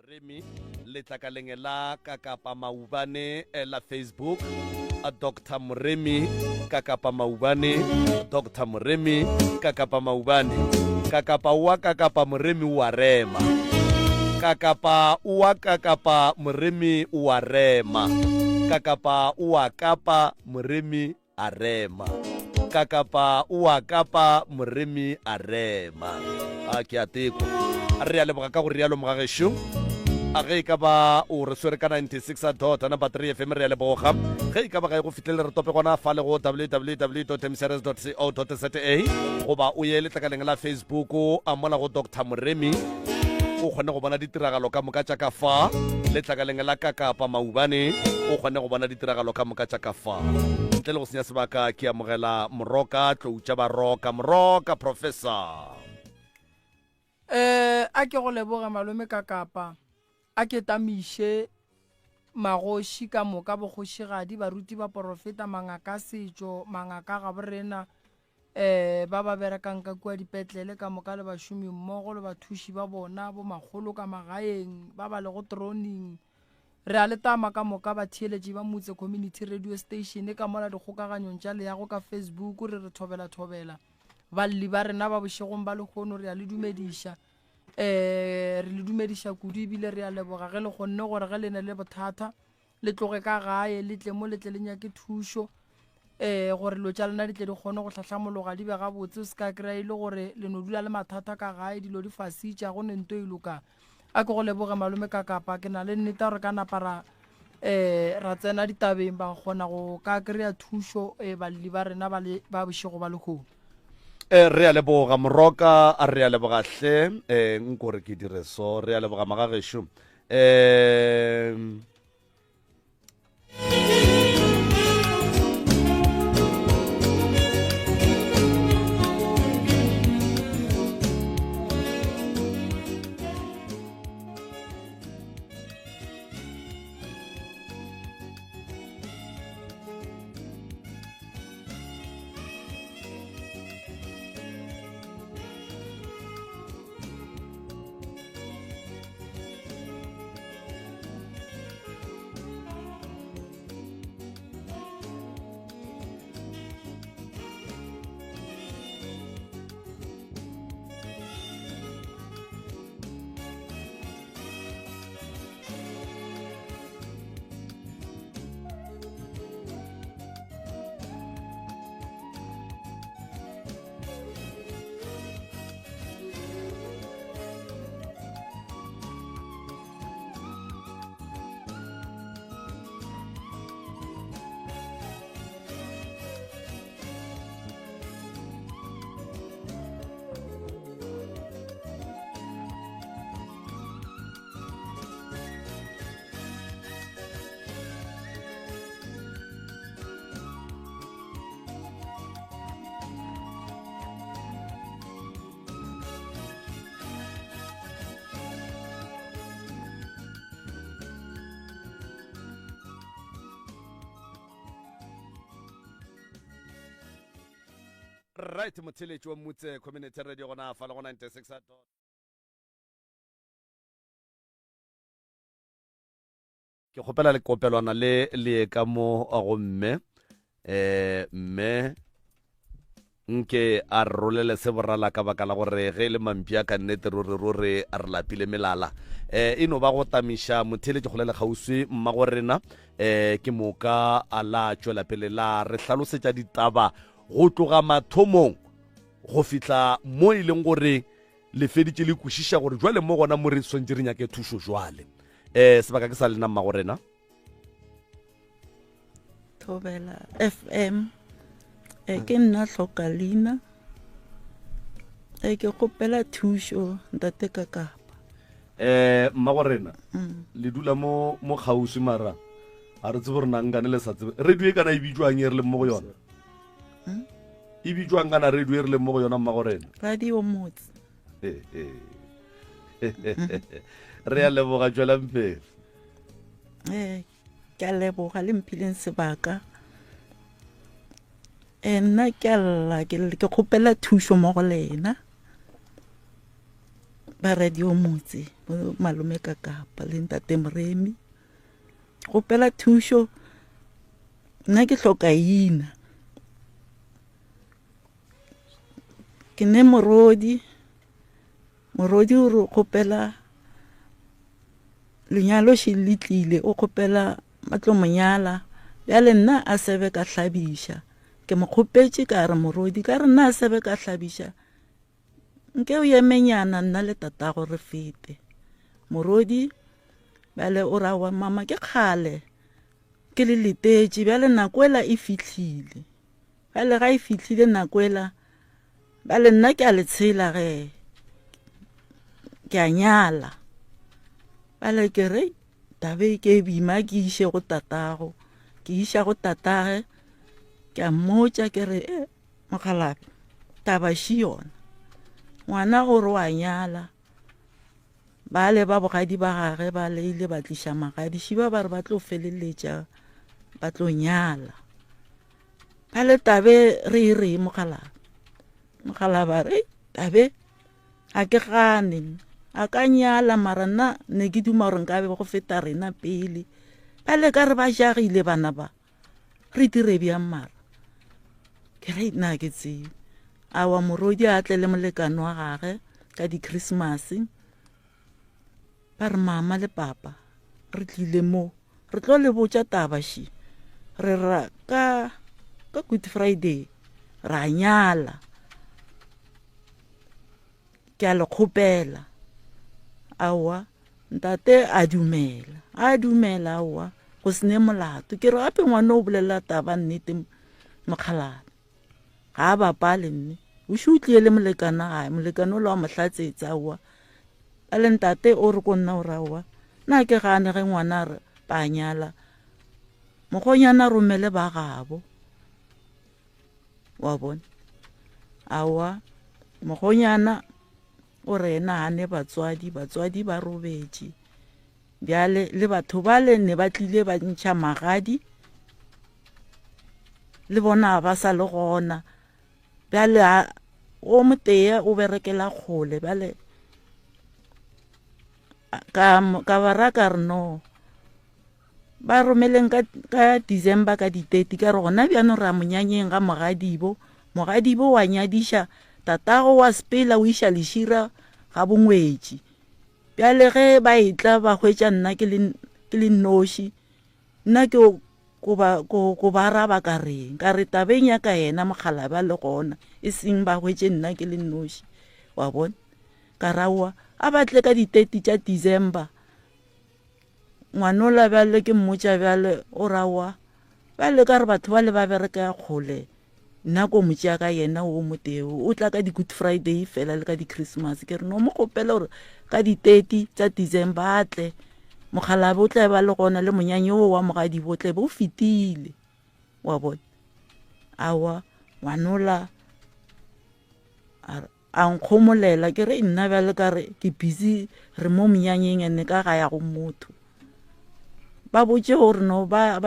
Moremi le tlakaleng la Kakapa Maubane la Facebook Dr. Moremi Kakapa Maubane Dr. Moremi Kakapa Maubane Kakapa wa Kakapa Moremi wa rema Kakapa wa Kakapa Moremi wa rema Kakapa wa Kapa Moremi arema Kakapa wa Kapa Moremi arema ke a teko re a leboga ka go rialo mogagesho a ge ka ba o re swere ka 96.3 FM re a leboga ge ka ba ga go fitlhele re tope gona fa le go www.msrs.co.za goba o ye letlakaleng la Facebook a mola go Dr. Moremi o kgone go bona ditiragalo ka moka tša ka fa letlakaleng la Kakapa Maubane o kgone go bona ditiragalo ka moka tša ka fa ntle le go senya sebaka ke amogela moroka tloutša baroka moroka professor a ke go leboga malome Kakapa a ke tamiše magoši ka moka bogošigadi baruti ba porofeta mangaka setšo mangaka ga borena ba ba berekang ka kua dipetlele ka moka le bašomi mmogo le bathuši ba bona bo magolo ka magaeng ba ba le go troning re a letama ka moka ba theeletše ba motse community radio station ka mola dikgokaganyong tša leago ka Facebook re thobela balli ba rena ba bošegong ba lekgono re a le dumediša re le dumediša kudu ebile re a leboga ge le kgonne gore ge le ne le bothata le tloge ka gae le tle mo letle le nyake thušo gore lo tša lena di tle di kgone go tlhatlhamologa di be gabotse o se ka kry-a ile gore le no dula le mathata ka gae dilo di fasitša go ne nto e loka a ke go leboge malome Kakapa ke na le nnete gore ka napara ra tsena ditabeng ba kgona go ka kry-a thušo balli ba rena ba bošego ba lekgono re a leboga moroka a re a leboga hle nkore ke dire so re a leboga magagesho right motheletši wa motse community radio gona fa le go 96. ke kgopela le kopelwana le ka mo go mme mme nke a rolele se borala ka baka la gore ge le mampia ka nnete ruri a re lapile melala e no ba go tamiša motheletši go le kgauswi mma go rena ke moka a la tšwela pele la re hlalosetša ditaba go tloga mathomong go fitla mo e leng gore le feditše le kwešiša gore jwale mo gona mo re swantse re nyake thušo jwale sebaka ke sa lena mma go rena Thobela FM ke nna hloka leina ke kgopela thušo ntate Kakapa mma go rena le dula mo kgauswi mara a re tsebe gore nangane le sa tsebe radio e kana e bitswang e re le mo go yona e bitswang kana radio e re le mo go yona mma go rena radio motse re a leboga tšwela mpele ke a leboga le mphileng sebaka nna ke alla ke kgopela thušo mo go lena ba radio motse bo malome ka Kapa le ntate Moremi gopela thušo nna ke hloka ina ke ne morodi o re gopela lenyalo še litlile o gopela matlo monyala bjale nna a sebe ka hlabiša ke mo kgopetše ka re morodi ka re nna a sebe ka hlabiša nke o yemenyana nna le tatago re fete morodi bjale o ra wa mama ke kgale ke le letetše bjale nakoela e fihlile bjale ga e fihlile nakoela bjale nna ke a le tshela ge ke a nyala bjale ke re tabe ke bima ke iše go tatago ke iša go tatage ke a mmotša ke re Mokgalabe taba še yona ngwana gore wa nyala bale ba bogadi ba gage ba leile ba tliša magadi šiba ba re ba tlo feleletša ba tlo nyala bale tabe re re Mokgalabe re tabe a ke gane a ka nyala mara nna ne ke duma gore nkabe go feta rena pele bale ka re ba jagile bana ba re dire bjang mara ke re nna ke tsebe awa morodi a tle le molekano wa gage ka di Christmas ba re mama le papa re tlile mo re tlo le botša taba še re ra ka Good Friday ra nyala ke a le kgopela awa ntate a dumela awa go sene molato ke re gape ngwana o bolela taba nnete Mokgalabe ga a bapale nne o šutlile le molekana gae molekano le wa mohlatsetsa awa a le ntate o re ko nna o rawa nna ke gane ge ngwana re ba nyala mokgonyana romele ba gabo wa bona awa mokgonyana o re ena gane batswadi ba robetše bjale le batho bale ne ba tlile ba ntšha magadi le bona ba sa le gona bjale o motee o berekela kgole bjale ka baraka re no ba romeleng ka December ka di 30 ka re gona bjano ra monyanyeng ga mogadibo wa nyadiša tatago wa sepela o iša lešira ga bongwetši bjale ge ba etla ba hwetša nna ke le noši nna ke ko ba raba ka reng ka re tabeng ya ka yena Mokgalabe le gona e seng ba hwetše nna ke le noši wa bona ka rawa a batle ka di 30 tša December ngwanola bjale ke mmotša bjale o rawa bjale ka re batho ba le ba bereka kgole nna ko motšea ka yena o moteo o tla ka di Good Friday fela le ka di Christmas ke re no mo kgopela gore ka di 30 tša December atle Mokgalabe o tla ba le gona le monyanye o wa mogadibo o tla be o fetile wa bona awa ngwanola a nkgomolela ke re nna bjale ka re ke busy re mo monyanyeng ene ka ga ya go motho ba botše gore no ba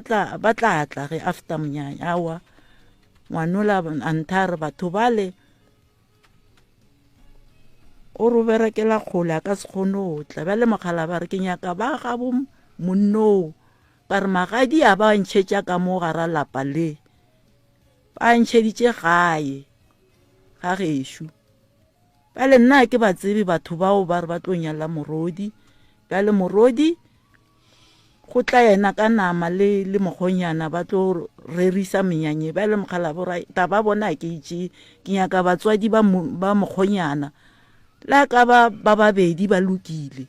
tla ge after monyanya awa ngwanola a nthare batho bale o re berekela kgole a ka se kgone go tla bjale Mokgalabe re ke nyaka ba gabo monno ka re magadi a ba ntšhetša ka mo gara lapa le ba ntšheditše gae ga gešo bjale nna ke ba tsebe batho bao ba re ba tlo nyala morodi bjale morodi go tla yena ka nama le mokgonyana ba tlo rerisa menyanye bjale Mokgalabe taba bona ke itše ke nyaka batswadi ba mokgonyana la ka ba babedi ba lokile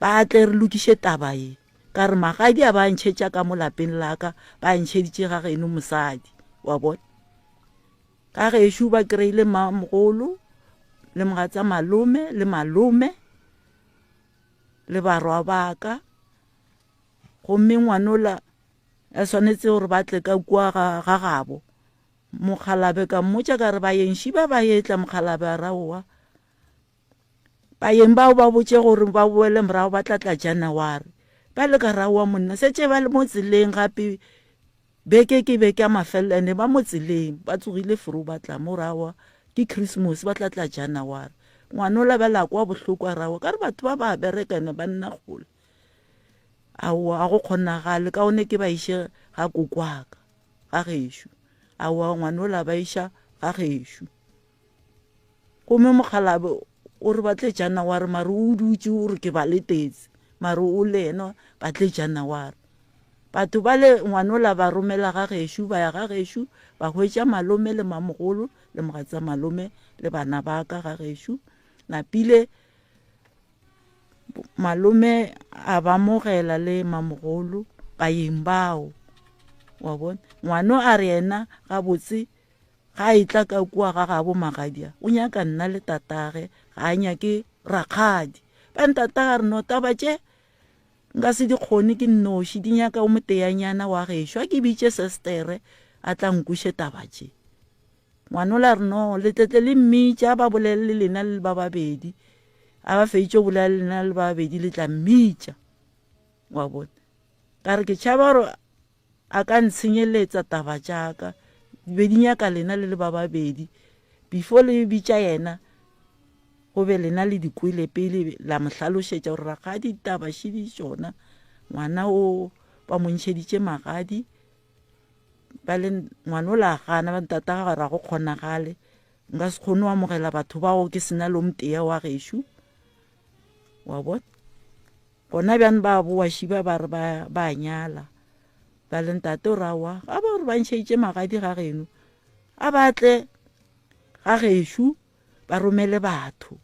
ba tle re lokiše taba ye ka re magadi a ba ntšhetša ka mo lapeng la ka ba ntšheditše ga geno mosadi wa bona ka gešo ba kry-ile mmamogolo le mogatsa malome le barwa baka gomme ngwanola a swanetse gore ba tle ka kua ga gabo Mokgalabe ka mmotša ka re bayenši ba etla Mokgalabe a raowa bayeng bao ba botše gore ba boele morago ba tlatla January ba le ka raowa monna setse ba le mo tseleng gape beke ke beke a mafelelo ene ba mo tseleng ba tsogile furu ba tla morago ke Christmas ba tlatla January ngwana o labela kwa bohloko a rawa ka re batho ba ba berekane ba nna kgole aowa a go kgonagale ka one ke ba iše ga kokwaka ga gešo aowa ngwana o la ba iša ga gešo gomme Mokgalabe o re batle jana wa re mare o dutse o re ke ba letetse mare o le ena batle jana wa re batho ba le ngwana o la ba romela ga gešo ba ya ga gešo ba hwetša malome le mamogolo le mogatsa malome le bana ba ka ga gešo napile malome a ba mogela le mamogolo ka yeng bao wa bona ngwana a re yena ga botse ga itla ka kua ga gabo magadia o nyaka nna le tatage ga a nyake rakgadi ba ntata ga re no taba tše nka se di kgone ke nnoši di nyaka o moteanyana wa gešo a ke bitše sestere a tla nkuše taba tše ngwana o la re no letletle le mmitša ba bolelele lena le ba babedi a ba feitše o bolela lena le ba babedi le tla mmitša wa bona ka re ke tšhaba gore a ka ntshenyeletsa taba tšaka be di nyaka lena le ba babedi before le bitša yena go be lena le dikwele pele la mo hlalošetša gore rakgadi taba šedi tšona ngwana o ba montšheditše magadi ba le ngwana o la gana ba ntata ga gore a go kgonagale nka se kgone wa amogela batho bao ke sena le mtea wa gešo wa bona gona bjane ba boa šiba ba re ba nyala ba le ntate o rawa ga ba gore ba ntšheditše magadi ga geno a batle ga gešo ba romele batho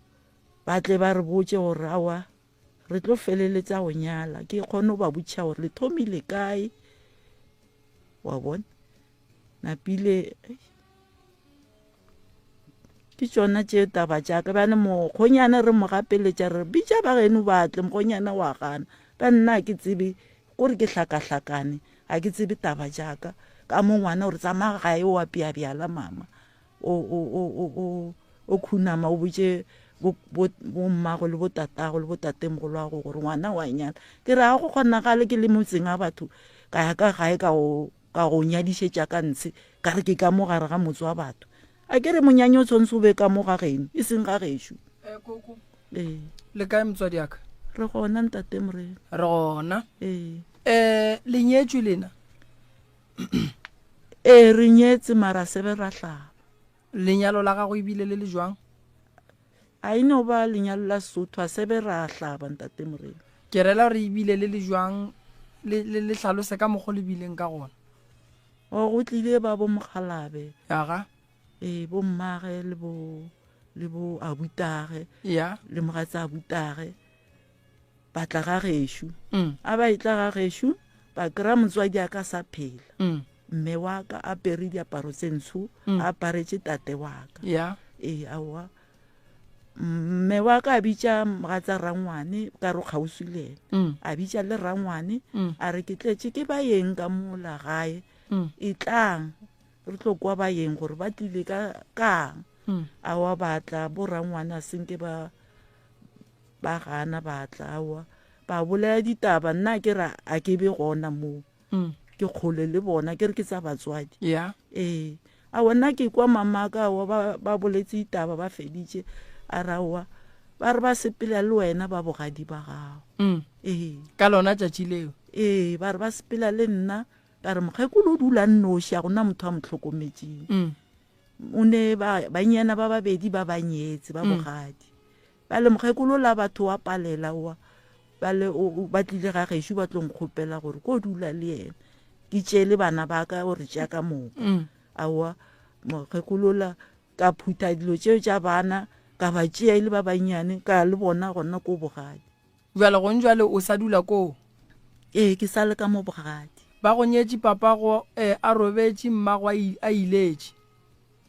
ba tle ba re botse gore awa re tlo feleletsa go nyala ke kgone go ba botša gore le thomile kae wa bona napile ke tšona tše taba tšaka bjane mokgonyana re mo gapeletša re bitša ba geno batle mokgonyana wa gana ba nna ke tsebe gore ke hlakahlakane ga ke tsebe taba tšaka ka mo ngwana gore tsamaya gae o apeabjala mama o khunama o botše bommago le botatago le botatemogolo wa go gore ngwana wa nyala ke re ga go kgonagale ke le motseng a batho ka ya ka gae ka go nyadišetša ka ntshe ka re ke ka mo gare ga motse wa batho a ke re monyanya o tshwanetse o be ka mo ga geno e seng ga gešo koko le kae motswadi aka re gona ntate Morena re gona le nyetšwe lena re nyetse mara sebe ra hlaba lenyalo la gago ebile le le jwang a ino ba lenyalo la Sotho a sebe ra hlaba ntate Morena ke rela gore ebile le le jwang le hlalose ka mokgo le bileng ka gona o go tlile ba bo Mokgalabe yaga bo mmage le bo abutage ya le mogatsa abutage ba tla ga gešo a ba itla ga gešo ba kry-a motswadi a ka sa phela mme wa ka a pere diaparo tse ntsho a aparetše tate wa ka aowa mme wa ka a bitša mogatsa rangwane ka re kgauswi le ena a bitša le rangwane a re ke tletše ke ba yeng ka mola gae e tlang re tlo kwa ba yeng gore ba tlile kang a wa batla bo rangwane a senke ba gana batla awa ba bolela ditaba nna ke ra a ke be gona moo ke kgole le bona ke re ke tsa batswadi a wona ke kwa mamaka awa ba boletse ditaba ba feditše a rawa ba re ba sepela le wena ba bogadi ba gago ka lona tšatši leo ba re ba sepela le nna ka re mokgekolo o dula nnoši a gona motho a mo tlhokometseng o ne banyana ba babedi ba banyetse ba bogadi ba le mokgekolo la batho wa palela wa ba tlile ga gešo ba tlo nkgopela gore ko dula le ena ke tšele bana ba ka gore tša ka moka aowa mokgekolo la ka phutha dilo tšeo tša bana ka ba tšea le ba banyane ka le bona gona ko bogadi jale go njale o sa dula koo ke sa le ka mo bogadi ba go nyetše papago a robetše mmago a iletše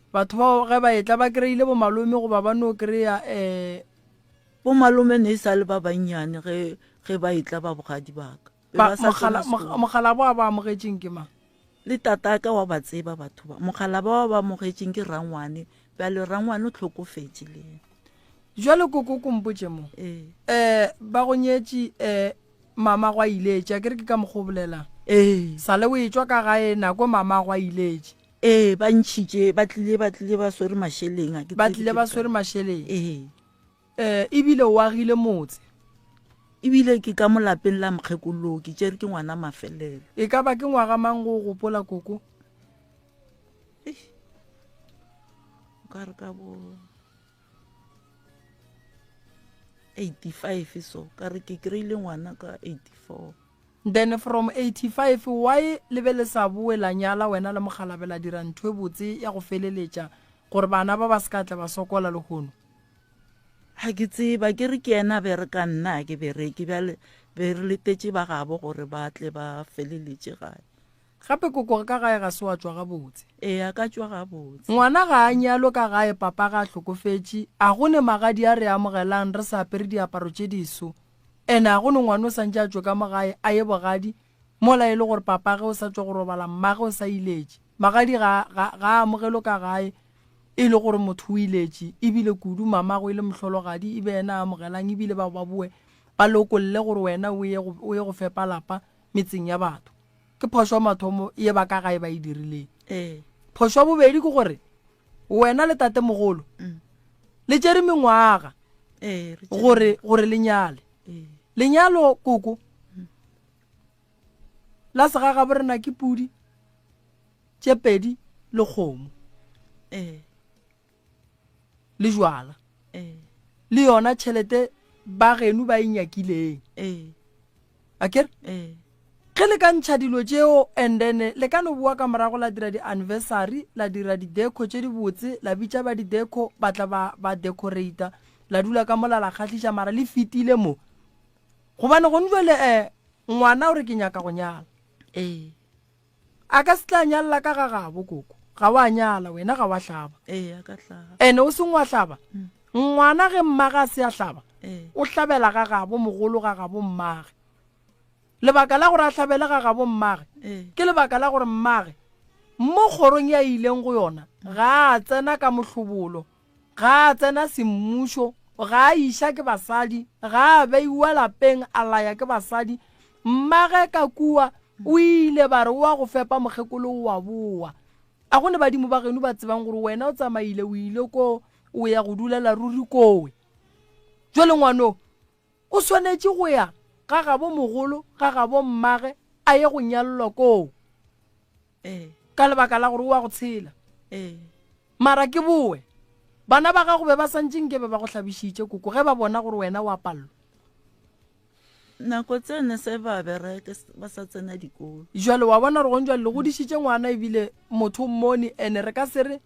batho bao ge ba etla ba kry-ile bo malome goba ba no kry-a bo malome ne e sa le ba bannyane ge ba etla ba bogadi baka mogala bo a ba amogetšeng ke mang le tataka wa ba tseba batho ba mogala ba ba amogetšeng ke rangwane bjale rangwane o tlhokofetše le ena jwale koko kompotše mo ba go nyetše mama go a iletše a kere ke ka mokgo bolelang sa le o e tšwa ka gae nako mama go a iletše ba ntšhitše ba tlile ba swere mašeleng ba tlile ba swere mašeleng ebile o agile motse ebile ke ka mo lapeng la mokgekolo ke tsere ke ngwana mafelelo e ka ba ke ngwaga mang go gopola koko o ka re ka bo 85 so ka re ke kry-ile ngwana ka 84 then from 85 why lebe le sa boela nyala wena le mogalabela dira ntho e botse ya go feleletša gore bana ba ba se ka tla ba sokola le gono ha ke tseba ke re ke ena be re ka nna ke bereke bjale be re letetše ba gabo gore ba tle ba feleletše gae gape koko ka gae ga se wa tswa gabotse a ka tswa gabotse ngwana ga a nyalo ka gae papa ga a hlokofetše a gone magadi a re amogelang re sa apere diaparo tše diso ene a gone ngwana o santše a tswe ka mogae a ye bogadi mola e le gore papa ge o sa tswa go robala mmage o sa iletše magadi ga amogelo ka gae e le gore motho o iletše ebile kudu mamago e le mohlologadi e be ena amogelang ebile ba bue ba lokolle gore wena o ye go fepa lapa metseng ya batho ke phošo mathomo ye ba ka gae ba e dirileng phošo bobedi ke gore wena le tate mogolo le tšere mengwaga gore lenyale lenyalo koko la segaga borena ke pudi tše pedi le kgomo le jwala le yona tšhelete ba genu ba inyakileng akere ge le ka ntšha dilo tšeo and then le ka no bua ka morago la dira di-anniversary la dira di-deco tše di botse la bitša ba di-deco ba tla ba decorata la dula ka mola la kgatlhiša mara le fetile mo gobane go njwele ngwana o re ke nyaka go nyala a ka se tla nyalela ka ga gabo koko ga wa nyala wena ga wa hlaba ene o seng wa hlaba ngwana ge mmaga a se a hlaba o hlabela ga gabo mogolo ga gabo mmage lebaka la gore a hlabele ga gabo mmage ke lebaka la gore mmage mo kgorong ya ileng go yona ga a tsena ka mohlobolo ga a tsena semmušo ga a iša ke basadi ga a beiwa lapeng a laya ke basadi mmage ka kua o ile ba re wa go fepa mokgekolo wa boa a gone badimo ba geno ba tsebang gore wena o tsamaile o ile ko o ya go dulela ruri kowe jwale ngwano o swanetše go ya ga gabo mogolo ga gabo mmage a ye go nyallwa koo ka lebaka la gore o wa go tshela mara ke boe bana ba gago be ba santseng ke be ba go hlabišitše koko ge ba bona gore wena wa pallo nako tsene se ba bereke ba sa tsena dikolo jwale wa bona re gonjwa le godišitše ngwana ebile motho mmone ene re ka se re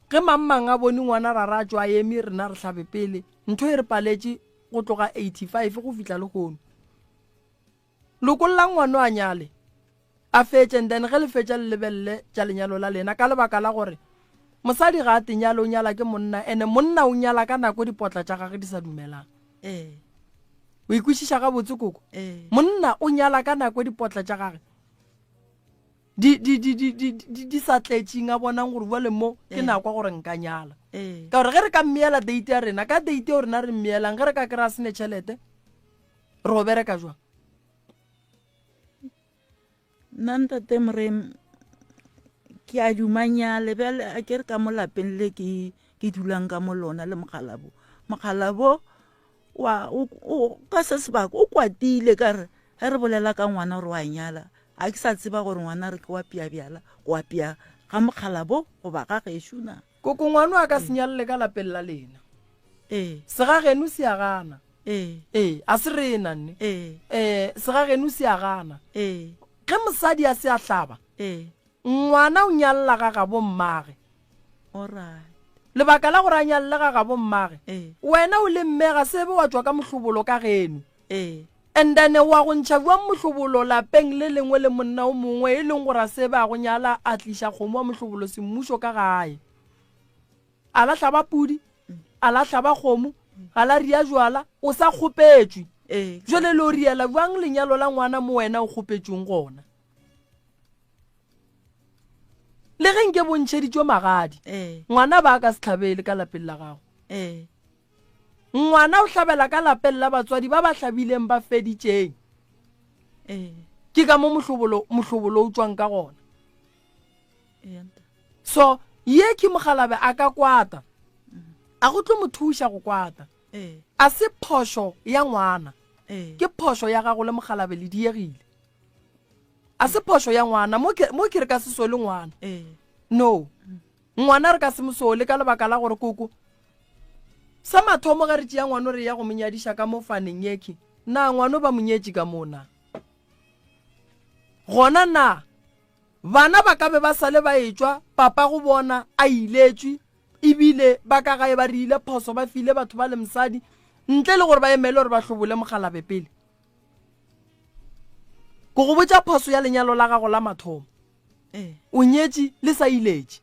ge mammang a bone ngwana ra ra tswa eme rena re hlabe pele ntho e re paletše go tloga 85 go fihla le gono lokolola ngwana a nyale a fetše then ge le fetša le lebelele tša lenyalo la lena ka lebaka la gore mosadi ga a tenyalo o nyala ke monna ene monna o nyala ka nako dipotla tša gage di sa dumelang o ikwešiša ga botse koko monna o nyala ka nako dipotla tša gage di sa tletšeng a bonang gore bole mo ke nako gore nka nyala ka gore ge re ka mmeela date ya rena ka date o rena re mmeelang ge re ka kry-a sene tšhelete re go bereka jwa nna ntate morem ke a dumanyale bjale a ke re ka mo lapeng le ke dulang ka mo lona le mogalabo o ka se sebaka o kwatile ka re ge re bolela ka ngwana gore wa nyala a ke sa tseba gore ngwana re ke wa pia bjala wa pia ga mogalabo goba ga gešona koko ngwana a ka senyalele ka lapeng la lena segageno se a gana a se rena nne segageno se a gana ge mosadi a se a hlaba ngwana o nyalela ga gabo mmage lebaka la gore a nyalela ga gabo mmage wena o le mmega sebe wa tswa ka mohlobolo ka geno and then wa go ntšha bua mohlobolo lapeng le lengwe le monna o mongwe e leng gore a sebe a go nyala a tliša kgomo wa mohlobolo semmušo ka gae a la hlaba pudi a la hlaba kgomo ga la ria jwala o sa kgopetšwe jwale le o riela bjang lenyalo la ngwana mo wena o kgopetšweng gona le ge nke bontšheditšwe magadi ngwana ba ka se tlhabele ka lapeng la gago ngwana o hlabela ka lapeng la batswadi ba ba hlabileng ba feditšeng ke ka mo mohlobolo o tswang ka gona so ye ke mogalabe a ka kwata a go tlo mo thuša go kwata a se phoso ya ngwana ke ke phoso ya gago le mogalabe le diegile a se phoso ya ngwana mo ke re ka se sole ngwana no ngwana re ka se mosole ka lebaka la gore koko sa mathomo ga re tšea ngwana re ya go monyadiša ka mo faneng yeke na ngwana ba monyetši ka mona gona na bana ba ka be ba sale ba etswa papa go bona a iletswe ebile ba ka gae ba rile phoso ba file batho ba le mosadi ntle le gore ba emele gore ba hlobole mogalabe pele go go botša phoso ya lenyalo la gago la mathomo o nyetše le sa iletše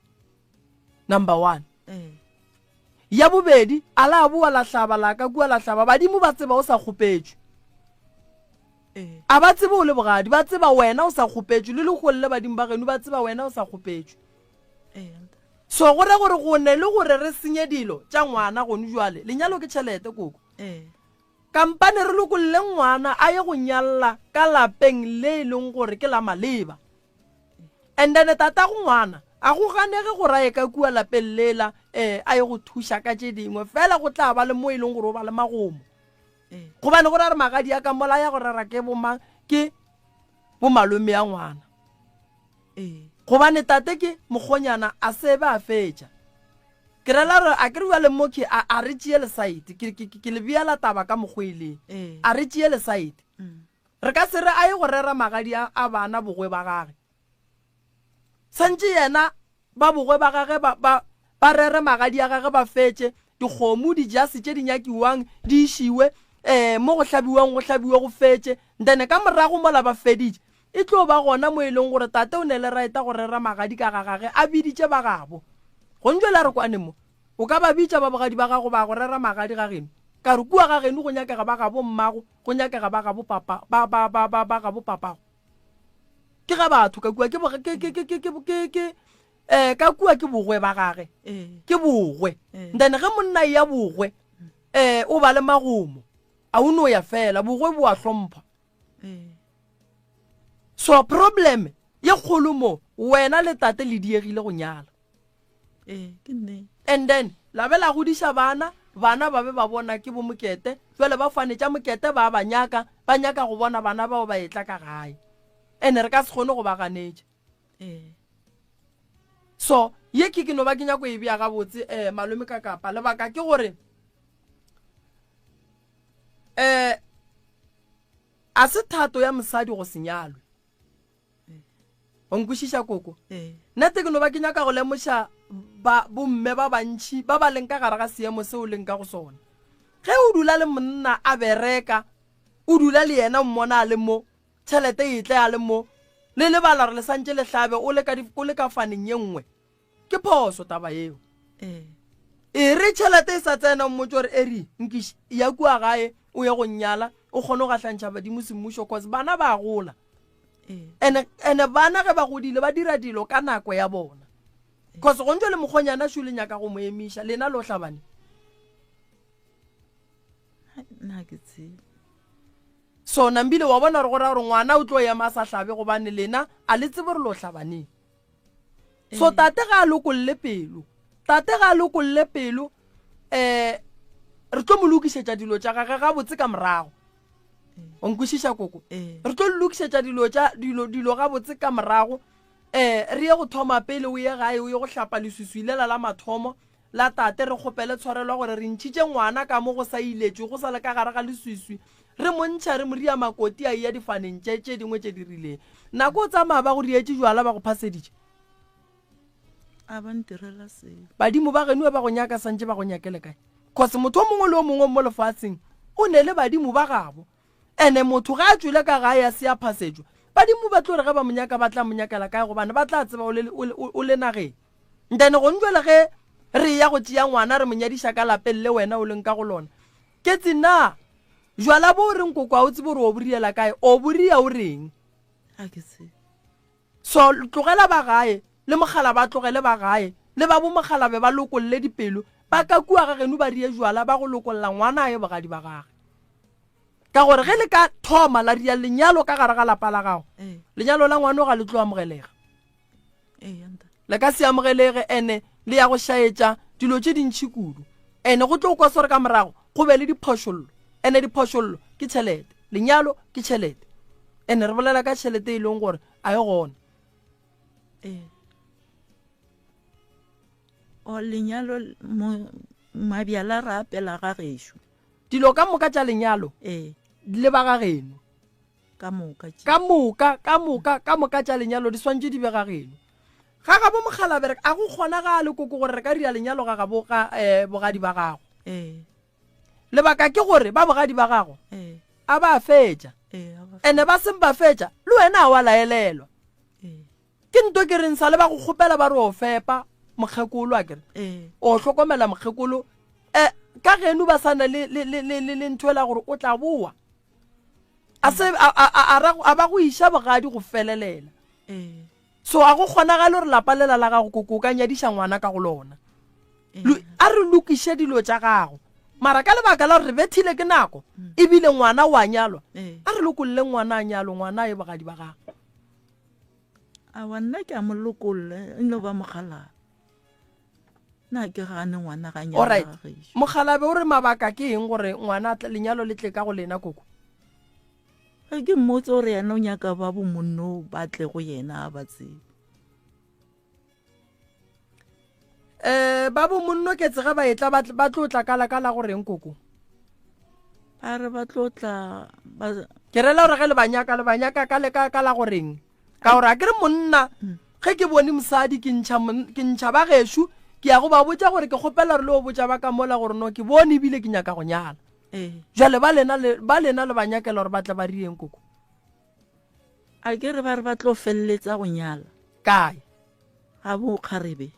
number 1 ya bobedi a la bua la hlaba la ka kua la hlaba badimo ba tseba o sa kgopetšwe a ba tseba o le bogadi ba tseba wena o sa kgopetšwe le legolele badimo ba geno ba tseba wena o sa kgopetšwe so gore gore go ne le gore re senye dilo tša ngwana gone jwale lenyalo ke tšhelete koko kampane re lokolle ngwana a ye go nyalla ka lapeng le e leng gore ke la maleba and then tata go ngwana a go ganege go rae ka kua lapeng lela a ye go thuša ka tše dingwe fela go tla ba le mo e leng gore o ba le magomo gobane gore a re magadi a ka mola ya go rara ke bomang ke bomalome ya ngwana gobane tate ke mokgonyana a sebe a fetša ke rela re a ke re bua le moki a re tšee le site ke le beala taba ka mokgweleng a re tšee le site re ka se re a ye go rera magadi a bana bogwe ba gage santse yena ba bogwe ba gage ba rere magadi a gage ba fetše dikgomo dijase tše di nyakiwang di išiwe mo go hlabiwe go fetše then ka morago mola ba feditše e tlo ba gona mo e leng gore tate o ne le raeta go rera magadi ka gagage a biditše ba gabo go ntšwe la re kwane mo o ka ba bitša ba bogadi ba gago ba go rera magadi ga geno ka re kua ga geno go nyakega ba gabo mmago go nyakega ba gabo papa ba gabo papago ke ga batho ka kua ka kua ke bogwe ba gage ke bogwe then ge monna ya bogwe o ba le magomo a o no ya fela bogwe bo a hlompha so problem ye kgolo mo wena le tate le diegile go nyala and then la be la godiša bana ba be ba bona ke bo mokete jwale ba fanetša mokete ba nyaka go bona bana bao ba etla ka gae ene re ka se kgone go ba ganetše so ye ke no ba ke nyako e bea gabotse malome ka kapa lebaka ke gore a se thato ya mosadi go senyalwe o nkwešiša koko nnete ke no ba ke nyaka go lemoša bomme ba bantši ba ba leng ka gare ga seemo se o leng ka go sona ge o dula le monna a bereka o dula le yena mmona a le mo tšhelete e tle a le mo le lebala re le santše le hlabe o le ka faneng ye nngwe ke phoso taba eo e re tšhelete e sa tsena mmotse gore eri nkiš ya kua gae o ye go nyala o kgone go gahlantšha badimo semmušo cause bana ba gola ene bana ge ba godile ba dira dilo ka nako ya bona cause go ntse le mokgonyana šo le nyaka go mo emiša lena lo hlabane so nambile wa bona gore ngwana o tlo ema sa hlabe gobane lena a le tsebe re lo hlabaneng so tate ga a lokolle pelo re tlo mo lokišetša dilo tša gage ga botse ka morago o nkwešiša koko re tlo lokišetša dilo ga botse ka morago re ye go thoma pele o ye gae o ye go hlapa leswiswi lela la mathomo la tate re kgopele tshwarelwa gore re ntšhitše ngwana ka mo go sa iletšwe go sa le ka gare ga leswiswi re montšha re moria makoti a iya difaneng tše dingwe tše di rileng nako o tsamaya ba go dietše jwala ba go phaseditše a ba ntirela seo badimo ba genue ba go nyaka santše ba go nyakele kae cause motho o mongwe le o mongwe mo lefatsheng o ne le badimo ba gabo ene motho ga a tswile ka gae a se a phasetswa badimo ba tlo re ge ba monyaka ba tla monyakela kae gobane ba tla tseba o le nageng ntene go ntjwele ge re ya go tšea ngwana re monyadiša ka lapeng le wena o leng ka go lona ke tsena jwala bo reng koko a o tsebe gore o boriela kae o boria o reng so tlogela ba gae le mogala ba tlogele ba gae le ba bo mogala be ba lokolle dipelo ba ka kua ga geno ba rie jwala ba go lokolla ngwana a ye bogadi ba gage ka gore ge le ka thoma la ria lenyalo ka gare ga lapa la gago lenyalo la ngwana ga le tlo amogelega le ka se amogelege ene le ya go šaetša dilo tše dintšhi kudu ene go tlo kwa sore ka morago go be le diphošollo ene diphošollo ke tšhelete lenyalo ke tšhelete ene re bolela ka tšhelete e leng gore a ye gona o lenyalo mabjala re apela ga gešo dilo ka moka tša lenyalo le ba ga geno ka moka tša lenyalo di swantse di be ga geno ga ga bo Mokgalabere a go kgonagale koko gore re ka dira lenyalo ga ga bogadi ba gago lebaka ke gore ba bogadi ba gago a ba fetša ene ba seng ba fetša le wena a wa laelelwa ke nto ke reng sa le ba go kgopela ba re o fepa mokgekolo a kere o hlokomela mokgekolo ka geno ba sana le nthoela gore o tla boa a ba go iša bogadi go felelela so a go kgonagale gore lapa lela la gago koko ka nyadiša ngwana ka go lona a re lokiše dilo tša gago mara ka lebaka la gore re bethile ke nako ebile ngwana wa nyalwa a re lokolle ngwana a nyalo ngwana e bogadi ba gago a wa nna ke a mo lokolle e no ba Mokgalabe na ke gane ngwana ga nyalo alright Mokgalabe o re mabaka ke eng gore ngwana lenyalo le tle ka go lena koko ke mmotse gore yena o nyaka ba bomonno ba tle go yena a ba tsebe ba bomonno ke tsega ba etla ba tlotla kala goreng koko a re ba tlotla ke rela gore ge le banyaka ka la goreng ka gore a ke re monna ge ke bone mosadi ke ntšha ba gešo ke ya go ba botša gore ke kgopela re le o botša ba ka mola gore no ke bone ebile ke nyaka go nyala jale ba lena le banyakela gore ba tla ba rieng koko a ke re ba re ba tlo feleletsa go nyala kae ga bo Kgarebe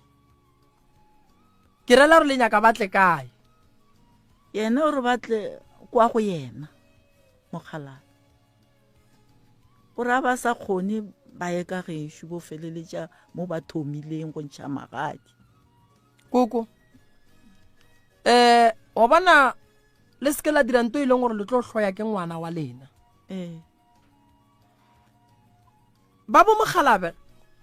ke rela gore le nyaka ba tle kae yena gore ba tle kwa go yena Mokgalabe gore a ba sa kgone ba ye ka gešo bo feleletša mo ba thomileng go ntšha magadi koko wa bona le seke la dira nto e leng gore le tlo hloya ke ngwana wa lena ba bo Mokgalabe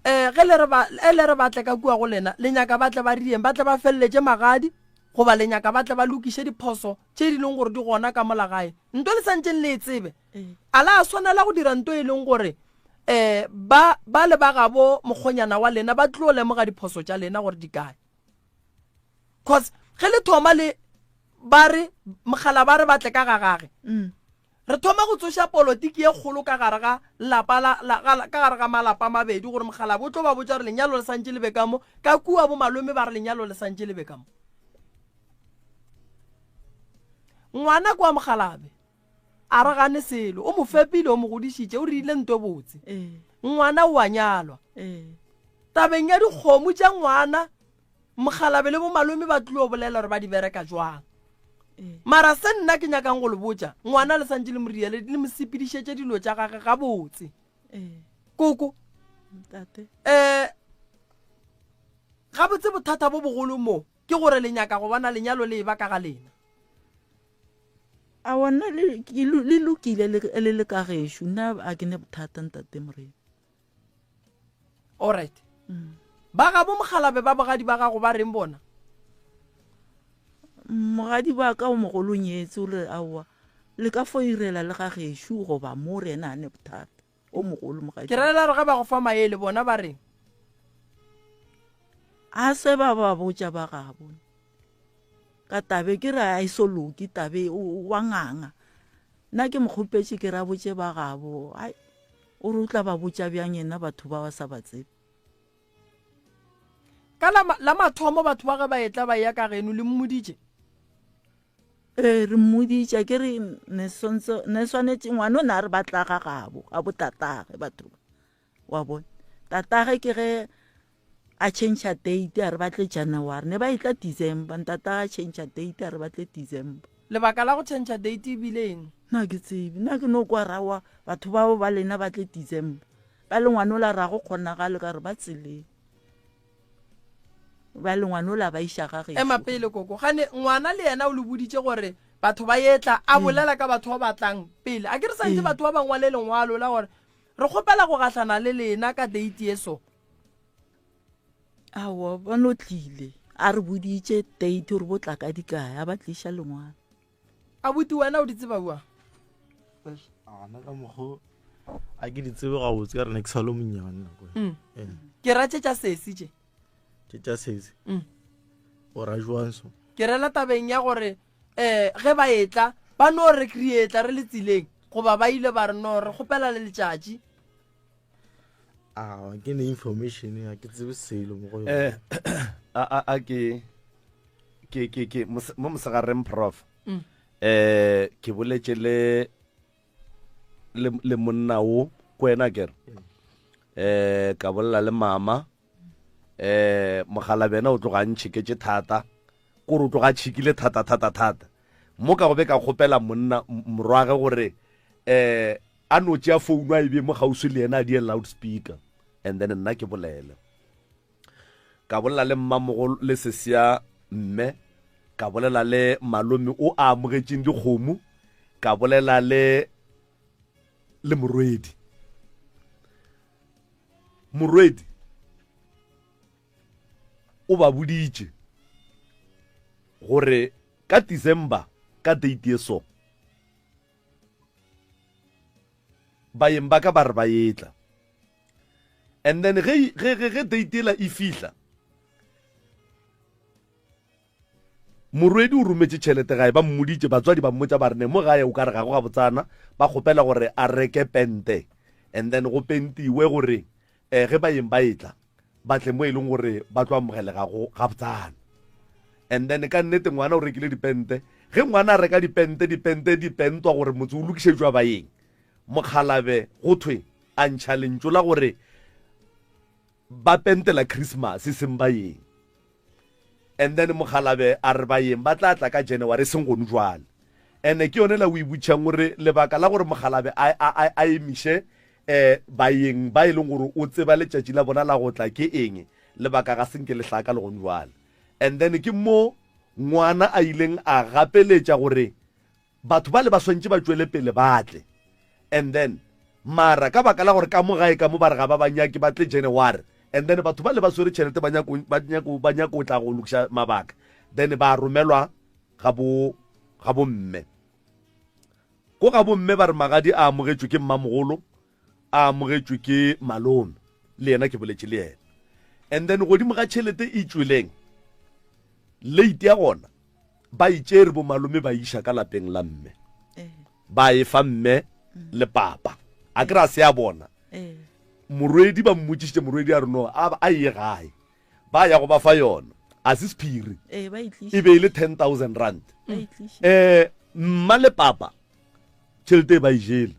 ge le re batle ka kua go lena le nyaka batle ba rieng batle ba feleletse magadi goba le nyaka batle ba lokiše diphoso tše di leng gore di gona ka molagae nto le santseng le e tsebe a la a swanela go dira nto e leng gore ba le ba gabo mokgonyana wa lena ba tlo lemoga diphoso tša lena gore di kae cause ge le thoma le ba re Mokgalabe ba re batle ka gagage re thoma go tsoša polotiki e kgolo ka gare ga malapa mabedi gore Mokgalabe o tlo ba botša gore lenyalo le santse le be ka mo ka kua bo malome ba re lenyalo le santse le be ka mo ngwana kwa Mokgalabe a re gane selo o mo fepile o mo godišitše o rile nto botse ngwana o a nyalwa tabeng ya dikgomo tša ngwana Mokgalabe le bo malome ba tlo bolela gore ba di bereka jwang mara se nna ke nyakang go le botša ngwana le santse le moriele le mo sepedišetše dilo tša gage ga botse koko ga botse bothata bo bogolo mo ke gore le nyaka go bona lenyalo le ba ka ga lena a wona le lokile le le ka gešo nna a ke ne bothata ntate Morena alright ba ga bo Mokgalabe ba bogadi ba gago ba reng bona mogadi ba ka o mogolo nyetse o re aowa le ka fo irela le ga gešo goba mo rena a ne bothata o mogolo mogadi ke rela re ga ba go fa maele bona ba reng a se ba botša ba gabo ka tabe ke re a iso loki tabe wa nganga nna ke mokgopetše ke ra botše ba gabo ai o re o tla ba botša bjang yena batho ba sa ba tsebe ka la mathomo batho ba ge ba etla ba ya ka geno le mmoditše re mmoditša ke re ne swanetse ngwane o ne a re batla ga gabo a botatage batho wa bone tatage ke ge a change date a re batle January ne ba itla December ntata a change date a re batle December lebaka la go change date e bileng nna ke tsebe nna ke no kwa rawa batho bao ba lena batle December ba le ngwane o la ra go kgonagale ka re ba tseleng ba le ngwane o la ba iša ga gešo ema pele koko gane ngwana le yena o le boditše gore batho ba etla a bolela ka batho ba batlang pele a ke re santse batho ba bangwe le lengwalo la gore re kgopela go gahlana le lena ka date ye so awa ba no tlile a re boditše date gore bo tla ka dikae a ba tliša lengwalo abuti wena o di tseba bua ana ka mokgo a ke di tsebe ga botse ka rena ke salo monyane nako ke ra tša sesi tše ke tša sese o ra jwanso ke rela tabeng ya gore ge ba etla ba no re create re le tsileng goba ba ile ba re no re kgopela le letšatši ke ne information ya ke tsebe selo mo go a ke mo mosegareng prof ke boletše le monna o ko wena kere ka bolela le mama mogala bena o tloga ntšhiketse thata kore o tloga tšhikile thata mo ka go be ka kgopela monna morwage gore a no tšea founu a ebe mo gausi le yena a die loudspeaker and then nna ke bolele ka bolela le mmamogolo le sesia mme ka bolela le malome o a amogetseng dikgomo ka bolela le morwedi o ba boditše gore ka December ka date ye so baeng ba ka ba re ba etla and then ge date ela e fihla morwedi o rometse tšhelete gae ba mmoditše batswadi ba mmotsa ba rene mo gae o ka re ga go ga botsana ba kgopela gore a reke pente and then go pentiwe gore ge baeng ba etla ba tle mo e leng gore ba tlo amogele ga botsana and then ka nnete ngwana o rekile dipente ge ngwana a reka dipente di pentwa gore motse o lokišetšwa baeng mokgalabe go thwe a ntšhalentšo la gore ba pentela Christmas seng baeng and then mokgalabe a re baeng ba tla ka January seng gone jwale ene ke yone la o ibutšang gore lebaka la gore mokgalabe a emiše baeng ba e leng gore o tseba letšatši la bona la go tla ke eng lebaka ga senke lehlaka le gone jwale and then ke mo ngwana a ileng a gapeletša gore batho ba le ba swantše ba tšwele pele batle and then mara ka baka la gore ka mo gae ka mo ba re ga ba banyaki ba tle January and then batho ba le ba swere tšhelete ba nyako o tla go lokiša mabaka then ba romelwa ga bo mme ko ga bo mme ba re magadi a amogetšwe ke mmamogolo a amogetšwe ke malome le yena ke boletše le yena and then godimo ga tšhelete e tsweleng late ya gona ba itšere bo malome ba iša ka lapeng la mme ba e fa mme le papa a kry-a se a bona morwedi ba mmotšišitše morwedi a reno a ye gae ba ya go ba fa yona a se sephiri e be e le 10,000 rand mma le papa tšhelete e ba ijele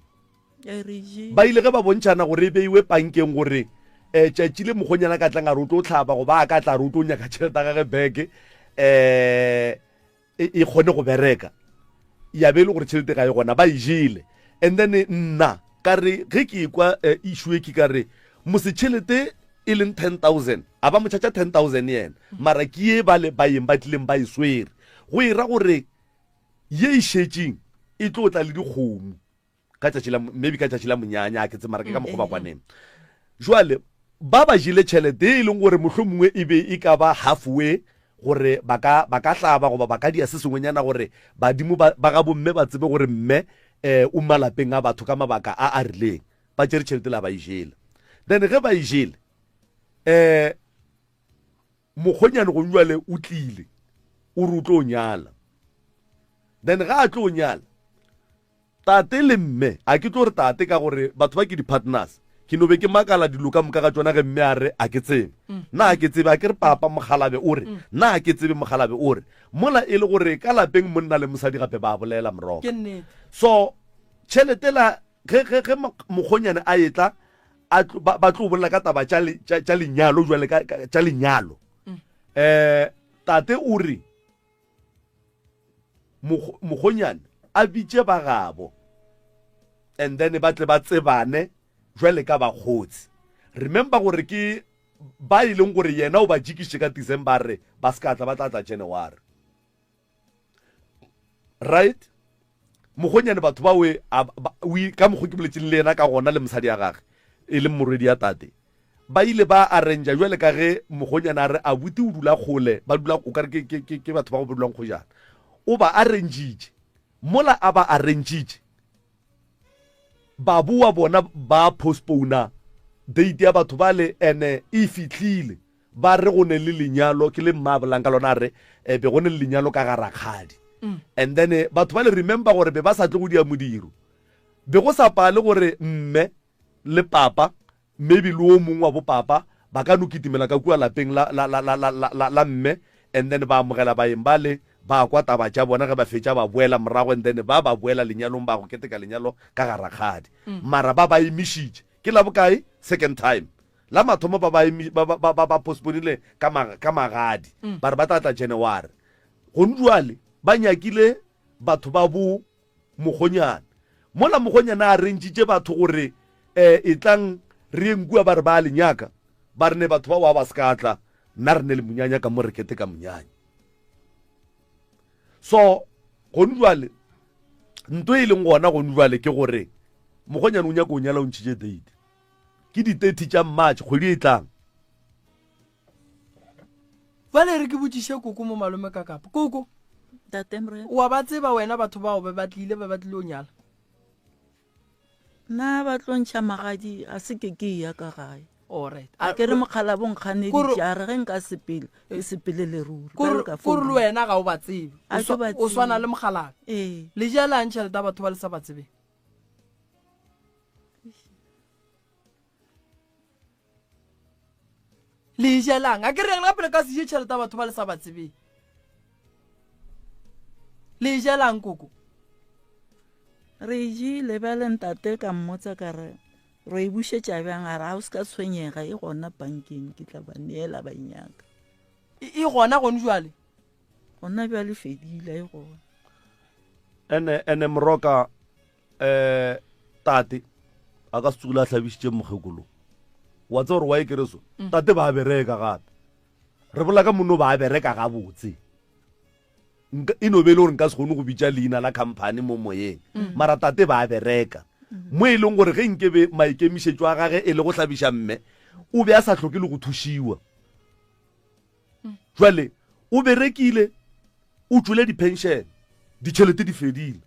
ba ile ge ba bontšhana gore e beiwe pankeng gore tšatši le mokgonyana ka tlang a re o tlo tlhapa go ba a ka tla re o tlo nyaka tšhelete a gage beke e kgone go bereka ya be e le gore tšhelete ga e gona ba ijele and then nna ka re ge ke ekwa issue ke ka re mose tšhelete e leng 10,000 a ba motšhatša 10,000 yena mara ke ye ba le baeng ba tlileng ba e swere go ira gore ye e šetšeng e tlo tla le dikgomo maybe ka tšatši la monyanya a ketse mara ke ka mokgo ba kwaneng jwale ba ba jile tšhelete e leng gore mohlho mongwe e be e ka ba halfway gore ba ka hlaba goba ba ka dia se sengwenyana gore badimo ba ga bomme ba tsebe gore mme o malapeng a batho ka mabaka a rileng ba tšere tšhelete la ba ijele then ge ba ijele mokgonyane go jwale o tlile o re o tlo nyala then ga a tlo nyala tate le mme a ke tlo re tate ka gore batho ba ke di-partners ke no be ke makala dilo ka moka ga tsona ge mme a re a ke tsebe nna a ke tsebe a ke re papa mogalabe o re nna a ke tsebe mogalabe o re mola e le gore ka lapeng monna le mosadi gape ba bolela moroka so tšhelete la ge mokgonyane a etla ba tlo bolela ka taba tša lenyalo jwale tša lenyalo tate o re mokgonyane a bitše ba gabo and then ba tle ba tsebane jwale ka bakgotsi remember gore ke ba e leng gore yena o ba jikiše ka December re ba ska tla ba tla January right mogonyane batho ba we ka moggo ke boletseng le yena ka gona le mosadi ya gage e le morwedi ya tate ba ile ba arrange jwale ka ge mogonyane a re a buti o dula kgole ba dula o ka re ke batho ba go dulang go jana o ba arrangeitše mola a ba arrangitše ba bua bona ba postpona date ya batho ba le ene e fitlhile ba re go ne le lenyalo ke le mmabolang ka lona re be go ne le lenyalo ka ga rakgadi and then batho ba le remember gore be ba sa tle go dia modiro be go sa pale gore mme le papa maybe le o mongwe wa bo papa ba ka no kitimela ka kua lapeng la mme and then ba amogela baeng ba le ba kwa taba tša bona ge ba fetša ba boela morago and then ba boela lenyalong ba go keteka lenyalo ka ga rakgadi mara ba emišitše ke la bokae second time la mathomo ba postponile ka magadi ba re ba tlatla January gone jwale ba nyakile batho ba bo mogonyana mola mogonyana a rentšitše batho gore e tlang re nkua ba re ba lenyaka ba re ne batho ba wa ba sekatla nna re ne le monyanya ka mo re keteka monyanya so gone jwale nto e leng gona gone jwale ke gore mogonyana o nyaka o nyala o ntšhitše date ke di-30 tša March kgwedi e tlang vale re ke botšiše koko mo malome ka kapa koko wa ba tseba wena batho bao ba batlile o nyala nna ba tlontšha magadi a se ke ya ka gae alright a ke re mokgala bonkganeditšare ge nka sepele leruri kore le wena ga o ba tsebe o swana le mogalabe le jalang tšhelete batho ba le sa ba tsebeng le jalang a ke reng gape le ka seye tšhelete batho ba le sa ba tsebeng le jalang koko re jile ba le ntate ka mmotsa ka re re bušetša bjang a re ga o se ka tshwenyega e gona bankeng ke tla ba neela ba nyaka e gona gone jwale gona bjale fedile e gona ene moroka tate a ka se tsogile a hlabišitše mokgekolo wa tse gore wa e kereso tate ba bereka gape re bola ka mono ba bereka gabotse e no be le gore nka se kgone go bitša leina la company mo moyeng mara tate ba bereka mo e leng gore ge nkebe maikemišetšo a gage e le go hlabiša mme o be a sa tlhoke le go thušiwa jwale o berekile o tswile di-pension ditšhelete di fedile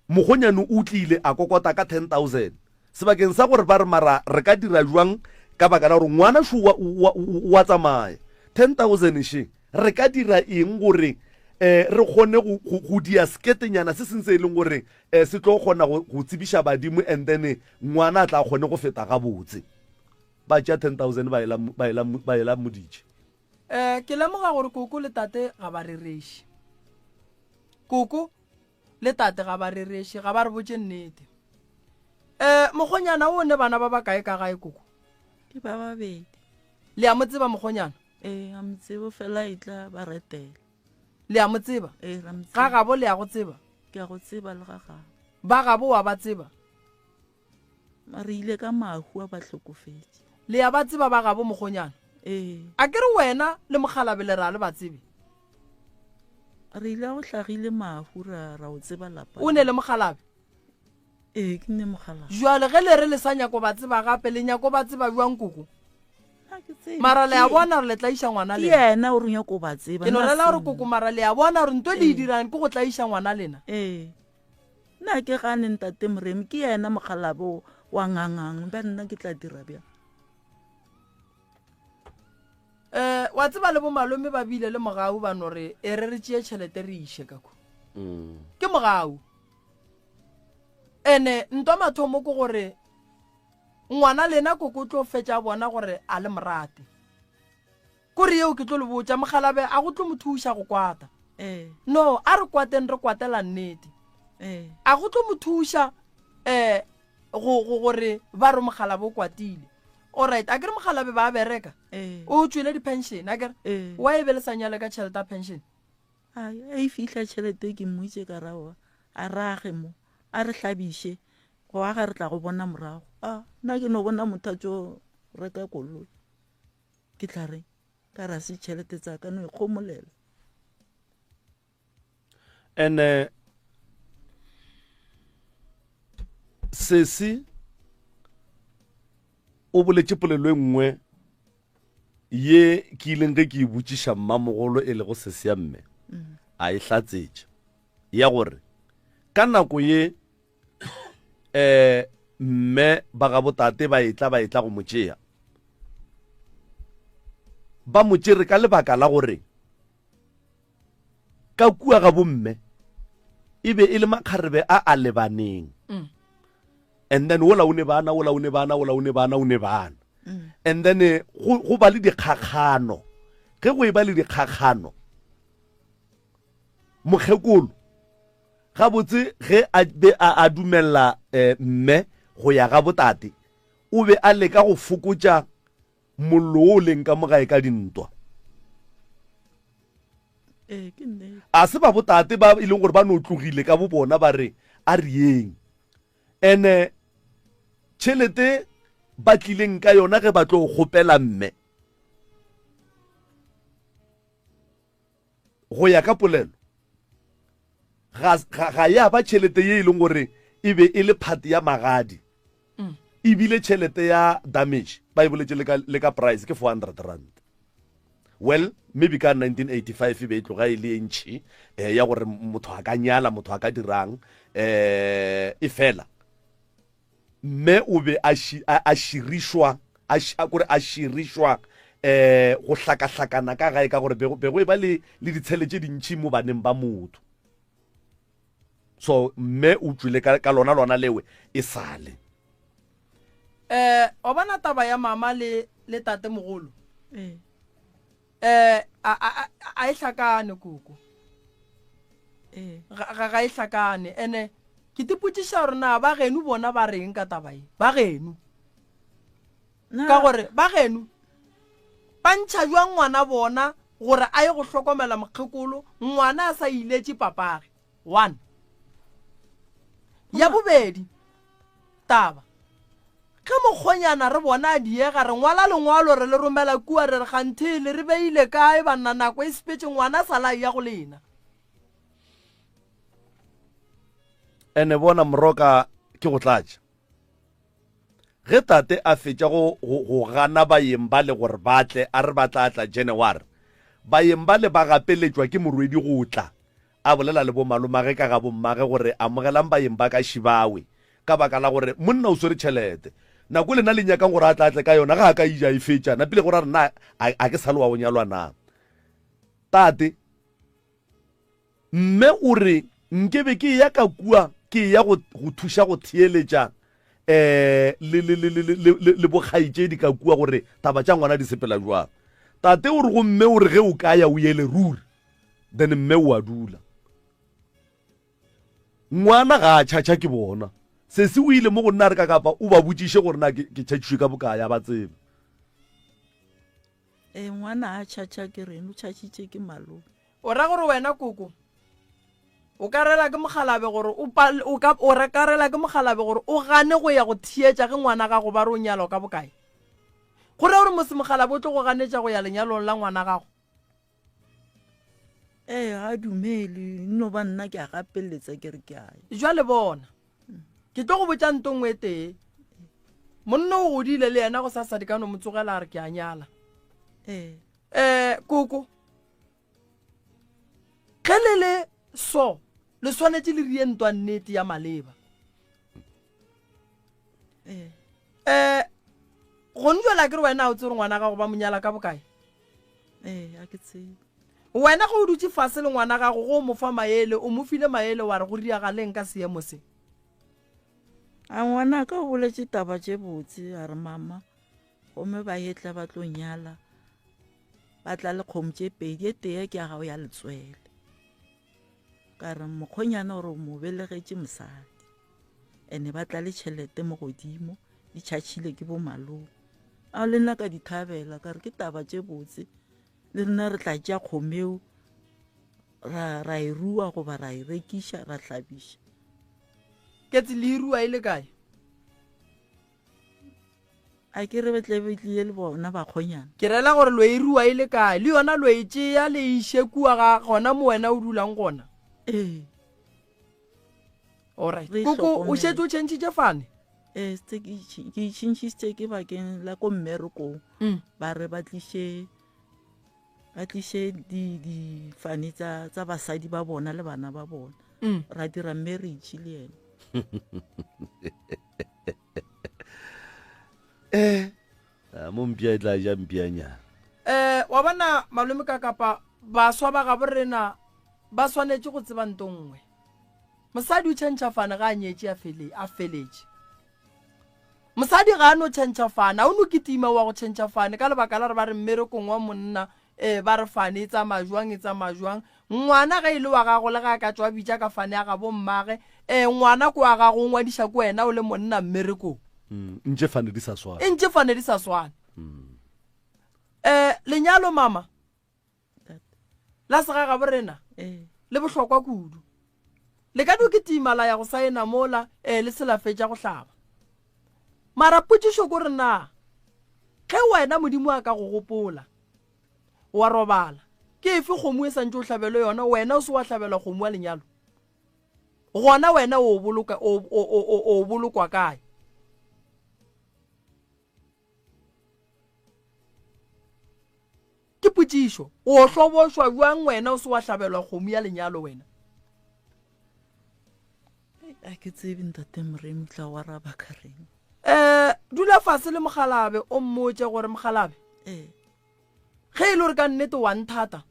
mogonyane o tlile a kokota ka 10,000 sebakeng sa gore ba re mara re ka dira jwang ka baka la gore ngwana šo wa tsamaya 10,000 she re ka dira eng gore re kgone go dia sketenyana se sentse e leng gore se tlo kgona go tsebiša badimo and then ngwana a tla kgone go feta gabotse ba tšea 10,000 ba ela moditše ke lemoga gore koko le tate ga ba rereše koko le tate ga ba rereše ga ba re botše nnete mogonyana o ne bana ba ba kae ka gae koko ke ba babedi le a mo tseba mogonyana a motsebo fela e tla ba retela le a mo tseba ga gabo le a go tseba ke a go tseba le ga gabo ba gabo wa ba tseba re ile ka mahu a ba hlokofetse le a ba tseba ba gabo mogonyana a ke re wena le mogalabe le ra le ba tsebe re ile go hlagile mahu ra o tseba lapa o ne le mogalabe ke ne mogalabe jwale ge le re le sa nyako ba tseba gape le nyako ba tseba bjang koko mara le a bona re le tlaiša ngwana le yena o re nyako ba tseba ke no lela gore koko mara le a bona gore nto le e dirang ke go tlaiša ngwana lena nna ke gane ntate Moremi ke yena mogalabe wa ngangang ba nna ke tla dira bjang wa tseba le bo malome ba bile le mogau ba no re e re tšee tšhelete re iše kako ke mogau ene ntwa mathomo ko gore ngwana lena koko tlo fetša bona gore a le morate kore yeo ke tlo le botša mogalabe a go tlo mo thuša go kwata no a re kwateng re kwatela nnete a go tlo mo thuša gore ba re mogalabe o kwatile alright a kere mogalabe ba bereka o tswile di-pension a kere wa e be le sa nyale ka tšhelete a pension a e fihla tšhelete ke mmoitše ka raoa a rage mo a re hlabiše go aga re tla go bona morago nna ke no bona mothatso reka koloi ke tla reng ka ra se tšhelete tsa ka no e kgomolela and sesi o boletše polelo e nngwe ye ke ileng ge ke e botšiša mmamogolo e le go sesi ya mme a e hlatsetše ya gore ka nako ye mme ba ga botate ba etla go motšea ba motšere ka lebaka la gore ka kua ga bomme e be e le makgarebe a lebaneng and then wola o ne bana and then go ba le dikgakgano ge go e ba le dikgakgano mokgekolo ga botse ge a be a dumella mme go ya ga botate o be a leka go fokotsa mollo o leng ka mogae ka dintwa a se ba botate ba e leng gore ba no tlogile ka bo bona ba re a rieng ene tšhelete ba tlileng ka yona ge ba tlo gopela mme go ya ka polelo ga ya ba tšhelete ye e leng gore e be e le phati ya magadi e bile tšhelete ya damage ba e boletse le ka price ke 400 rand well maybe ka 1985 e be e tloga e le ntšhi ya gore motho a ka nyala motho a ka dirang e fela mme o be a širišwa go hlakahlakana ka gae ka gore bego e ba le ditshele tše dintšhi mo baneng ba motho so mme o tswile ka lona lewe e sale o bona taba ya mama le tate mogolo a e hlakane koko ga e hlakane ene ke tipotšiša gore na ba geno bona ba reng ka taba e ba geno ka gore ba geno ba ntšha jwa ngwana bona gore a ye go hlokomela mokgekolo ngwana a sa iletše papage 1 ya bobedi taba ka mokgonyana re bona a diega re ngwala lengwalo re le romela kua re re ganthele re beile kae banna nako e sepetse ngwana sala ya go lena ene bona moroka ke go tlatša ge tate a fetša go gana baeng ba le gore batle a re ba tlatla January baeng ba le ba gapeletšwa ke morwedi go tla a bolela le bo malomage ka ga bommage gore amogelang baeng ba ka šibawe ka baka la gore monna o swere tšhelete nako lena le nyakang gore a tlatle ka yona ga a ka ija e fetša na pele gore a re na a ke sale wa go nyalwa na tate mme o re nkebe ke ya ka kua ke ya go thuša go theeletša le bokgaitšedi ka kua gore taba tša ngwana di sepela jwang tate o re go mme o re ge o ka ya o yele ruri then mme o a dula ngwana ga a tšhatša ke bona se se o ile mo go nna re ka kapa o ba botšiše gore na ke tšhatšišwe ka bokaya ba tsebe ngwana a tšhatša ke reno o tšhatšitše ke malome o ra gore wena koko o ka rela ke mogalabe gore o ka rela ke mogalabe gore o gane go ya go thietša ge ngwana gago ba re o nyalo ka bokae gore gore mose mogalabe o tlo go ganetša go ya lenyalong la ngwana gago ga dumele no ba nna ke a gapeletsa ke re ke ae jwale bona ke tlo go botša ntongwe e tee monna o godile le yena go sa sadikano motsogela a re ke a nyala koko ge le so le swanetse le rie ntwa nnete ya maleba go njwela ke re wena o tsere ngwana gago ba monyala ka bokae a ke tsebe wena go o dutse fase le ngwana gago go mo fa maele o mo file maele wa re go riagaleng ka seemo se a ngwana ka o boletše taba tše botse a re mama gomme ba etla ba tlo nyala ba tla le kgomo tše pedi e tee ke ya gago ya letswele ka re mokgonyana gore o mo belegetše mosadi ene ba tla le tšhelete mo godimo di tšhatšhile ke bo malome a le nna ka di thabela ka re ke taba tše botse le rena re tla tša kgomeo ra e rua goba ra e rekiša ra hlabiša ke tse le rua ile kae a ke re betlile le bona ba khonyana ke rela gore lo e rua ile kae le yona lo e tšea le iše kua ga gona mo wena o dulang gona alright koko o šetse o tšhentšitše fane ke itšhintšitše ke bakeng la ko mmerekong ba re ba tliše difane tsa basadi ba bona le bana ba bona ra dira marriage le ene mo mpia e tla ja mpianyana wa bona malome ka kapa baswa ba ga borena ba swanetse go tseba ntongwe mosadi o tšhentšhafana ga a nyetse a feletše mosadi ga a no tšhentšhafana o no ketima wa go tšhentšhafane ka lebaka la re ba re mmerekong wa monna ba re fane e tsamaya jwang ngwana ga e le wa gago le ga ka tswa bitša ka fane ya ga bommage ngwana ko wa gago o ngwadiša ko wena o le monna mmerekong ntše fane di sa swane ntše fane di sa swane lenyalo mama la sega ga borena le bohlokwa kudu le ka ke timala ya go saena mola le selafetša go hlaba mara potšišo ko rena ge wena modimo a ka go gopola wa robala ke efe kgomo e santse o hlabelo yona wena o se wa hlabela kgomo wa lenyalo gona wena o bolokwa kae ke potšišo o hlobošwa bjang wena o se wa hlabelwa kgomo ya lenyalo wena a ke tsebe ntate Moremi tla wa raba ka reng dula fase le mogalabe o mmotse gore mogalabe ge e le gore ka nnete wa nthata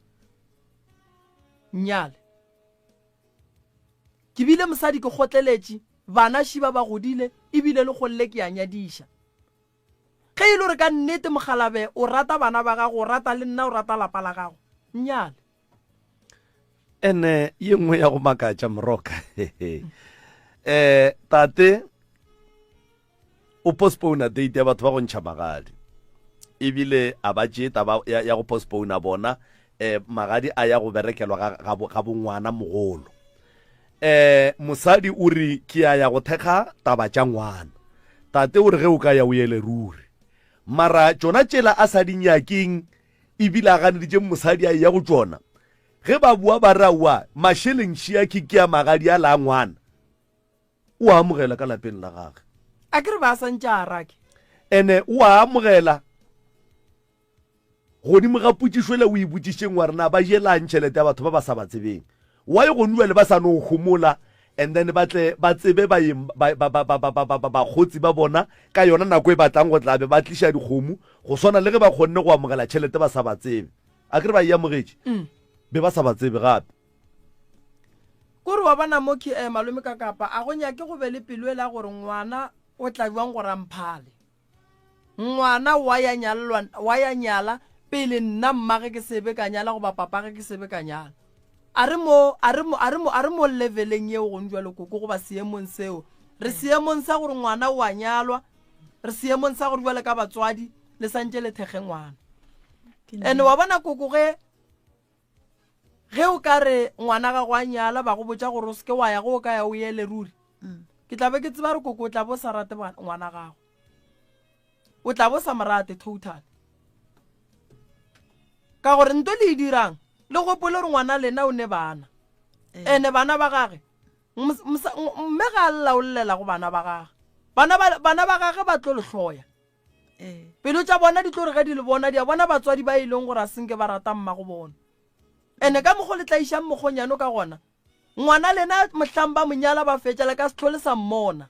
nnyale ke bile mosadi ke kgotleletše bana šiba ba godile ebile le golle ke a nyadiša ge e le gore ka nnete mogalabe o rata bana ba gago o rata le nna o rata lapa la gago nnyale ene ye nngwe ya go makatša moroka tate o postpone date ya batho ba go ntšha magadi ebile a ba tšee taba ya go postpone bona magadi a ya go berekelwa ga bongwana mogolo mosadi o re ke ya go thekga taba tša ngwana tate o re ge o ka ya o ele ruri mara tšona tšela a sa dinyakeng ebile a ganeditše mosadi a ya go tšona ge ba bua ba raua mašhelengši ya ke a magadi a la ngwana o amogela ka lapeng la gage a ke re ba santše a rake ene o a amogela godimo ga potšišwele o ipotšišeng wa rena ba jelang tšhelete ya batho ba ba sa ba tsebeng wa ye go nuele ba sa no gomola and then ba tsebe bakgotsi ba bona ka yona nako e batlang go tlabe ba tliša dikgomo go swana le ge ba kgonne go amogela tšhelete ba sa ba tsebe a ke re ba e amogetše be ba sa ba tsebe gape kore wa bona mo ke malome ka kapa a go nyake go be le pelo e la gore ngwana o tla jwang go ramphale ngwana wa ya nyala pele nna mmage ke sebe ka nyala go ba papage ke sebe ka nyala a re mo leveleng yeo go njwa le koko go ba seemong seo re seemong sa gore ngwana wa nyalwa re seemong sa gore jwale ka batswadi le santse le thege ngwana ene wa bona koko ge o ka re ngwana ga go a nyala ba go botša gore o seke wa ya go o ka ya o ele ruri ke tla be ke tseba re koko o tla bo sa rate ngwana gago o tla bo sa morate total ka gore nto le e dirang le gopole gore ngwana lena o ne bana ene bana ba gage mme ga a llaolela go bana ba gage bana ba gage ba tlo lehloya pelo tša bona di tlo re ge di le bona di a bona batswadi ba e leng gore a senke ba rata mma go bona ene ka mogo le tlaišang mogonyano ka gona ngwana lena mohlang ba monyala ba fetšala ka setlhole sa mmona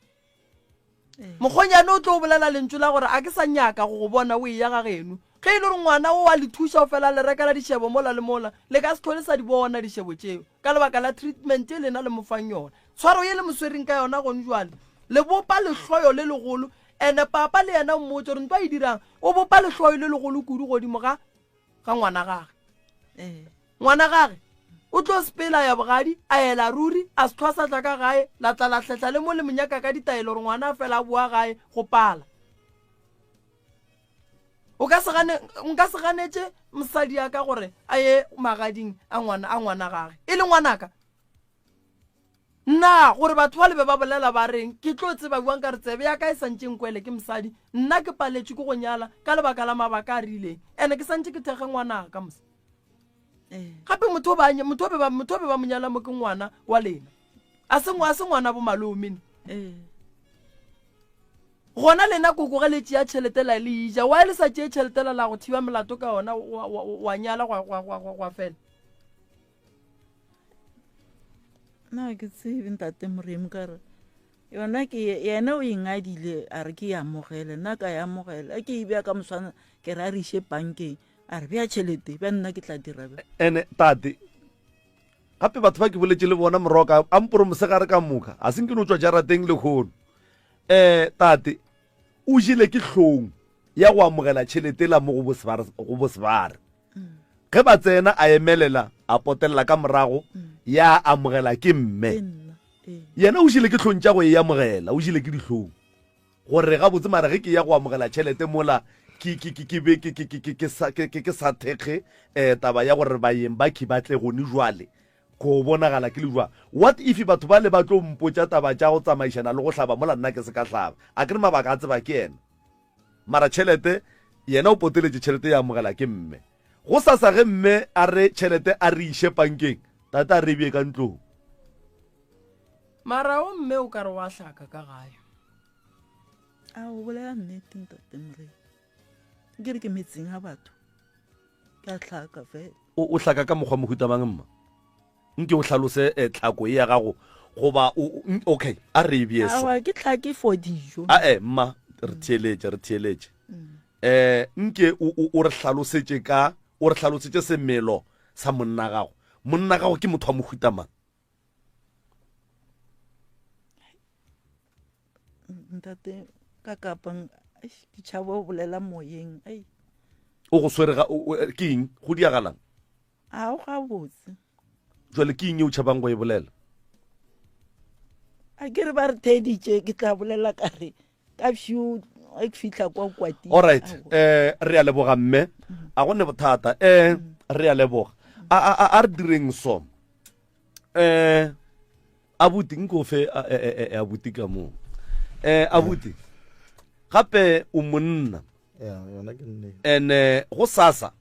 mogonyano o tlo o bolela lentšu la gore a ke sa nyaka go go bona o e ya ga geno ge e le gore ngwana o a le thuša o fela le rekela dišebo mola le mola le ka setlhole sa di bona dišebo tšeo ka lebaka la treatment e lena le mofang yona tshwaro ye le moswering ka yona gone jwale le bopa lehloyo le legolo ene papa le yena mmotse gore ntwa e dirang o bopa lehloyo le legolo kudu godimo ga ngwana gage ngwana gage o tlo sepela ya bogadi a ela ruri a se tlhwa sa tla ka gae la tla latlhetla le mo le monyaka ka ditaelo gore ngwana a fela a boa gae go pala nka se ganetše mosadi ya ka gore a ye magading a ngwana gage e le ngwanaka nna gore batho ba lebe ba bolela ba reng ke tlo tseba buang ka re tsebe ya ka e santšeng kwele ke mosadi nna ke paletše ke go nyala ka lebaka la mabaka a rileng ene ke santše ke thege ngwanaka mosa gape motho be ba monyala mo ke ngwana wa lena a se ngwana bo malomene gona lena koko ge letše ya tšheletela le ija wa le sa tšee tšheletela la go thiba melato ka ona wa nyala gwa fela na ke tsebe ntate Moremi ka re yona ke yena o ingadile a re ke ya amogele nna ka ya amogela a ke e bea ka moswana ke re a re ishe bankeng a re bea tšhelete bja nna ke tla dira ene tate gape batho ba ke boletse le bona moroka a mporo mosegare ka moka a seng ke no tswa jarateng le kgono tate o jile ke tlhong ya go amogela tšhelete la mo go bosebare ge ba tsena a emelela a potelela ka morago ya amogela ke mme yena o jile ke tlhong tša go e amogela o jile ke ditlhong gore ga botse mara ge ke ya go amogela tšhelete mola ke sa thekge taba ya gore baeng ba ke batle gone jwale go bonagala ke le jwa what if batho ba le ba tlo mpotsa taba tša go tsamaišana le go hlaba mola nna ke se ka hlaba a ke re mabaka a tseba ke ena mara tšhelete yena o poteletše tšhelete ya amogela ke mme go sasa ge mme a re tšhelete a re iše bankeng tate a re bie ka ntlong mara o mme o ka re wa hlaka ka gae a o bolela nnete ntate Moremi ke re ke metseng a batho ka tlhaka fela o hlaka ka mokgwa mohuta mang mma nke o hlalose tlhako e ya gago goba okay a re bieso awa ke tlhake for dijo mma re theeletše nke o re hlalosetše semelo sa monna gago ke motho wa mohuta mang ntate ka kapang ke tšhaba o bolela moyeng o go swere ke eng go diagalang a o ga botse jwale ke eng e o tšhabang go e bolela a ke re ba re theditše ke tla bolela ka re ka fio a ke fitlha kwa kwatile alright re a leboga mme a gone bothata re a leboga a re direng so abuti nko fe abuti ka mo abuti gape o monna ene go sasa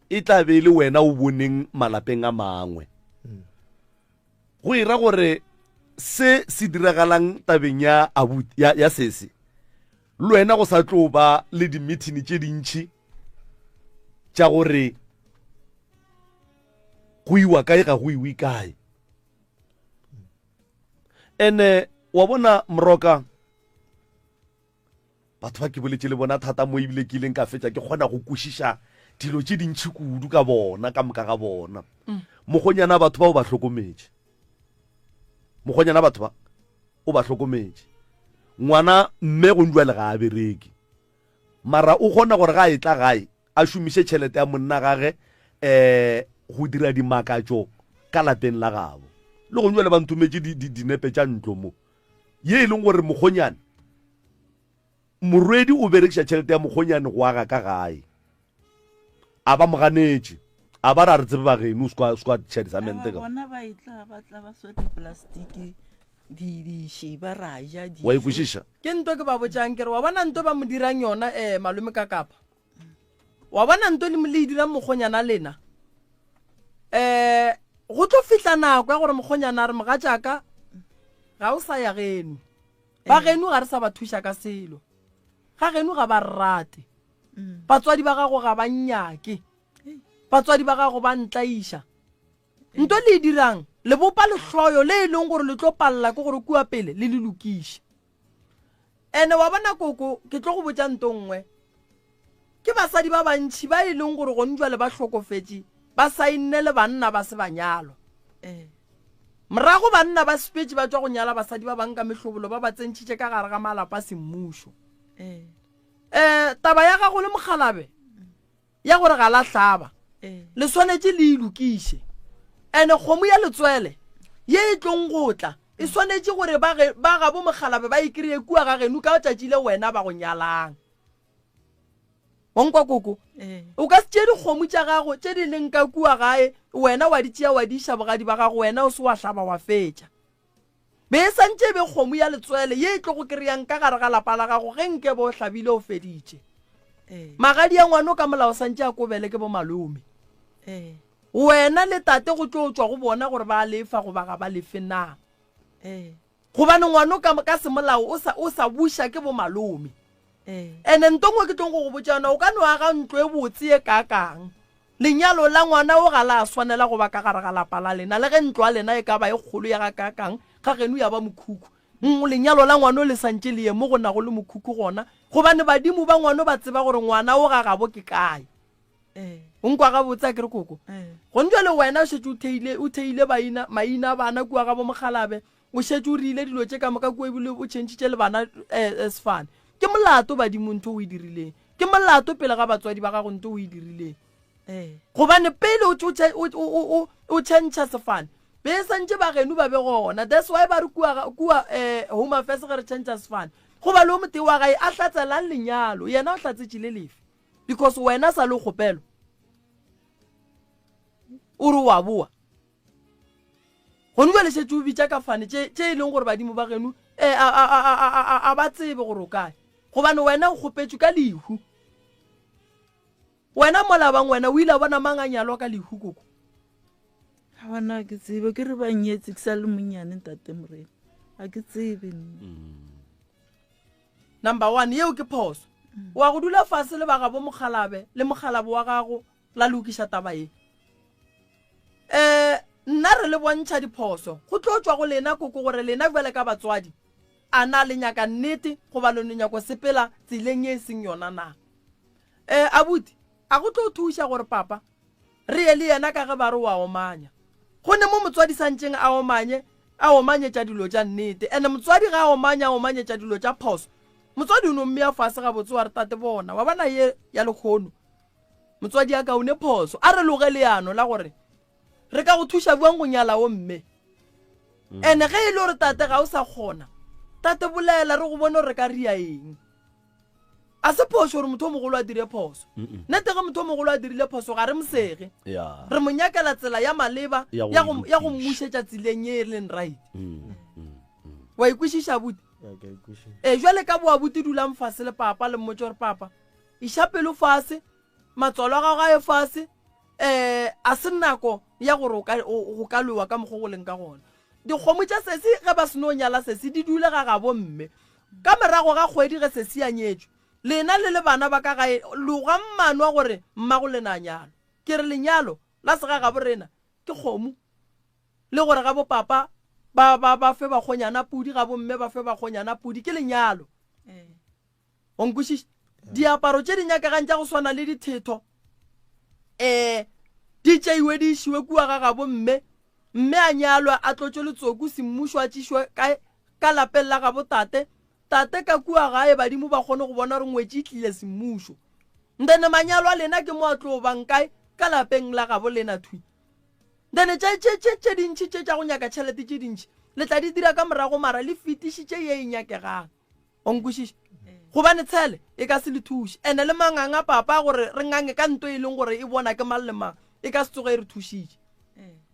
e tla be le wena o boneng malapeng a mangwe go ira gore se diragalang tabeng ya abuti ya sese le wena go sa tlo ba le di-meeting tše dintšhi tša gore go iwa kae ga go iwe kae ene wa bona moroka batho ba ke boletše le bona thata mo ebile ke ileng ka fetša ke kgona go kwešiša dilo tše dintšhi kudu ka bona ka moka ga bona mokgonyana batho ba o ba hlokometše mokgonyana batho ba o ba hlokometše ngwana mme go njwale ga a bereke mara o kgona gore ga a etla gae a šomiše tšhelete ya monna gage go dira dimakatšo ka lapeng la gabo le go njwale ba nthometše dinepe tša ntlo mo ye e leng gore mokgonyane morwedi o berekiša tšhelete ya mokgonyane go aga ka gae a ba moganetše a ba ra re tsebe bageno sekwa tšhadisamente ka bona ba itla ba tla ba swete plastiki di shiba raja di wa ikwešiša ke nto ke ba botšang ke re wa bona nto ba mo dirang yona malome ka kapa wa bona nto le dirang mokgonyana lena go tlo fihla nako ya gore mokgonyana a re mogatšaka ga o sa ya geno ba geno ga re sa ba thuša ka selo ga geno ga ba rrate batswadi ba gago ga ba nnyake batswadi ba gago ba ntlaiša nto le dirang le bopa lehloyo le e leng gore le tlo palela ke gore kua pele le lokiše ene wa bona koko ke tlo go botša nto nngwe ke basadi ba bantšhi ba e leng gore go njwale ba hlokofetše ba sainne le banna ba se banyalo morago banna ba sepetše ba tswa go nyala basadi ba bang ka mehlobolo ba ba tsentšhitše ka gare ga malapa a semmušo taba ya gago le mokgalabe ya gore ga la hlaba le swanetše le ilokiše ene kgomo ya letswele ye e tlong gotla e swanetše gore ba gabo mokgalabe ba ikry-e kua ga geno ka tšatši le wena ba go nyalang onkwa koko o ka se tše dikgomo tša gago tše di leng ka kua gae wena wa di tšea wa di iša bogadi ba gago wena o se wa hlaba wa fetša be e santše be kgomo ya letswele ye e tlo go kry-ang ka gare ga lapa la gago ge nke bo hlabile o feditše magadi ya ngwane o ka molao santše a kobele ke bo malome wena le tate go tlo tswa go bona gore ba lefa go ba ga ba lefe na gobane ngwane o ka semolao o sa buša ke bo malome ene ntongwe ke tlong go go botša yona o ka no aga ntlo e botse e kakang lenyalo la ngwana o ga la swanela go ba ka gare ga lapa la lena le ge ntlo a lena e ka ba e kgolo ya ga kakang ga geno ya ba mokhukhu lenyalo la ngwana o le santse le ye mo go nago le mokhukhu gona gobane badimo ba ngwana ba tseba gore ngwana o ga gabo ke kae o nkwa ga botsa kere koko go ntse le wena o shetse o theile maina bana kua ga bo mogalabe o shetse o rile dilo tse ka moka kua ebile o tšhentšitše le bana sfane ke molato badimo ntho o e dirileng ke molato pele ga batswadi ba gago ntho o e dirileng gobane pele o tšhentšha sefane be santse ba geno ba be gona that's why ba re kua home affairs ge re tšhentšha sefane goba le o mote wa gae a tlatselang lenyalo yena o tlatsetšile lefe because wena sa le kgopelo o re wa boa go nwe le shetse o bitša ka fane tše e leng gore badimo ba geno a ba tsebe gore o kae gobane wena o kgopetšwe ka lehu wena molabang wena o ile bona manganyalo ka lehu koko ga bona ke tsebe ke re ba nyetse ke sa le monyane ntate Morena a ke tsebe number 1 yeo ke phoso wa go dula fase le ba ga bo mogalabe le mogalabe wa gago la lokiša taba e nna re le bontšha diphoso go tlo tswa go lena koko gore lena bjale ka batswadi a na le nyaka nnete go ba lone nyako sepela tseleng e seng yona na abuti a go tlo thuša gore papa re ye le yena ka ge ba re wa omanya go ne mo motswadi santseng a omanye tša dilo tša nnete ene motswadi ga a omanye tša dilo tša phoso motswadi o no mmea fase ga botse wa re tate bona wa bana ye ya lekgono motswadi ya kaone phoso a re loge leano la gore re ka go thuša buang go nyala o mme ene ge e le gore tate ga o sa kgona tate bolela re go bone re ka ria eng a se phoso gore motho o mogolo a dire phoso nete ge motho o mogolo a dirile phoso ga re mosege re monyakela tsela ya maleba ya go mmušetša tseleng e leng right wa ikwešiša buti jwale ka boabuti dulang fase le papa le mmotse gore papa išapelo fase matswalo a gago a e fase a se nako ya gore go ka lewa ka mokgo go leng ka gona dikgomo tša sesi ge ba seno nyala sesi di dule ga gabo mme ka morago ga kgwedi ge sesi a nyetšwe lena le bana ba ka gae loga mmano wa gore mmago lena nyalo ke re lenyalo la se ga gabo rena ke kgomo le gore ga bo papa ba fe ba kgonyana pudi ga bo mme ba fe ba kgonyana pudi ke lenyalo o nkwešiša diaparo tše di nyakagang tša go swana le dithetho di tšeiwe di išiwe kua ga gabo mme a nyalwa a tlotšwe letsoku semmušo a tšišwe ka lapeng la gabo tate ka kua gae badimo ba kgone go bona gore ngwetše e tlile semmušo ndene manyalo a lena ke mo a tlo bang kae ka lapeng la gabo lena thui ndene tše dintšhi tše tša go nyaka tšhelete tše dintšhi le tla di dira ka morago mara le fetišitše ye e nyakegang o nkwešiša gobane tshele e ka se le thuše ene le manganga papa gore re ngange ka nto e leng gore e bona ke mang le mang e ka se tsoge e re thušitše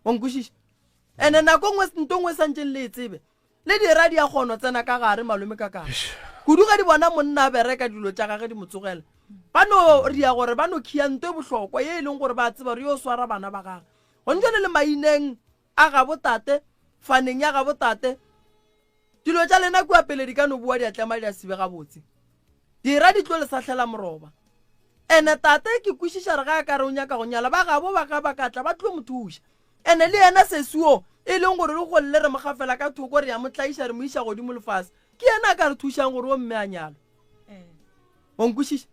o nkwešiša ene nako ngwe nto ngwe santseng le e tsebe le dira di a kgono tsena ka gare malome ka kare kudu ga di bona monna a bereka dilo tša gage di motsogela ba no ria gore ba no khia nto e bohlokwa ye e leng gore ba tseba re yo swara bana ba gage go ntšene le maineng a gabo tate faneng ya gabo tate dilo tša lena kua pele di ka no bua di a tlema di a sibe gabotse dira di tlo le sahlela moroba ene tate ke kwešiša re ga a ka re o nyaka go nyala ba gabo ba ka bakatla ba tlo mothuša ene le yena sesuo e leng gore re golle re mogafela ka thoko re ya motlaiša re mo iša godimo lefase ke yena a ka re thušang gore o mme a nyalo o nkwešiša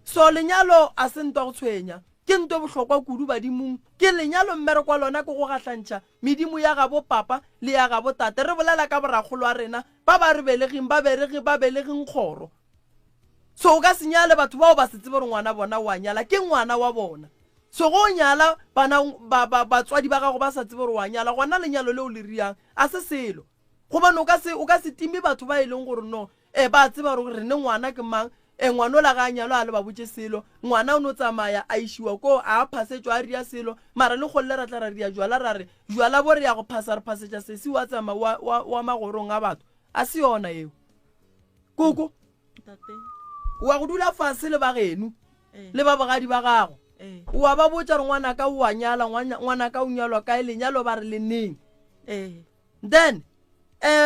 so lenyalo a se ntwa go tshwenya ke nto bohlokwa kudu badimong ke lenyalo mmere kwa lona ke go gatlantšha medimo ya gabo papa le ya gabo tate re bolela ka borakgolo a rena ba ba re belegeng ba belegeng kgoro so o ka se nyale batho bao ba se tsebe gore ngwana bona wa nyala ke ngwana wa bona so go nyala bana batswadi ba gago ba sa tsebe gore wa nyala gona lenyalo leo le riang a se selo gobane o ka se time batho ba e leng gore no ba tseba gore re ne ngwana ke mang ngwana o la ga nyalo a le ba botse selo ngwana o no tsamaya a išiwa ko a phasetswa a ria selo mara le golle ra tla ra ria jwala ra re jwala bo re ya go phasa re phasetša sesi wa tsamaya wa magorong a batho a se yona eo koko wa go dula fase le ba genu le ba bogadi ba gago wa ba botša re ngwana ka o a nyala ngwana ka o nyalwa kae lenyalo ba re le neng then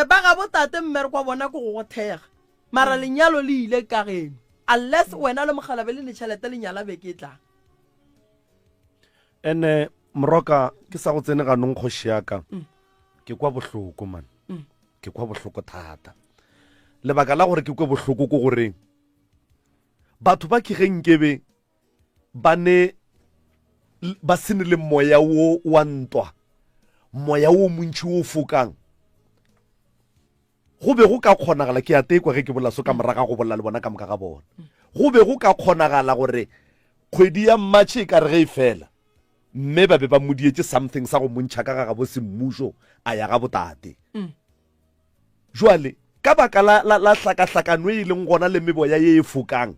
ba ga botate mmere kwa bona ko go thega mara lenyalo le ile ka geno unless wena le mogalabe le tšhelete lenyala beke e tlang ene moroka ke sa go tsene ganong kgoši yaka ke kwa bohloko man ke kwa bohloko thata lebaka la gore ke kwe bohloko ko gore batho ba kegenkebe ba ne ba sene le moya wo wa ntwa moya wo montši wo fokang go be go ka kgonagala ke a tekwa ge ke bolaso ka moraga go bolla le bona ka moka ga bona go be go ka kgonagala gore kgwedi ya mmatšhe e ka re ge e fela mme ba be ba modietse something sa go montšha ka ga bo semmušo a ya ga botate jwale ka baka la hlakahlakano e leng gona le meboya ye e fokang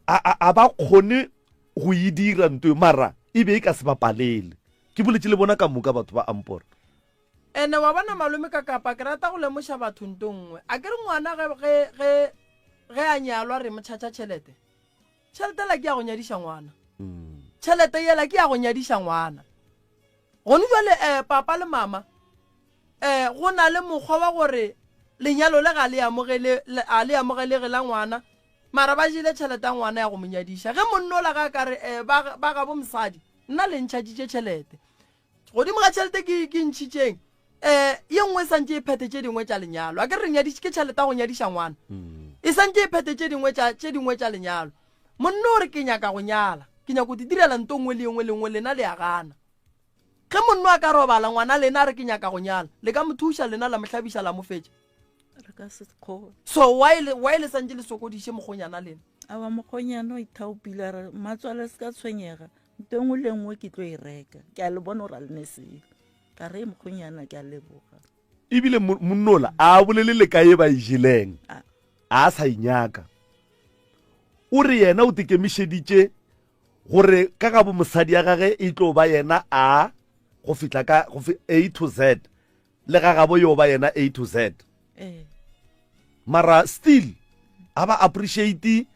a ba kgone go e dira nto mara e be e ka se bapalele ke boletse le bona ka moka batho ba ampora ene wa bona malome ka kapa ke rata go lemoša batho nto nngwe a ke re ngwana ge a nyalwa re motšhatša tšhelete la ke ya go nyadiša ngwana tšhelete yela ke ya go nyadiša ngwana gone jale papa le mama go na le mokgwa wa gore lenyalo le ga le amogelege la ngwana mara ba jile tšhelete ya ngwana ya go monyadiša ge monno la ga kare ba ga bo mosadi nna le ntšhatšitše tšhelete godimo ga tšhelete ke ntšhitšeng ye nngwe e santse e phete tše dingwe tša lenyalo a ke re nyadiše ke tšhelete ya go nyadiša ngwana e santse e phete tše dingwe tša lenyalo monno o re ke nyaka go nyala ke nyako di direla nto nngwe le nngwe lena le ya gana ge monno a ka robala ngwana lena re ke nyaka go nyala le ka mothuša lena la mohlabiša la mofetša so why le santse le sokodiše mokgonyana lena aba mokgonyana o ithaopile re matswale se ka tshwenyega nto engwe le nngwe ke tlo e reka ke a le bona gore a lene selo ka re mokgonyana ke a leboga ebile monnola a bolele le kae ba ijileng a sa inyaka o re yena o tekemišeditše gore ka ga bo mosadi ya gage e tlo ba yena a go fitla ka A to Z le ga gabo yo ba yena A to Z mara still a ba appreciate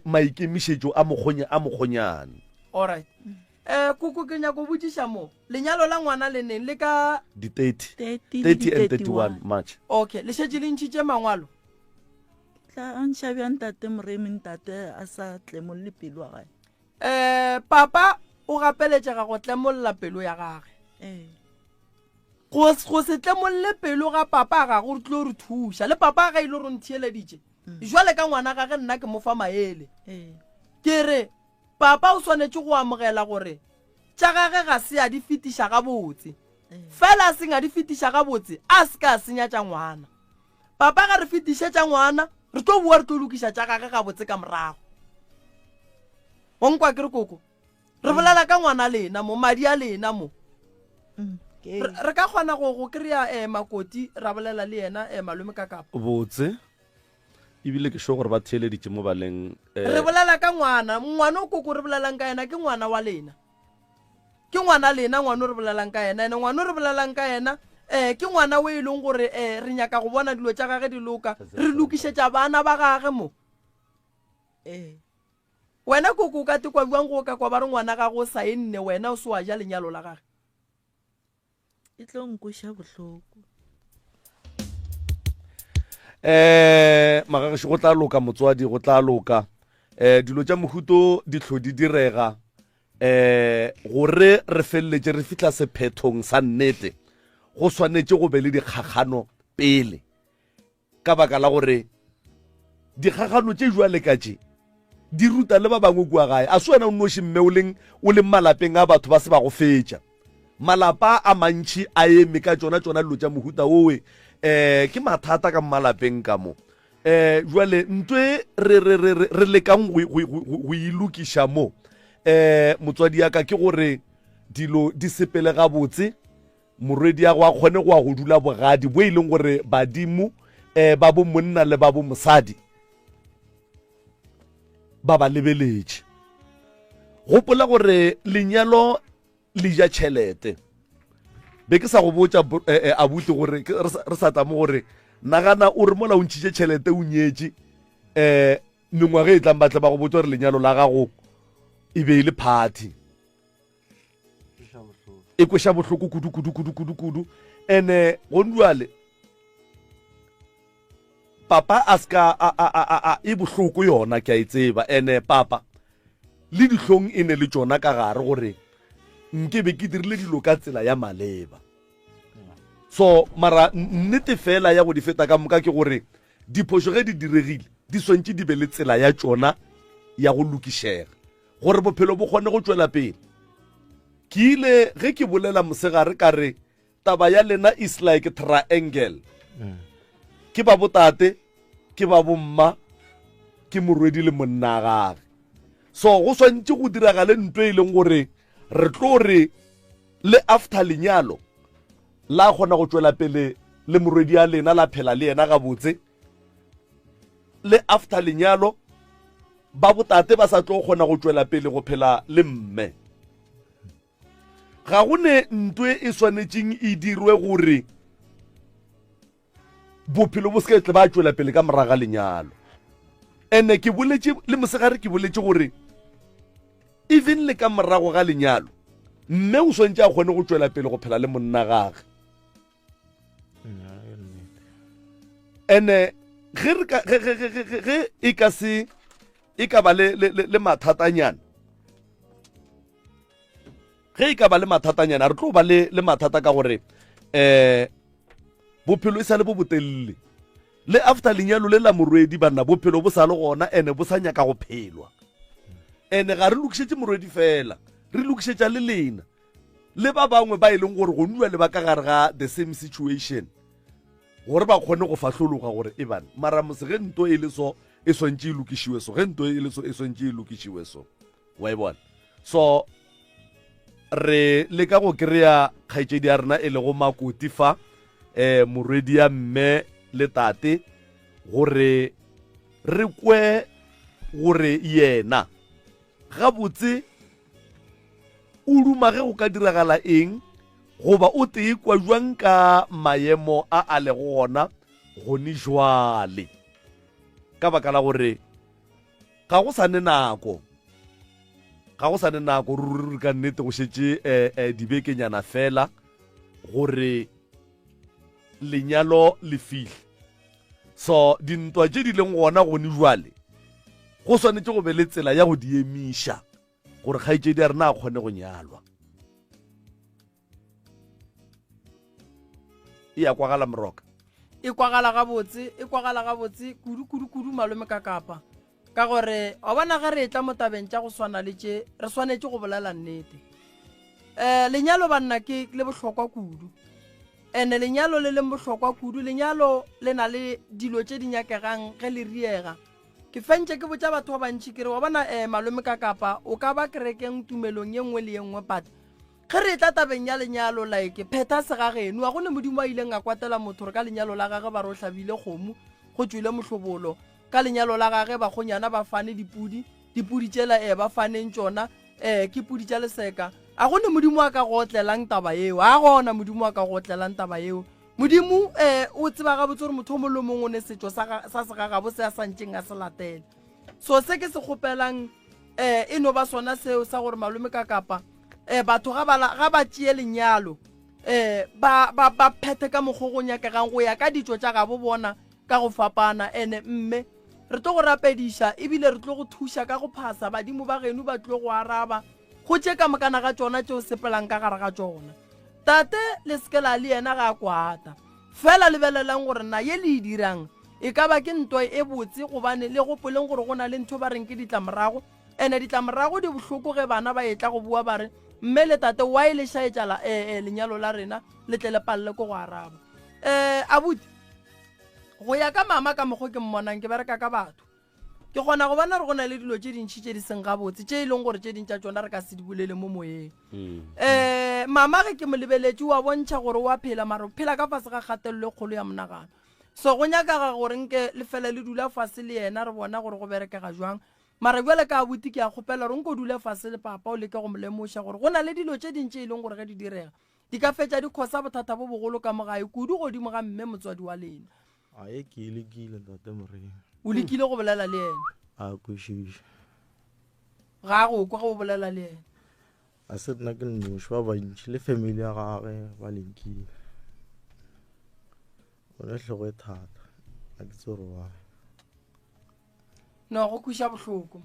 maikemišetšo a mokgonyane alright koko ke nyako botsiša mo lenyalo la ngwana le neng le ka di 30 and 31 March okay le šetše le ntšhitše mangwalo tla a ntšhabjang tate moremi ntate a sa tlemolole pelo wa gae papa o gapeletšega go tlemolola pelo ya gage go se tlemolole pelo ga papa ga go tlo re thuša le papa ga ile re ntheeleditše jwale ka ngwana gage nna ke mo fa maele ke re papa o swanetše go amogela gore tša gage ga se a di fetiša gabotse fela a seng a di fetiša gabotse a se ka senya tša ngwana papa ga re fetišetša ngwana re tlo bua re tlo lokiša tša gage gabotse ka morago onkwa ke re koko re bolela ka ngwana lena mo madi a lena mo re ka kgona go kry-a makoti ra bolela le yena malome ka kapa botse ebile ke sho gore ba theeleditše mo baleng re bolela ka ngwana o koko re bolelang ka yena ke ngwana wa lena ke ngwana lena ngwana o re bolelang ka yena ene ngwana o re bolelang ka yena ke ngwana o e leng gore re nyaka go bona dilo tša gage di loka re lokišetša bana ba gage mo wena koko o ka tekwa buang go ka kwa ba re ngwana ga go sa enne wena o se wa ja lenyalo la gage e tlo nkoša bohloko magagiši go tla loka motswadi go tla loka dilo tša mohuto di tlhodi direga gore re feleletše re fihla sephethong sa nnete go swanetše go be le dikgakgano pele ka baka la gore dikgakgano tše jwale ka tše di ruta le ba bangwe kua gae a se wena o noši mme o leng malapeng a batho ba se ba go fetša malapa a mantši a eme ka tšona dilo tša mohuta owe ke mathata ka malapeng ka mo jwale ntwe re lekang go ilokiša mo motswadi yaka ke gore dilo di sepele gabotse morwedi ya go a kgone go a go dula bogadi bo e leng gore badimo ba bo monna le ba bo mosadi ba ba lebeletše gopola gore lenyalo le ja tšhelete be ke sa go botša abuti gore re sa tamo gore nagana o re mola o ntšhitše tšhelete o nyetše mengwaga e tlang batle ba go botša gore lenyalo la gago e be e le party e kweša bohloko kudu ene gonduale papa a ska e bohloko yona ke a e tseba ene papa le dihlong e ne le tšona ka gare gore nke be ke dirile dilo ka tsela ya maleba. So mara nnete fela ya go di feta ka moka ke gore diphoso ge di diregile di swantse di be le tsela ya tsona ya go lokišega gore bophelo bo kgone go tswela pele. Ke ile ge ke bolela mosegare ka re taba ya lena is like triangle, ke ba botate, ke ba bomma, ke morwedi le monna gage. So go swantse go diragale ntwe e leng gore re tlo re le after lenyalo la gona go tswela pele le morwedi a lena la phela le yena ga botse, le after lenyalo ba botate ba sa tlo gona go tswela pele go phela le mme. Ga gone ntwe e swanetseng e dirwe gore bophelo bo se tle ba tswela pele ka moraga lenyalo. Ene ke boletse le mosegare ke boletse gore even le ka morago ga lenyalo mme o swantse a kgone go tswela pele go phela le monna gage. Ene ge e ka se e ka ba le mathatanyana, ge e ka ba le mathatanyana re tlo ba le mathata ka gore bophelo e sa le bo botelele, le after lenyalo le la morwedi banna bophelo bo sa le gona ene bo sa nyaka go phelwa. Ene ga re lokišetse morwedi fela, re lokišetša le lena le ba bangwe ba e leng gore go nwa le ba ka gare ga the same situation gore ba kgone go fahlologa gore e bana mara mose ge nto e le so e swantse e lokišiwe so, ge nto e le so e swantse e lokišiwe so, wa e bona. So re le ka go kry-a kgaetšedi ya rena e le go Makoti fa morwedi ya mme le tate gore re kwe gore yena ga botse o duma ge go ka diragala eng goba o tee kwa jwang ka maemo a le gona gone jwale, ka baka la gore ga go sane nako ruri ka nnete go šetše dibekenyana fela gore lenyalo le fihle. So dintwa tše di leng gona gone jwale go swanetše go be le tsela ya go di emiša gore kgaetšedi ya rena a kgone go nyalwa. E ya kwagala moroka, e kwagala gabotse kudu malome ka kapa ka gore wa bona ge re tla mo tabeng tša go swana le tše re swanetše go bolela nnete. Lenyalo banna ke le bohlokwa kudu, ene lenyalo le leng bohlokwa kudu. Lenyalo le na le dilo tše di nyakegang ge le riega. Ke fentše ke botša batho ba bantši ke re wa bona malome ka kapa o ka ba kerekeng tumelong ye nngwe le ye nngwe, but ge re tla tabeng ya lenyalo like pheta segageno a gone modimo a ileng a kwatela motho gore ka lenyalo la gage ba re o hlabile kgomo go tswile mohlobolo, ka lenyalo la gage bagonyana ba fane dipudi tšela ba faneng tšona ke pudi tša leseka. A gone modimo a ka go otlelang taba yeo, a gona modimo a ka go otlelang taba yeo. Modimo o tseba gabotse gore motho o mongwe le mongwe o ne setšo sa segagabo se a santšeng a se latele. So se ke se kgopelang e no ba sona seo sa gore malome ka kapa batho ga ba tšee lenyalo ba phethe ka mokgwa go nyakegang go ya ka ditšo tša gabo bona ka go fapana. Ene mme re tlo go rapediša ebile re tlo go thuša ka go phasa, badimo ba geno ba tlo go araba go tše ka mokana ga tšona tšeo sepelang ka gare ga tšona. Tate le sekela le yena ga a kwata fela lebelelang gore na ye le e dirang e ka ba ke ntwa e botse gobane le gopoleng gore go na le ntho ba reng ke ditlamorago. Ene ditlamorago di bohloko ge bana ba etla go bua bare mme le tate wa e le šaetšala lenyalo la rena le tle le palele ko go araba. Abuti go ya ka mama ka mokgwa ke mmonang ke bereka ka batho ke gona go bona re go na le dilo tše dintšhi tše di seng gabotse tše e leng gore tše dintša tšona re ka se di bolele mo moyeng. Mama ge ke mo lebeletše wa bontšha gore wa phela mara phela ka fase ga kgatelelo e kgolo ya monagano. So go nyakaga gore nke le fele le dula fase le yena re bona gore go berekega jwang, mara bjale ka abuti ke a kgopela gore nko dula fase le papa o leke go molemoša gore go na le dilo tše dintše e leng gore ge di direga di ka fetša di khosa bothata bo bogolo ka mogae kudu godimo ga mme motswadi wa lena. Ae ke lekile ntate Morena. O lekile go bolela le yena? A kwešiša ga go kwa go bolela le yena? a se nna ke nnoši ba bantši le family ya gage ba lenkile o ne tlhogo e thata a ke tse gore wa no go khuša bohloko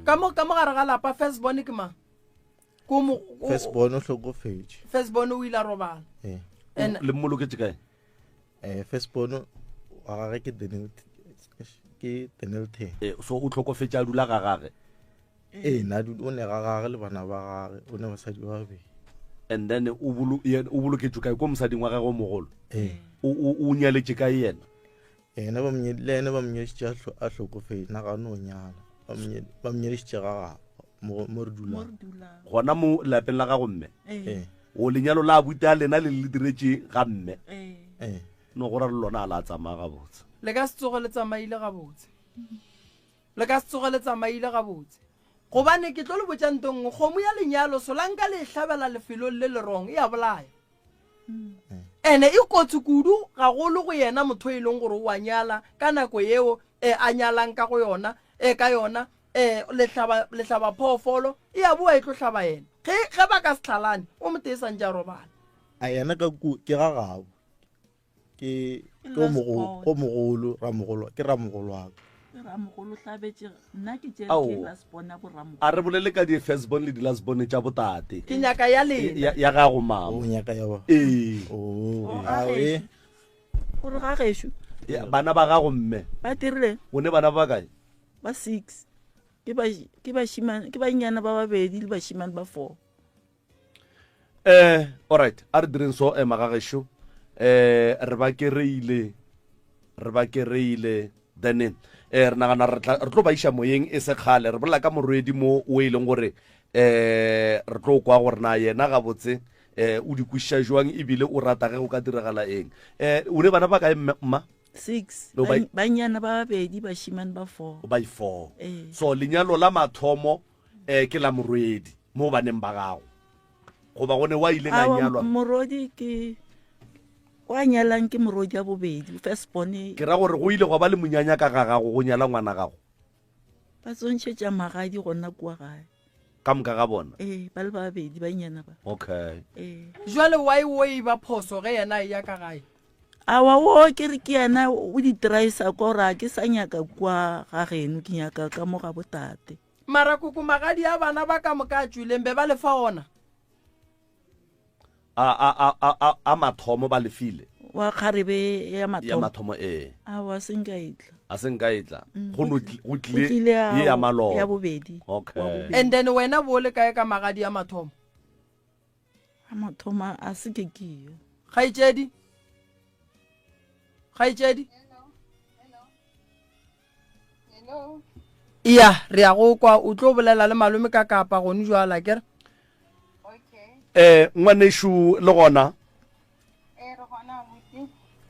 ka mo gare ga lapa first born ke mang firstborn o hlokofetse firstborn o ile a robala le mmoloketse kae firstborn wa gage ke Denelton so o tlhokofetse a dula ga gage o ne ga gage le bana ba gage o ne basadi ba babedi and then o boloketse kae ko mosading wa gage o mogolo o nyaletse kae yena le ene ba monyeditše a hlokofetse na ga no nyala ba monyeditše ga mo re dulang gona mo lapeng la gago mme o lenyalo la abuta lena le le diretse ga mme no go ra le lona a la tsamaya gabotse le ka se tsoge le tsamaile gabotse gobane ke tlo le botsa ntong kgomo ya lenyalo solanka le hlabela lefelong le le rong e a bolaya ene e kotsi kudu gagolo go yena motho e leng gore o a nyala ka nako yeo a nyalang ka go yona ka yona le hlaba phoofolo e a bua e tlo hlaba yena ge ba ka se tlhalane o motho e santse a robala a yena ke gagabo ke mogolo ramogolo wa a re bolele ka di-firstborn le di-lastborn tša botate ke nyaka ya lena ya gago mamo gore ga gešo bana ba gago mme ba dirile o ne bana ba kae ba 6 ke banyana ba babedi le bashimane ba 4 alright a re direng so magagešo re ba kereile then re nagana re tlo ba iša moyeng e se kgale re bolela ka morwedi mo o e leng gore re tlo kwa gore na yena gabotse o di kwešiša jwang ebile o rata ge go ka diragala eng o ne bana ba kae mma 6 banyana ba babedi bashimane ba 4 by 4 so lenyalo la mathomo ke la morwedi mo baneng ba gago goba gone wa ile na nyalwa morodi ke wa nyalang ke morodi ya bobedi firstborn ke ra gore go ile go ba le monyanya ka ga gago go nyala ngwana gago ba tsontšhetša magadi gona kwa gae ka moka ga bona ba le babedi banyana ba okay jwale why ba phoso ge yena ya ka gae awa wo ke re ke yena o di traisa ko ra ke sa nyaka kwa ga geno ke nyaka ka mo ga botate mara kuku magadi a bana ba ka moka tšwileng be ba lefa ona a mathomo ba lefile wa kgarebe ya mathomo awa senkaitla a senkaitla go tlile ye ya malo ya bobedi okay and then wena bo le kae ka magadi ya mathomo a se ke keo kgaitšedi iya re ya go kwa o tlo bolela le malome ka kapa gone jwala kere ngwanešo le gona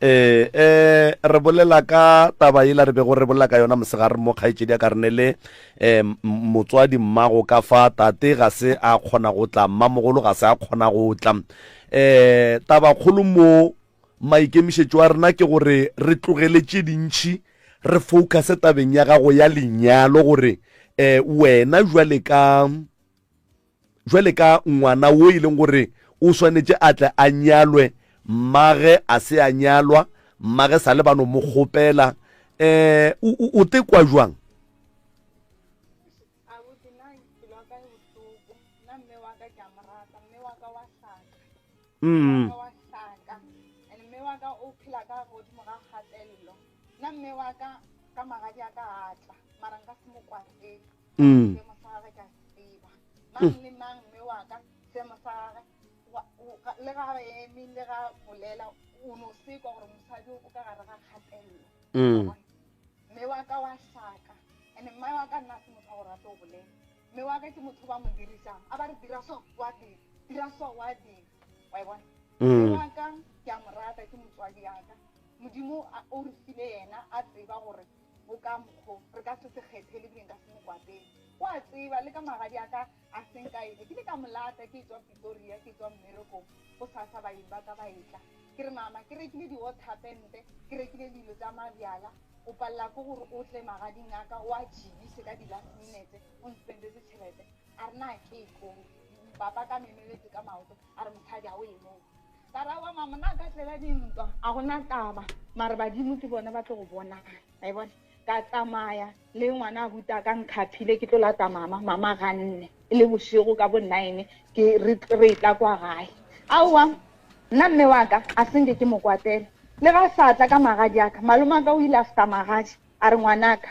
re bolela ka taba ela re bego re bolela ka yona mosegare mo kgaetšedi a ka rene le motswadi mmago ka fa tate ga se a kgona go tla mmamogolo ga se a kgona go tla taba kgolo mo maikemišetšo a rena ke gore re tlogeletše dintšhi re focuse tabeng ya gago ya lenyalo gore wena jwale ka ngwana wo e leng gore o swanetše a tle a nyalwe mmage a se a nyalwa mmage sa le bano mo kgopela o tekwa jwang le ga eme le ga bolela o no se kwa gore mosadi o ka gare ga kgatelelo mme wa ka wa shaka ene mme wa ka nna se motho go rata o bolela mme wa ka ke motho ba mo dirisang a ba re dira so wa dira wa e bona mme wa ka ke a mo rata ke motswadi yaka modimo o re file yena a tseba gore o ka mokgo re ka se kgethele beng ka se mokwateng wa tseba le ka magadi aka a senkaile ke le ka molata ke tswa Pretoria ke tswa mmerekong go sasa baeng ba ka ba etla ke re mama ke rekile di-water pente ke rekile dilo tsa mabjala o palela ko gore o tle magading aka o a jibise ka di-last minute o nspendetse tšhelete a re na ke ko papa ka memeletse ka maoto a re mosadi a o e moo Tarawa mama na ka tlela dintwa a gona taba mare badimo ke bona ba tlo go bona ai bona ka tsamaya le ngwana a buta ka nkhaphile ke tlo lata mama ga nne le bosigo ka bo 9 ke re tla kwa gae aowa nna mme wa ka a senge ke mokwatela le ga sa tla ka magadi aka maloma ka o ile after magadi a re ngwanaka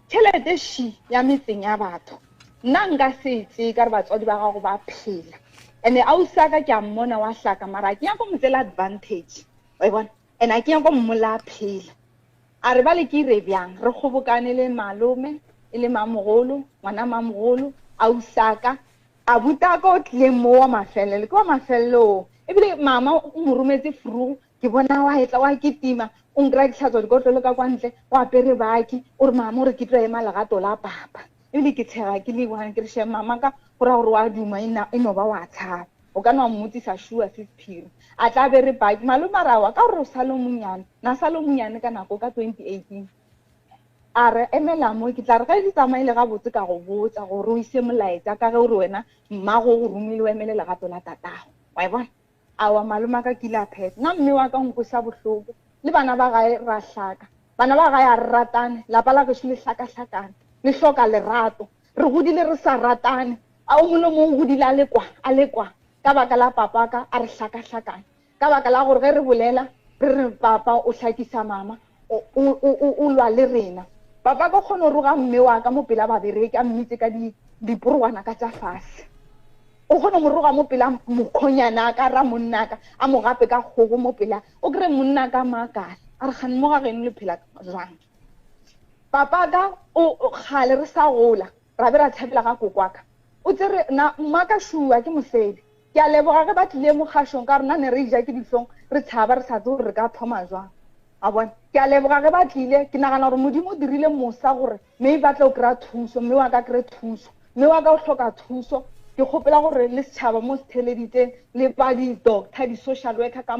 tšhelete shi ya metseng ya batho nna nka se itse ka re batswadi ba gago ba phela ene a usaka ke a mmona wa hlaka mara ke ya go motsela advantage wa bona ene a ke ya go mmola phela a re ba le ke re bjang re kgobokane le malome le mamogolo ngwana mamogolo a usaka a buta ko tlile mo wa mafelelo ke wa mafelelo ebile mama o mo rometse furu ke bona wa etla wa kitima o nkra ditlhatso dikotlolo ka kwantle wa apere baki o re mama o re ke tlo ema legato la papa ebile ke tshega ke le bone ke re she mama ka gore gore wa duma ino ba wa tshaba o ka no mmotsisa shua se sephiri a tla be re baki malome rawa ka gore o sa le monyane na sa le monyane ka nako ka 2018 a re emela mo ke tla re ga di tsamaile ga botse ka go botsa gore o ise molaetsa ka ge o re wena mmago o romile o emele legato la tatago wa bona awa malome ka kile a pheta nna mme wa ka nkosa bohloko le bana ba gae ra hlaka bana ba gae a re ratane lapa la kesho le hlaka-hlakane le hloka lerato re godile re sa ratane a o mole mo o godile a lekwa ka baka la papa ka a re hlaka-hlakane ka baka la gore ge re bolela re re papa o hlakisa mama o lwa le rena papa ka kgone o roga mme wa ka mo pela babereki a mmitse ka diporogwana ka tša fase o kgone mo roga mo pela mokhonyana ka ra monna ka a mo gape ka kgogo mo pela o kry monna ka makala a re gane mo ga geno le phela jwang papa ka o kgale re sa gola ra be ra tšhabela ga kokwaka o tsere na mmaka shua ke mosedi ke a leboga ge ba tlile mo kgašong ka rena ne re ija ke dihlong re tšhaba re sa tse gore re ka thoma jwang a bona ke a leboga ge ba tlile ke nagana gore modimo o dirile mosa gore mme ba tla o kry-a thuso mme wa ka kry thuso mme wa ka o hloka thuso ke kgopela gore le setšhaba mo setheleditseng le ba di-doctor di-social worker ka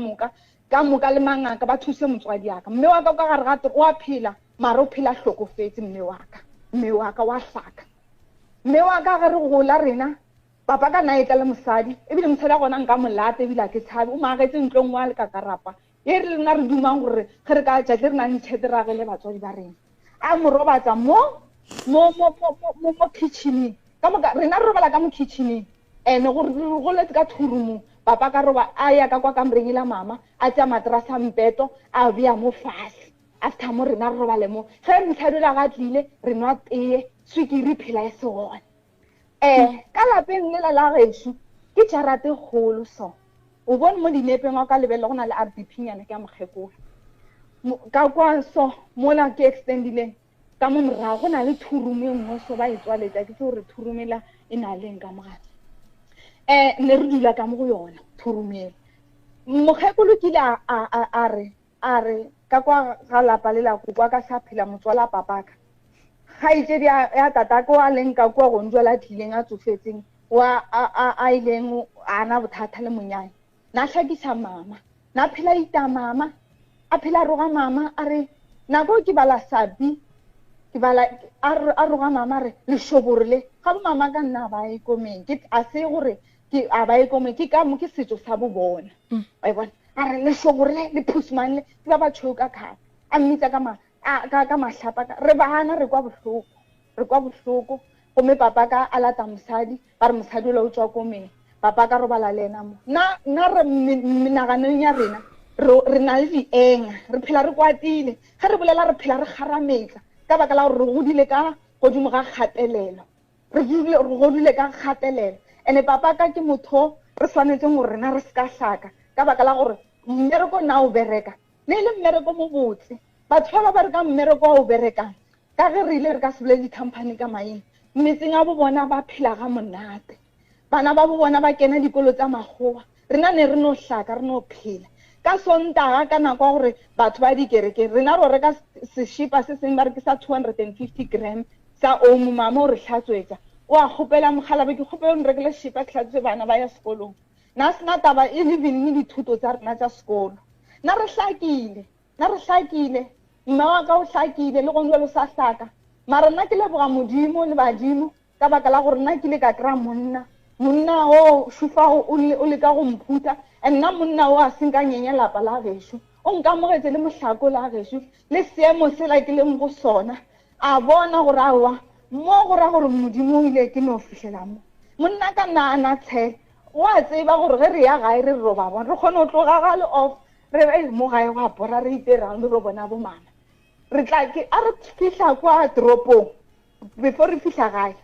moka le mangaka ba thuse motswadi yaka mme wa ka o ka gare gate o a phela mare o phela hlokofetse mme wa ka wa hlaka mme wa ka ge re gola rena papa ka na etla le mosadi ebile mosadi a gona nka molate ebile a ke tshabe o maagetse ntlong wa le ka karapa e re lena re dumang gore ge re ka tšatse re na ntšhete ragele batswadi ba rena a mo robatsa mo kitcheneng ka moka rena re robala ka mo kitcheneng ene gore re goletse ka thurumo papa ka roba a ya ka kwa kamreng la mama a tša materasa mpeto a bea mo fase after mo rena re robale mo ge mosadi la ga tlile re nwa tee swikiri phela e segone ka lapeng lela la gešo ke jarate kgolo so o bone mo dinepeng wa ka lebele go na le RDP nyane ke ya mokgekolo ka kwa so mola ke extendileng ka mo morago go na le thurume nngwe so ba e tswaletsa ke gore thurumela e na leng ka mogare ne re dula ka mo go yona thurumela mokgekolo kile a re ka kwa ga lapa le la kokwa ka sa phela motswala papaka ga itse ya tatako a leng ka kwa go ntjwa la tlileng a tsofetseng wa a ileng ana bothata le monyane na hlakisa mama na phela ita mama a phela roga mama a re nako ke bala sabi ke bala a roga mama re le shoborile ga bo mama ka nna ba e komeng ke a se gore ke a ba e komeng ke ka mo ke setso sa bo bona wa bona a re le shoborile le phusmane ke ba tshoka ka a mmitsa ka mahlapa ka re bana re kwa bohloko gomme papa ka alata mosadi ba re mosadi o la o tswa komeng papa ka robala le ena mo na re menaganong ya rena re na le dienga re phela re kwatile ge re bolela re phela re garametsa ka baka la gore re godile ka godimo ga kgatelelo re godile ka kgatelelo ene papa ka ke motho re tshwanetseng gore rena re se ka hlaka ka baka la gore mmereko na o bereka ne le mmereko mo botse batho ba re ka mmereko wa o berekang ka ge re ile re ka se bole di-company ka maina metseng a bo bona ba phela ga monate bana ba bo bona ba kena dikolo tsa magoba rena ne re no hlaka re no phela ka sontaga ka nako ya gore batho ba dikerekeng rena re reka seshipa se seng ba re ke sa 250 gram sa omo mama o re hlatswetsa o a kgopela mogalabe ke kgopela o nrekele shipa ke hlatswe bana ba ya sekolong na sena taba e lebeleng dithuto tsa rena tsa sekolo na re hlakile mme wa ka o hlakile le gongwe lo sa hlaka mara nna ke leboga modimo le badimo ka baka la gore nna ke le ka kry-a monna monna o shufa o le ka go mphuta and nna monna o a senka nyenya lapa la gešo o nkamogetse le mohlako la gešo le seemo sela ke leng go sona a bona gore awa mo go ra gore modimo o ile ke no fihlela mo monna ka nana tshele wa tseba gore ge re ya gae re roba bona re kgone go tloga ga le off re mo gae go apora re iterang le ro bona bo mama re tla ke a re fihla kwa dropong before re fihla gae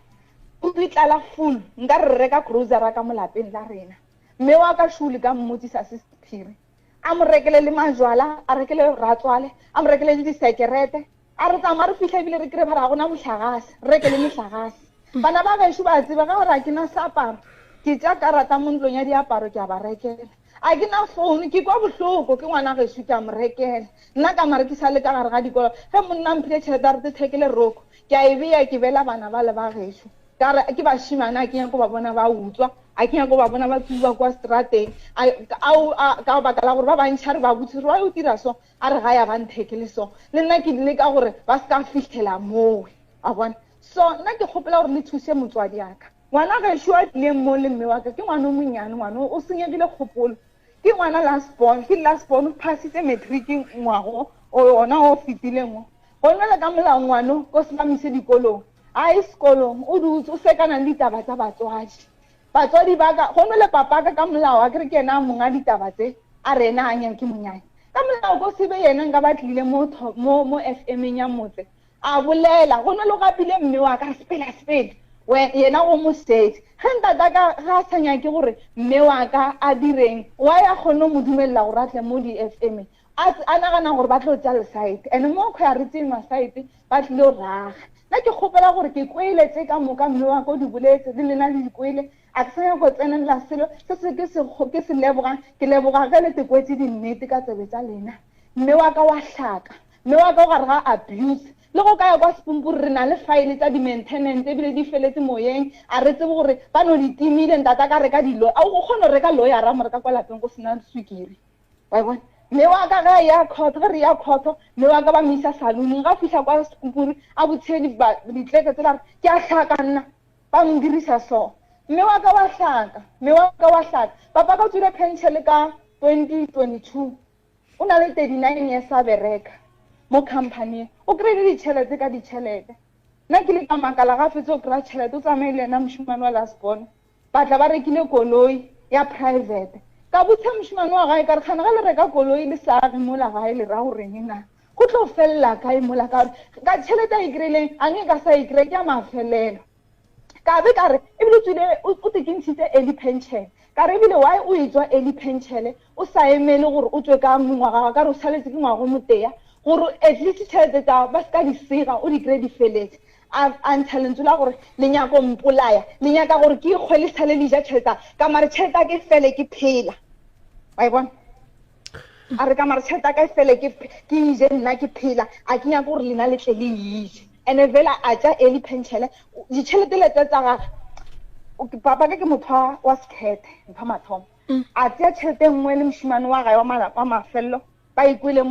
o tlala full nka re reka cruiser ka molapeng la rena mme wa ka shuli ka mmotsisa Sephiri a mo rekele le majwala a rekele ratswale a mo rekele le disekerete a re tsama re fihla bile re kire bara gona mohlagase rekele mohlagase bana ba ga ba tseba ga gore ke na saparo ke tja karata mo ntlong ya diaparo ke a ba rekela a ke na phone ke kwa bohloko ke ngwana ge ke a mo rekela nna ka mare ke sa le ka gare ga dikolo ge monna mphile tšhelete a re thekele roko ke a e beya ke bela bana ba le ba gešo ka ke ba shimana a ke nyako ba bona ba utswa a ke nyako ba bona ba tsuba kwa strateng ka baka la gore ba bantšha re ba botse re wa o dira so a re ga ya ba nthekele so le nna ke dile ka gore ba se ka fitlhela mowe a bona so nna ke kgopela gore le thuse motswadi yaka ngwana gešo a tlileng mo le mme wa ka ke ngwana o monnyane ngwana o senyegile kgopolo ke ngwana last born o passitse matric ngwago ona o fetileng mo go nna ka molao ngwana ko se bamise dikolong a sekolong o dutse o sekana le ditaba tsa batswadi ba ka go nna le papa ka molao a kere ke ena monga ditaba tse a rena a nyang ke monyane ka molao go sebe yena nka batlile mo FM ya motse a bolela go nna le gapile mme wa ka sepela yena go mo state ge ntata ka ga sanya ke gore mme wa ka a direng wa ya kgone mo dumella gore a tle mo di-FM a nagana gore ba tlo tsa lesite and mo kgo ya re tseng masite ba tlile raga nna ke kgopela gore ke kweletse ka moka mme wa ka o di boletse le lena le dikwele a ke sanya go tsenela selo se ke se lebogang ke leboga ka le tekwetse dinnete ka tsebe tsa lena mme wa ka wa hlaka mme wa ka o gare ga abuse le go ka ya kwa Sepumpuru re na le file tsa di-maintenance ebile di feletse moyeng a re tsebe gore ba no di timile ntata ka reka dilo a go kgona reka lawyer a mo reka kwa lapeng go sena swikiri wa bona mme wa ka ga ya khotho ge re ya khotho mme wa ka ba misa saluni ga fihla kwa Sepumpuru a botshedi ba ditleke tsela ke a hlaka nna ba ndirisa so mme wa ka wa hlaka papa ka tsure pension ka 2022 o na le 39 years a bereka mo company o kredi ditšhelete ka ditšhelete nna ke le ka makala ga fetse o kry-a tšhelete o tsamaile ena mošimane wa lasbon ba tla ba rekile koloi ya private ka botsa mošimane wa gae ka re kgana ga le reka koloi le saage mola gae le ra goreng na go tlo felela kae mola ka ka tšhelete a e kry-ileng a nge ka sa e kry-e ke a mafelelo ka be ka re ebile tswile o tekentšhitse early pension ka re ebile why o e tswa early pension o sa emele gore o tswe ka mengwaga ka re o saletse ke ngwago moteya gore at least tšhelete tsa ba se ka di sega o di kry-e di feletse a ntsha lentswe la gore le nyako mpolaya le nyaka gore ke ikgwele sale le ja tšhelete ka mare tšhelete a ke fele ke phela wa e bona a re ka mare tšhelete a ka fele ke ije nna ke phela a ke nyaka gore lena le tle le ije ene fela a tja early pension ditšhelete le tsa ga papa ka ke motho wa skete mpha mathomo a tšea tšhelete nngwe le mošimane wa gae wa mafelelo ba ikwele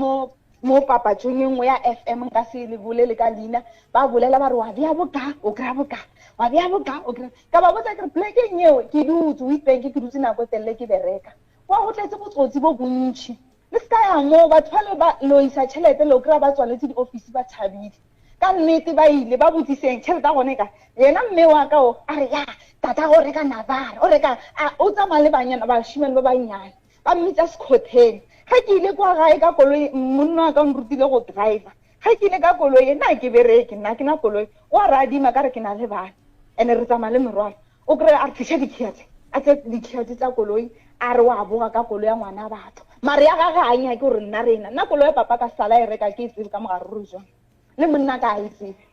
mo papatšong nngwe ya FM nka se le bolele ka leina ba bolela ba re wa bea boka o kry-a boka wa bea boka o kry ka ba botsa kere plekeng eo ke dutse Witbank ke dutse nako telele ke bereka wa go tletse botsotsi bo bontšhi le se ka ya moo batho ba le ba loisa tšhelete le o kry-a ba tswaletse di-office ba tšhabile ka nnete ba ile ba botsiseng tšhelete a gone ka yena mme wa ka o a re ya tata go reka navara o reka o tsamaya le banyana bašimane ba bannyane ba mmitsa sekhotheng ga ke ile kwa gae ka koloi monna wa ka nrutile go driver ga ke ile ka koloi nna ke bereke nna ke na koloi o a re adima ka re ke na le bana and-e re tsamaya le merwalo o kry-e a re tliša dikhiate a tse dikhiate tsa koloi a re wa boga ka koloi ya ngwana batho mare ya gage a nyake gore nna rena nna koloi ya papa ka sala e reka ke e tsebe ka mogaruru jone le monna ka a e tsebe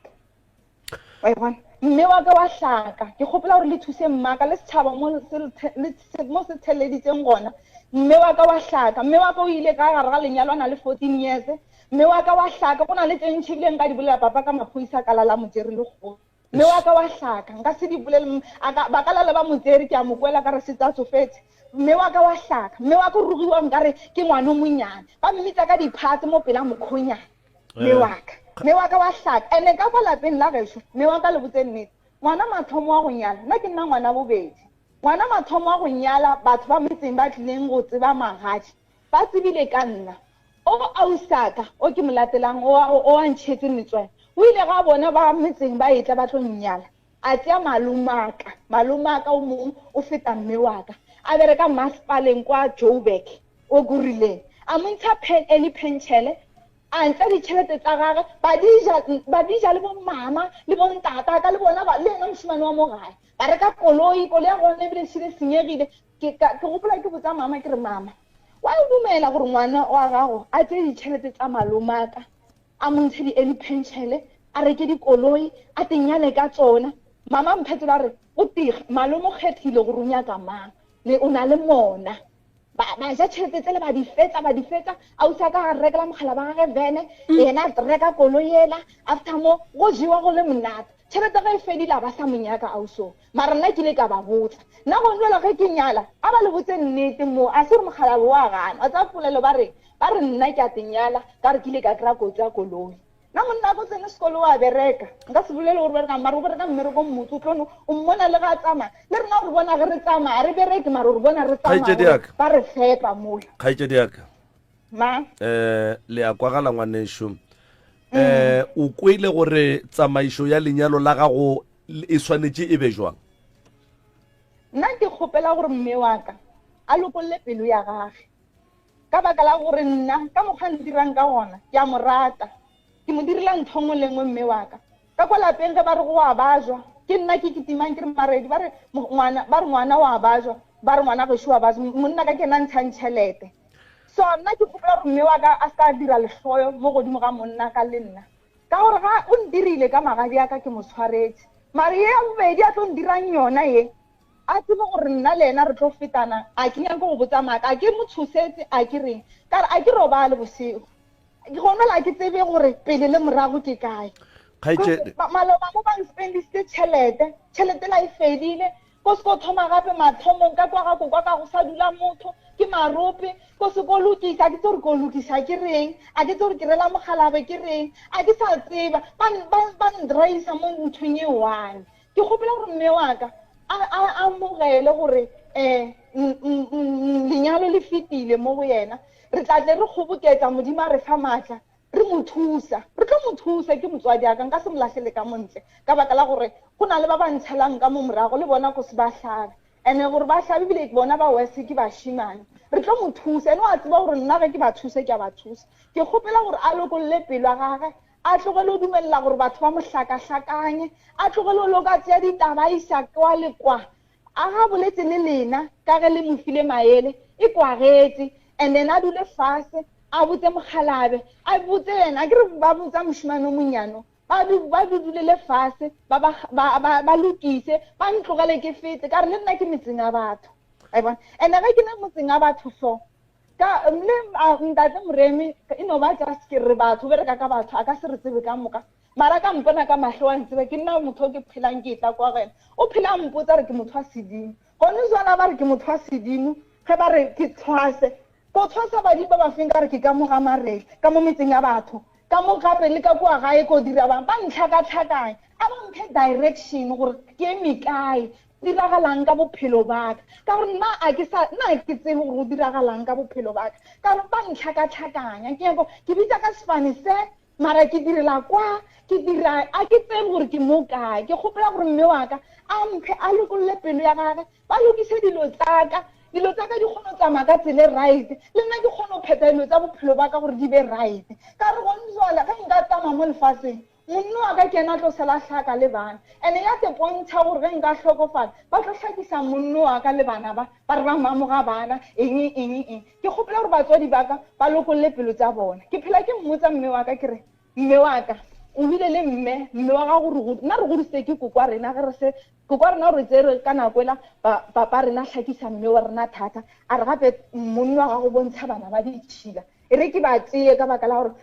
wa e bona mme wa ka wa hlaka ke kgopela gore le thuse mmaka le setšhaba mo se theleditseng gona mme wa ka wa hlaka mme wa ka o ile ka gare ga lenyalo a na le 14 years mme wa ka wa hlaka go na le tse ntšhi bileng ka di bolela papa ka maphoisa ka lala motseri le kgolo mme wa ka wa hlaka nka se di bolele ba ka lale ba motseri ke a mokwela ka re se tsa tsofetse mme wa ka wa hlaka mme wa ka o rugiwa nkare ke ngwana o monnyane ba mmitsa ka diphatse mo pela mokgonyane mme wa ka wa hlaka ene ka fa lapeng la gešo mme wa ka le botse nnete ngwana mathomo wa go nyala nna ke nna ngwana bobedi ngwana mathomo a go nyala batho ba metseng ba tlileng go tseba magadi ba tsebile ka nna o ausaka o ke molatelang o a ntšhetse metswae o ile ga bona ba metseng ba etla ba tlo nnyala a tšea malomaka o mongwe o feta mme waka a bereka masepaleng kwa Joburg o gurileng a montsha penšhele a ntla ditšhelete tsa gage ba dija le bomama le bontata ka le bona le ena mošimane wa mo gae ba reka koloi ya gone ebile šile senyegile ke gopola ke botsa mama ke re mama wa o dumela gore ngwana wa gago a tšee ditšhelete tsa malomaka a montshe di-early penšhele a reke dikoloi a tenyale ka tsona mama mphetola re o tiga malome o kgethile gore o nyaka mang o na le mona ba ja tšhelete tsele ba di fetsa ausa ka rekela mogala ba gage vene yena reka koloi ela after mo go jiwa go le monate tšhelete ga e fedile ba sa monyaka auso mara nna ke ile ka ba botsa nna go nwela ge ke nyala a ba le botse nnete mo a se re mogala wa gana a tsa polelo ba re nna ke a tenyala ka re ke ile ka kry-a kotsi ya koloi nna monna go tsene sekolo wa bereka nka se bolele gore bereka mara o bereka mmereko mmotse o tlono o mmona le ga tsamaya le rena gore bona ge re tsamaya re bereke mara gore bona re tsamaya ba re fepa mola kgaitsedi yaka ma le a kwagala ngwanešo o kwele gore tsamaišo ya lenyalo la gago e swanetše e be jwang nna ke kgopela gore mme waka a lokolle pelo ya gage ka baka la gore nna ka mokgwa ndirang ka gona ke a mo rata ke mo dirila ntho ngwe le ngwe mme waka ka kwa lapeng ge ba re go a bajwa ke nna ke ketimang ke re maredi ba re ngwana wa bajwa ba re ngwana gešo wa bajwa monna ka ke na ntšhang tšhelete so nna ke kgopela gore mme waka a ska dira lehloyo mo godimo ga monna ka le nna ka gore ga o ndirile ka magadi aka ke mo tshwaretse mare ye ya bobedi a tlo ndirang yona ye a tsebe gore nna le ena re tlo fetana a ke nyake go botsa maaka a ke mo tshosetse a ke reng ka re a ke robale bosego ke gonela ke tsebe gore pele le morago ke kae maloba mo ba spendisitse tšhelete la e fedile ko se ko thoma gape mathomong ka kwa ka go sa dula motho ke marope ko se ko lokisa a ke tse gore ko lokisa ke reng a ke tse gore ke rela mogalabe ke reng a ke sa tseba ba ndraisa mo nthong e one ke gopela gore mme waka a mogele gore lenyalo le fetile mo go yena re tlatle re kgoboketsa modimo a re fa maatla re tlo mo thusa ke motswadi aka nka se molatlhele ka montle ka baka la gore go na le ba ba ntshelang ka mo morago le bona go se ba hlabe and gore ba hlabe bile bona ba wese ke bashimane re tlo mo thusa ene wa tseba gore nna ge ke ba thusa ke a ba thusa ke kgopela gore a lokolle pelo ya gage a tlogele o dumelela gore batho ba mo hlakahlakanye a tlogele o loka tseya ditaba isa kwa le kwa a ga boletse le lena ka ge le mofile maele e kwagetse and then a dule fase a botse mogalabe a botse yena ke re ba botsa mošimane o monyano ba dulele fase ba lokise ba ntlogele ke fete ka re le nna ke metseng a batho a bona and ge ke ne motseng a batho so ka le ntate Moremi e no ba just ke re batho bereka ka batho a ka se re tsebe ka moka mara ka mpona ka mahlo wa ntsebe ke nna motho ke phelang ke tla kwa gena o phela mpotsa re ke motho wa sedimo gone jwana ba re ke motho wa sedimo ge ba re ke tshwase ko tshwasa badimo ba ba feng ka re ke ka mo ga marele ka mo metseng ya batho ka mo gape le ka kwa gae ko dira bang ba ntlhakatlhakanya a ba mphe direction gore ke eme kae diragalang ka bophelo baka ka gore nna ke tsebe gore o diragalang ka bophelo baka ka gore ba ntlhakatlhakanya ke bitsa ka sefane se mara ke direla kwa ke dira a ke tsebe gore ke mo kae ke kgopela gore mme waka a mphe a lokolle pelo ya gage ba lokise dilo tsaka di kgone tsamaya ka tsele right le nna ke kgone go pheta dilo tsa bophelo ba ka gore di be right ka re gone jwala ge nka tsamaya mo lefatsheng monna wa ka ke ena tlo sala tlhaka le bana and ya te pontšha gore ge nka tlhokofala ba tlo tlhakisa monna wa ka le bana ba re ba mamoga bana eng ke kgopela gore batswadi ba ka ba lokolle pelo tsa bona ke phela ke mmotsa mme wa ka ke re mme wa ka o bile le mme wa ga gore nna re godise ke kokwa rena ge re se kokwa rena re tsere ka nako ela papa rena tlhakisa mme wa rena thata a re gape monna wa ga go bontsha bana ba ditšhila e re ke ba tseye ka baka la gore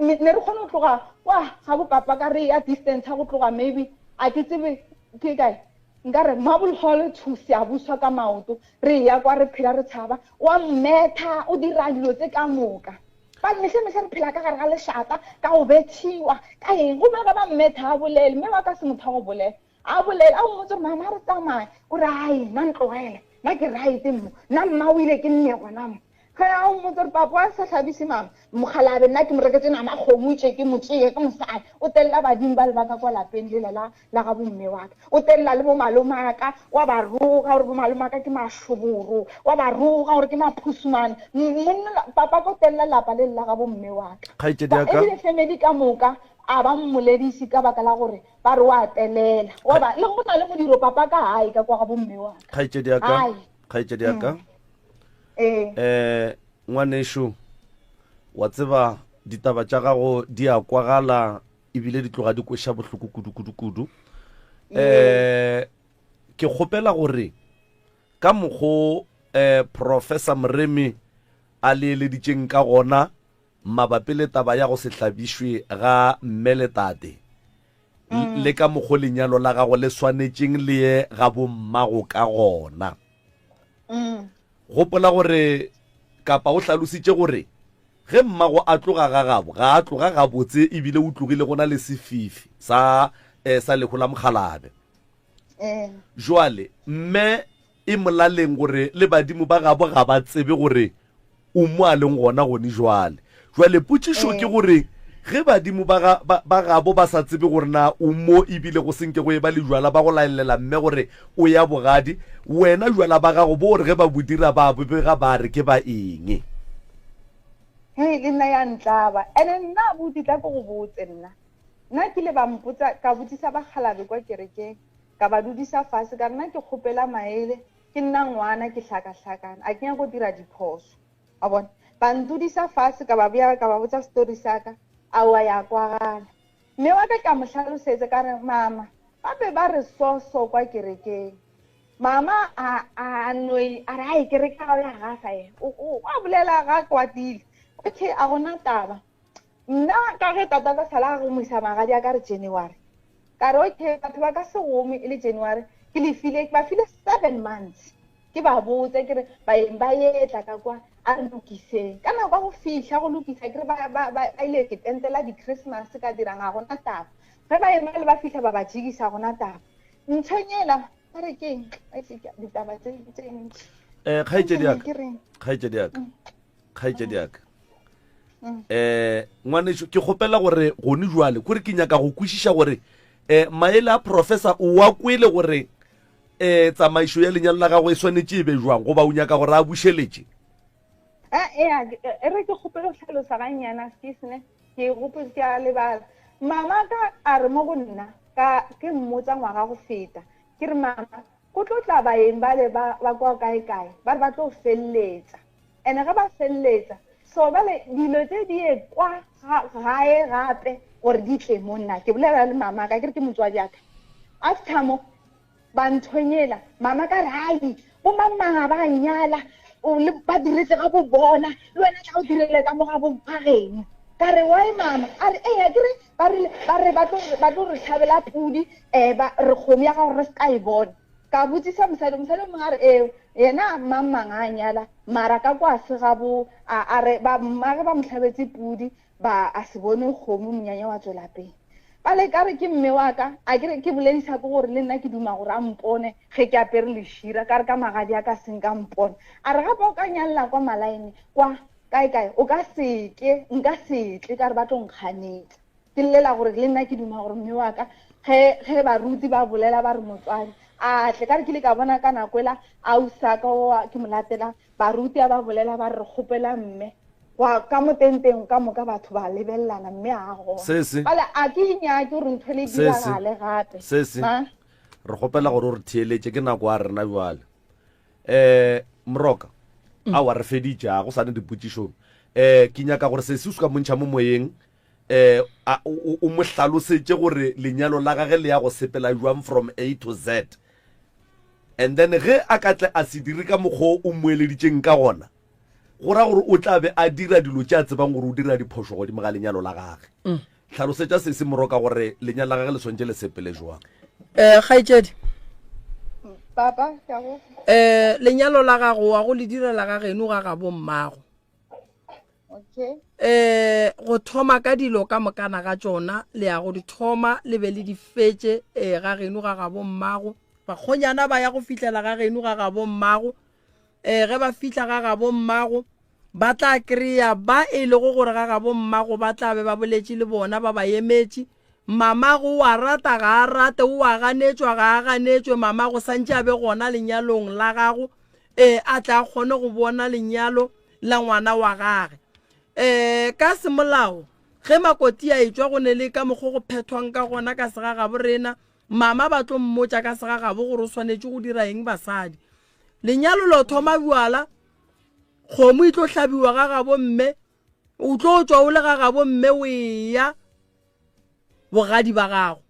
ne re kgone go tloga kwa ga bo papa ka re ya distance go tloga maybe a ke tsebe ke kae nka re marble hall thusi a buswa ka maoto re ya kwa re phela re tshaba wa mmetha o dira dilo tse ka moka ba mehle re phela ka gare ga lešata ka go betšhiwa ka eng go ba mmetha a bolele mme ba ka se motho go bolela a bolela o motse mama re tsamaya o re ai nna ntlogele nna ke right mo nna mma o ile ke nne gona mo ge a o motse papa a sa tlhabise mama mogalabe nna ke mo reketse nama kgomo itse ke motseye ke mosadi o telela badimo ba le baka kwa lapeng le la ga bomme wa ka o telela le bo malome aka wa ba roga gore bo malome aka ke mashoboro wa ba roga gore ke maphusumane monna papa ko telela lapa le la ga bomme wa ka ebile family ka moka a ba mmoledisi ka baka la gore ba re wa telela wa ba le go na le modiro papa ka hae ka kwa ga bomme wa ka kgaitsedi aka ngwanesho wa tseba ditaba tša gago di a kwagala ebile di tloga di kweša bohloko kudu ke kgopela gore ka mokgo Professor Mremi a leeleditšeng ka gona mabapi le taba ya go se hlabišwe ga mmeletate le ka mokgo lenyalo la gago le swanetšeng le ye ga bommago ka gona gopola gore kapa o hlalositše gore ge mmago a tloga ga gabo ga a tloga gabotse ebile o tlogile gona le sefifi sa lehola mokgalabe jwale mme e molaleng gore le badimo ba gabo ga ba tsebe gore o mo a leng gona gone jwale potšišo ke gore ge badimo ba gabo ba sa tsebe gore na o mo ebile go senke go e ba le jwala ba go laelela mme gore o ya bogadi wena jwala ba gago bo gore ge ba bodira ba bobega ba re ke ba eng hei le nna ya ntlaba ene nna abuti tla ko go botse nna ke le ba mpotsa ka botsisa ba khalabe kwa kerekeng ka ba dudisa fase ka nna ke kgopela maele ke nna ngwana ke hlaka-hlakana a kenya go dira diphoso a bona ba ntudisa fase ka ba botsa story saka a wa ya kwagala mme wa ka mo hlalosetse ka re mama ba be ba re so kwa kerekeng mama a noi a re ai kereka ya gafa e o bolela ga kwatile okay a gona taba nna ka ge tata ka sala go moisa magadi a ka re January ka re okay batho ba ka se gome e le January ke le file 7 months ke ba botse ke re ba yetla ka kwa a re lokise ka nako go fihla go lokisa ke re ba ile ke tentela di Christmas ka dirang a gona taba ge ba ema le ba fihla ba jigisa gona taba ntshonyela a re ke a fika ditaba tse kgaitsedi yaka ngwanesho ke kgopela gore gone jwale kore ke nyaka go kwešiša gore maele a professor o wa kwele gore tsamaišo ya lenyalo la gago e swanetše e be jwang goba o nyaka gore a bušeletše re ke kgopela go tlhalosa gannyana skisne ke gopotse ke a lebala mama ka a re mo go nna ke mmotsa ngwaga go feta ke re mama go tlo tla baeng ba le ba kwa kae ba re ba tlo feleletsa ene ge ba feleletsa so bale dilo tse di e kwa gae gape gore di tle mo nna ke bolela le mama ka ke re ke motswadi aka after mo ba nthonyela mama ka re hai bo mamanga ba nyala o le ba diretse ga bo bona le wena tla o direle ka mo ga bo mpageng ka re why mama a re ke re ba tlo re tlhabela pudi ba re kgomo ya ga re ska e bona ka botsisa mosadi mongwe a re yena mamang a nyala mara ka kwa se ga bo a re ba motlhabetse pudi ba a se bone kgomo monyanya wa tswela pele bale ka re ke mme wa ka a ke boledisa ke gore le nna ke duma gore a mpone ge ke apere lešira ka re ka magadi a ka seng ka mpone a re gape o ka nyalela kwa malaene kwa kae o ka seke nka setle ka re ba tlo nkganetsa ke llela gore le nna ke duma gore mme wa ka ge baruti ba bolela ba re motswadi a tle ka re ke le ka bona ka nako ela a usaka ke molatela baruti a ba bolela ba re kgopela mme wa ka motenteng ka moka batho ba lebellana mme a go bale a ke inyake gore ntho le diragale gape re kgopela gore o re theeletše ke nako a rena jwale moroka a wa re feditše a go sane dipotšišong ke nyaka gore se se ka montšha mo moyeng o mo hlalosetše gore lenyalo la gage le ya go sepela jwang from A to Z and then ge a ka tle a se dire ka mokgwa o moeleditšeng ka gona go ra gore o tla be a dira dilo tša tsebang gore o dira diphošo godimo ga lenyalo la gage hlalosetša se moroka gore lenyalo la gage le swantše le sepele jwang kgaitsedi papa ka go lenyalo la gago wa go le direla ga geno ga ga bo mmago Okay. go thoma ka dilo ka mokana ga tsona le ya go di thoma le be le di fetse ga geno ga ga bo mmago ba khonyana ba ya go fitlela ga geno ga ga bo mmago ge ba fitla ga ga bo mmago ba tla kreya ba e le go gore ga ga bo mmago ba tla be ba boletše le bona ba ba emetše mamago wa rata ga a rate o a ganetšwa ga a ganetšwe mamago santše a be gona lenyalong la gago a tla kgone go bona lenyalo la ngwana wa gage ka semolao ge makoti a etswa go ne le ka mokgo go phethwang ka gona ka sega ga borena mama ba tlo mmotša ka sega ga bo gore o swanetše go dira eng basadi lenyalo lo thoma buala kgomo e tlo hlabiwa ga ga bo mme o tlo tswa o le ga ga bo mme o ya bogadi ba gago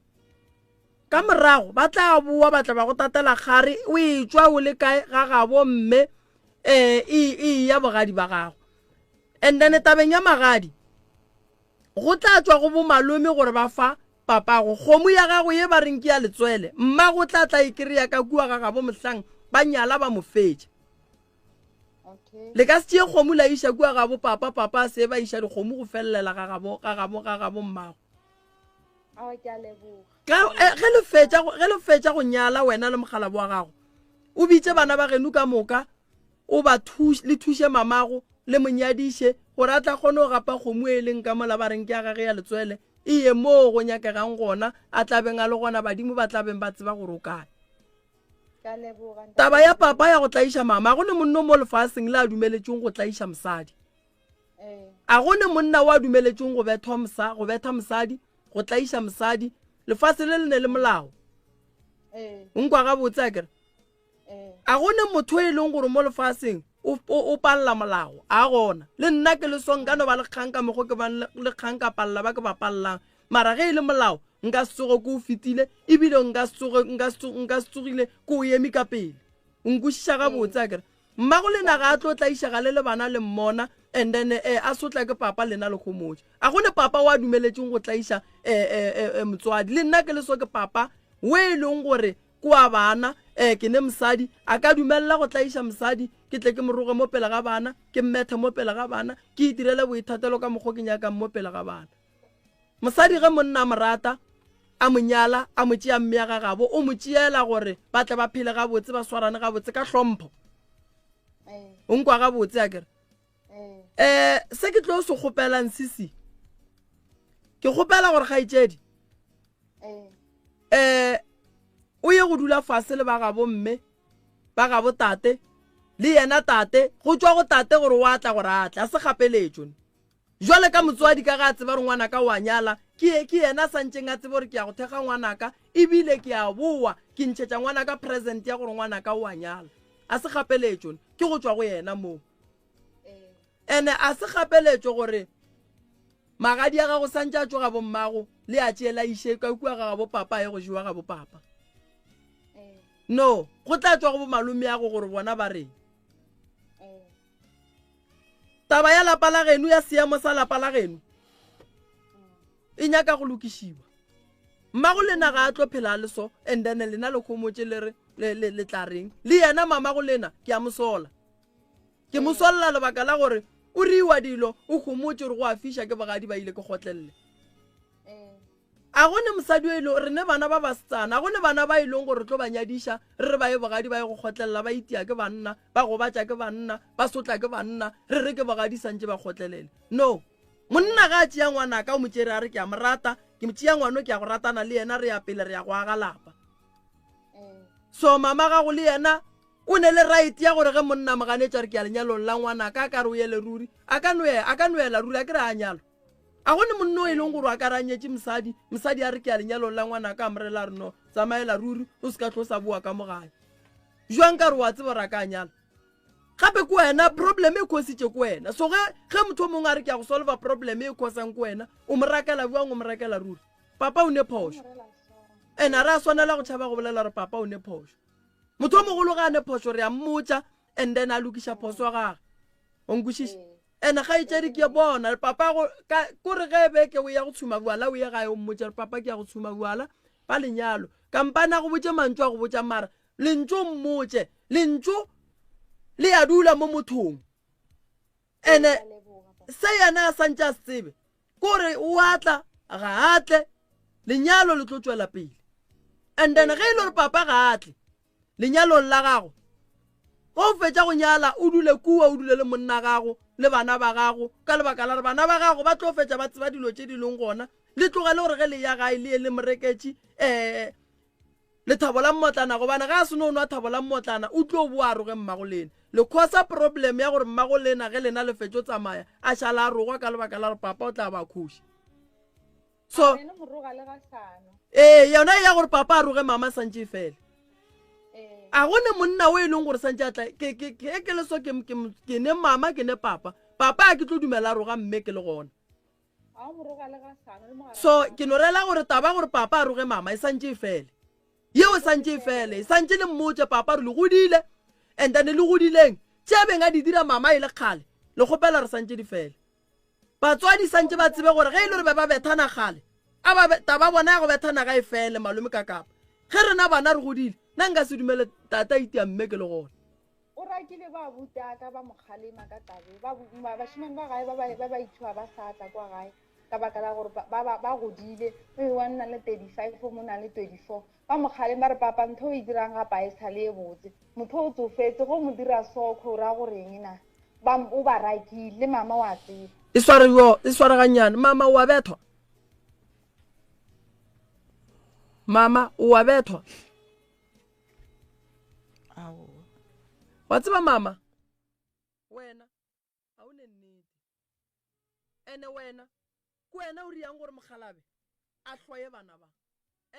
ka morago ba tla boa ba tla ba go tatela gare o e tswa o le kae ga ga bo mme ya bogadi ba gago and then tabeng ya magadi go tla tswa go bo malome gore ba fa papa go kgomo ya gago ye ba reng ke ya letswele mma go tla ikriya ka kua ga ga bo mohlang ba nyala ba mo fetša Okay. le ka se tšee kgomo la iša kua ga bo papa se ba iša dikgomo go felelela ga ga bo mmago Awa ke a leboga. ge le fetša go nyala wena le mogala wa gago o bitse bana ba genu ka moka o ba le thuše mamago le monyadiše gore a tla kgone go gapa kgomo e leng ka mola ba reng ke ya gage ya letswele e ye moo go nyakegang gona a tlabeng a le gona badimo ba tlabeng ba tseba gore o kae Ke a leboga. taba ya papa ya go tlaiša mama a gone monna mo lefaseng le a dumeletšeng go tlaiša mosadi a gone monna o a dumeletšeng go betha mosadi go tlaiša mosadi lefase le le ne le molao nkwa ga botse a kere a gone motho e leng gore mo lefaseng o palela molao a gona le nna ke le song ka no ba le kgang ka mego ke ba le kgang ka palela ba ke ba palelang mara ge e le molao nka se tsoge ke o fetile ebile nka se tsogile ke o eme ka pele o nkwešiša ga botse a kere mmago le naga a tlo tlaišaga le bana le mmona and then a sotla ke papa lena le kgomotse a gone papa o a dumeletšeng go tlaiša motswadi le nna ke le so ke papa o e leng gore kua bana ke ne mosadi a ka dumelela go tlaiša mosadi ke tle ke moroge mo pele ga bana ke mmethe mo pele ga bana ke itirele boithatelo ka mokgo ke nyakang mo pele ga bana mosadi ge monna morata a monyala a mo tšea mme ya gagabo o mo tšeela gore ba tle ba phele gabotse ba swarane gabotse ka hlompho o nkwa gabotse a kere se ke tlo se kgopelang sisi ke kgopela gore kgaetšedi o ye go dula fase le ba gabo mme ba gabo tate le yena tate go tswa go tate gore o atla gore atla a se gapeletšo jwale ka motswadi ka ga tseba re ngwana ka wa nyala ke yena santšeng a tsebe gore ke ya go thekga ngwanaka ebile ke a boa ke ntšhetša ngwanaka present ya gore ngwanaka o a nyala a se gapeletšo ke go tswa go yena moo ene a se gapeletšo gore magadi a gago santše a tsoga bo mmago le a tšeela iše ka kua ga bo papa ye go jewa ga bo papa no go tla tswa go bo malome ya go gore bona ba reng taba ya lapa la genu ya seemo sa lapa la genu e nyaka go lokišiwa mmago lena ga a tlo phela le so and then lena le kgomotse le tla reng le yena mamago lena ke a mosola ke mosolela lebaka la gore o riwa dilo o kgomotse gore go a fiša ke bagadi ba ile ke gotlelele a gone mosadi o ile re ne bana ba basetsana a gone bana ba ileng gore tlo ba nyadiša re ba ye bogadi ba ye go kgotlelela ba itia ke banna ba gobatša ke banna ba sotla ke banna re ke bogadi santše ba kgotlelele no monna ga a tšea ngwanaka o motšere a re ke a morata ke mo tšea ngwano ke ya go ratana le yena re ya pele re ya go aga lapa so mama gago le yena o ne le right ya gore ge monna moganetša re ke ya lenyalong la ngwanaka a ka re o ye leruri a ka noela ruri a ke re a nyalo a gone monna o e leng gore a ka ranyetše mosadi a re ke ya lenyalong la ngwanaka a morela re no tsamaela ruri o se ka tlosa boa ka mogae jwang ka re wa tseba re a ka nyala gape ko wena problem e khositše ko wena so ge motho o mongwe a re ke ya go solva problem e khosang ko wena o mo rakela buang o mo rakela ruri papa o ne phošo ene a re a swanela go tšhaba go bolela gore papa o ne phošo motho o mogolo ga a ne phošo re a mmotša and then a lokiša phoso wa gage o nkwešiše ene ga itšedi ke bona papa kore ge beke o ya go tshuma buala o ye gae o mmotša re papa ke ya go tshuma buala ba lenyalo kampana go botse mantso a go botša mara lentso mmotše lentso le ya dula mo mothong ene se yena a santse a se tsebe kore o atla ga atle lenyalo le tlo tswela pele and then ge ile gore papa ga atle lenyalong la gago go fetša go nyala o dule kua o dule le monna gago le bana ba gago ka lebaka la re bana ba gago ba tlo fetša ba tseba dilo tše di leng gona le tlogele gore ge le ya gae le le moreketši le thabo la mmotlana gobane ga a se no nwa thabo la mmotlana o tlo boa roge mmago lena le causa problem ya gore mmago lena ge lena le fetšo tsamaya a šala a rogwa ka lebaka la gore papa o tla ba khuši so yona ya gore papa a roge mama santše fela a gone monna o e leng gore santše a tla ke le so ke ne mama ke ne papa a ke tlo dumela roga mme ke le gona so ke no rela gore taba gore papa a roge mama e santše fela yeo e santše e fele e santše le mmotse papa re le godile and then le godileng tše beng a di dira mama e le kgale le kgopela re santše di fele batswadi santše ba tsebe gore ge e le gore ba bethana kgale taba bona ya go bethana ga e fele malome ka kapa ge rena bana re godile nna nka se dumele tata itia mme ke le gona o rakile ba butaka ba mokgalema ka tabe bashimane ba gae ba itshwa ba satla kwa gae ka baka la gore ba godile wa nna le 35 mo na le 24 ba mokgalema ba re papa ntho o e dirang ga pa e sale e botse motho o tsofetse go mo dira soko ra goreng na o ba rakile mama wa tseba e sware ganyane mama o a bethwa mama o a bethwa wa tseba mama wena a o ne nnete ene wena ke wena o riang gore mogalabe a tlhoye bana ba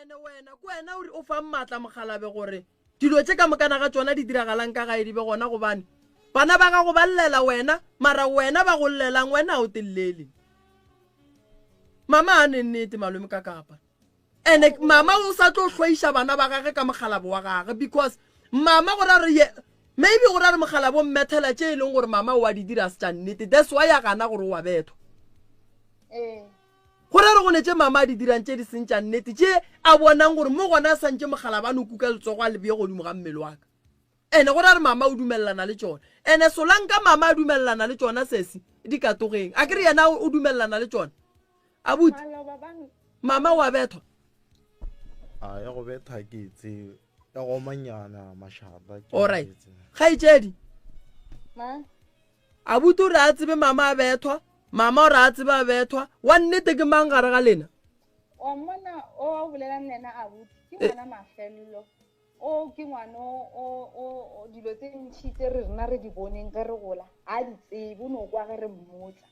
ene wena ke wena o fa mmatla mogalabe gore dilo tse ka mokana ga tsona di diragalang ka gae di be gona gobane bana ba ga go ba llela wena mara wena ba go llelang wena o tellele mama a ne nnete malome ka kapa ene mama o sa tlo tlhoisha bana ba gage ka mogalabe wa gage because mama go ra re maybe go ra re mogalabe o mmethela tše e leng gore mama o a di dira se tša nnete that's why ya gana gore o a bethwa go ra re go netse mama a di dirang tše di seng tša nnete tše a bonang gore mo gona a santše mogalabe kuka letsogo a lebie godimo ga mmele wa ka ene go ra re mama o dumelelana le tšona ene solanka mama a dumelelana le tšona sesi di katogeng a kere yena o dumelelana le tšona a buti mama o a bethwa a ya go betha ke itse ya go manyana mashaba alright ga itšedi a buti o re a tsebe mama a bethwa mama o re a tsebe a bethwa wa nnete ke mang gare ga lena o mona o bolelang nena a buti ke ngwana mafelelo o ke ngwana o dilo tse ntšhi tse re rena re di boneng ge re gola a di tsebe o ne o kwa ge re mmotla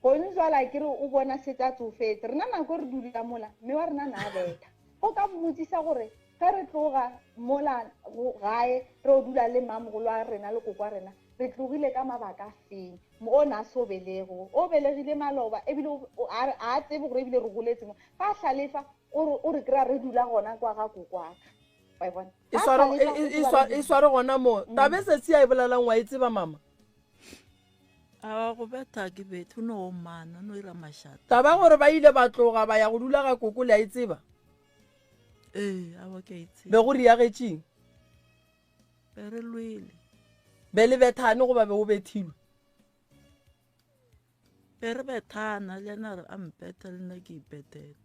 gone jwala ke re o bona setse a tsofetse rena nako re dula mola mme wa rena na a betha go ka mmotsisa gore ge re tloga mola gae re o dula le mmamogolo a rena le koko a rena re tlogile ka mabaka a feng o ne a se o belego o belegile maloba ebile a tsebe gore ebile re goletse mo ga a tlhalefa o re kry-a re dula gona kwa ga kokwaka e sware gona mo tabe sesi a e bolelang wa e tseba mama a go betha ke betho o ne o mana no ira mashata taba gore ba ile ba tloga ba ya go dula ga koko le a e tseba a wa ke itse be go riagetšeng be re lwele be le bethane go ba be o bethilwe be re bethana le ena re a mpetha le nna ke ipetela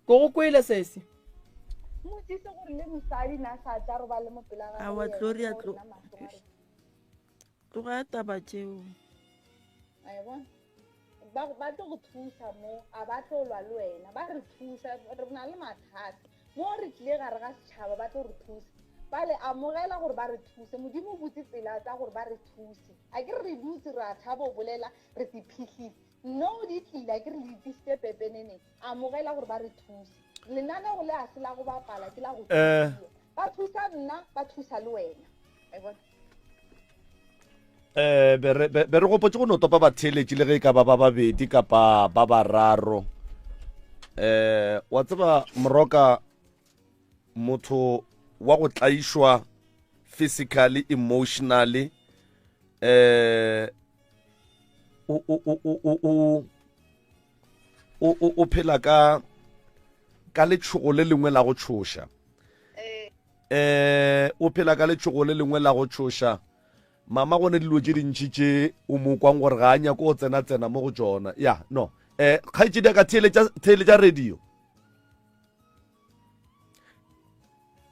ko go kwele sesi motsise gore le mosadi na sa tla ro ba le mo pela ga a wa Gloria tloga taba tšeo ba tlo go thusa mo a ba tlo lwa le wena ba re thusa re na le mathata mo re tlile gare ga setšhaba ba tlo re thusa ba le amogela gore ba re thuse modimo o botse tsela tsa gore ba re thuse a ke re dutse re a thaba o bolela re sephitlhile no di tlile a ke re le disitse pepenene amogela gore ba re thuse lenana go le a se la go bapala ke la go ba thusa nna ba thusa le wena a bona be re gopotse go no topa batheletši le ge e ka ba babedi kapa ba bararo wa tseba moroka motho wa go tlaišwa physically emotionally o phela ka letšhogo le lengwe la go tšhoša o phela ka letšhogo le lengwe la go tšhoša mama go ne dilo tse dintšhi tše o mo kwang gore ga a nyako go tsena mo go tsona ya no kgaitsedi ka theeletša radio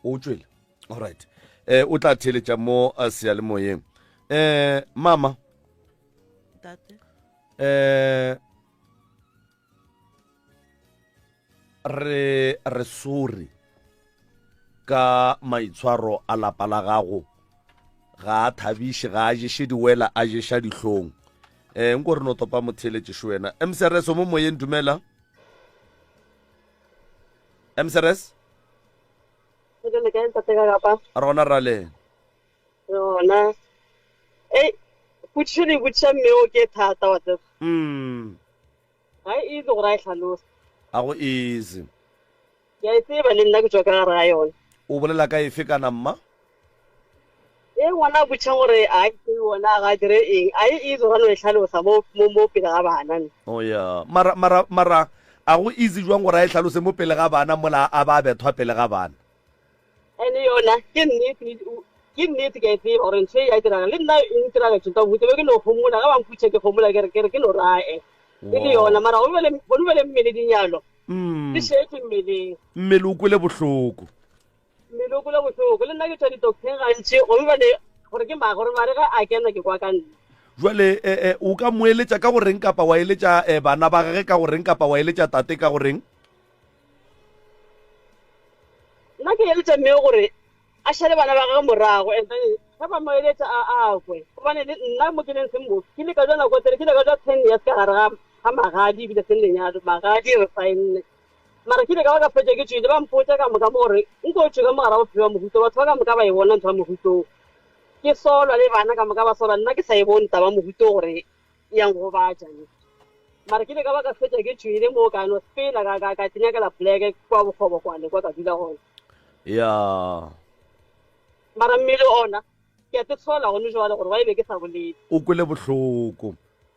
o tswele alright o tla theeletša mo seyalemoyeng mama tate re sore ka maitshwaro a lapa la gago ga a thabiše ga a ješe diwela a ješa dihlong nko re no topa motheletše wena msrs mo moyeng dumela msrs rona ra le rona putšho le botša mmeo ke thata wa tseba ga e itse gore a e tlhalosa a go easy ke a e tseba le nna ke tswa ka gare ga yona o bolela ka efe kana mma ngwana a botšang gore a ke ona ga dire eng a e itse gore no e tlhalosa mo pele ga bana o ya mara a go easy jwang gore a e tlhalose mo pele ga bana mola a ba bethwa pele ga bana ene yona ke nnete ke a e tseba gore ntho e ya diraga le nna e ntiraga tšhota botse be ke no gomola ga bamputše ke gomola ke no rae e le yona mara bone bele mmele dinyalo di šetse mmeleng mmele o kwele bohloko mmele o kwele bohloko le nna ke tšwa ditokeng gantši gobe bane gore ke maa gore mare ga a kena ke kwa ka nna jwale o ka moeletša ka goreng kapa wa eletša bana ba gage ka goreng kapa wa eletša tate ka goreng nna ke eletša mmeo gore a šale bana ba gage morago and then ga ba moeletša a kwe gobane nna mo ke leng sembo ke le ka jwa nako tere ke le ka jwa 10 years ka gare ga magadi ebile se lenyalo magadi re saenne mara ke le ka ba ka fetša ke tšwile ba mpotša ka moka mo gore nko o tšwe ka mogara bophelo wa mohuto batho ba ka moka ba e bona ntho ya mohutong ke solwa le bana ka moka ba solwa nna ke sa e bone taba mohuto gore yang go batšane mara ke le ka ba ka fetša ke tšwile mo ka no spela ka tsenyakela poleke kwa bokgobo kwane kwa ka dula gona ya mara mmele ona ke a te tshola gone jwale gore ba e be ke sa bolele o kwele bohloko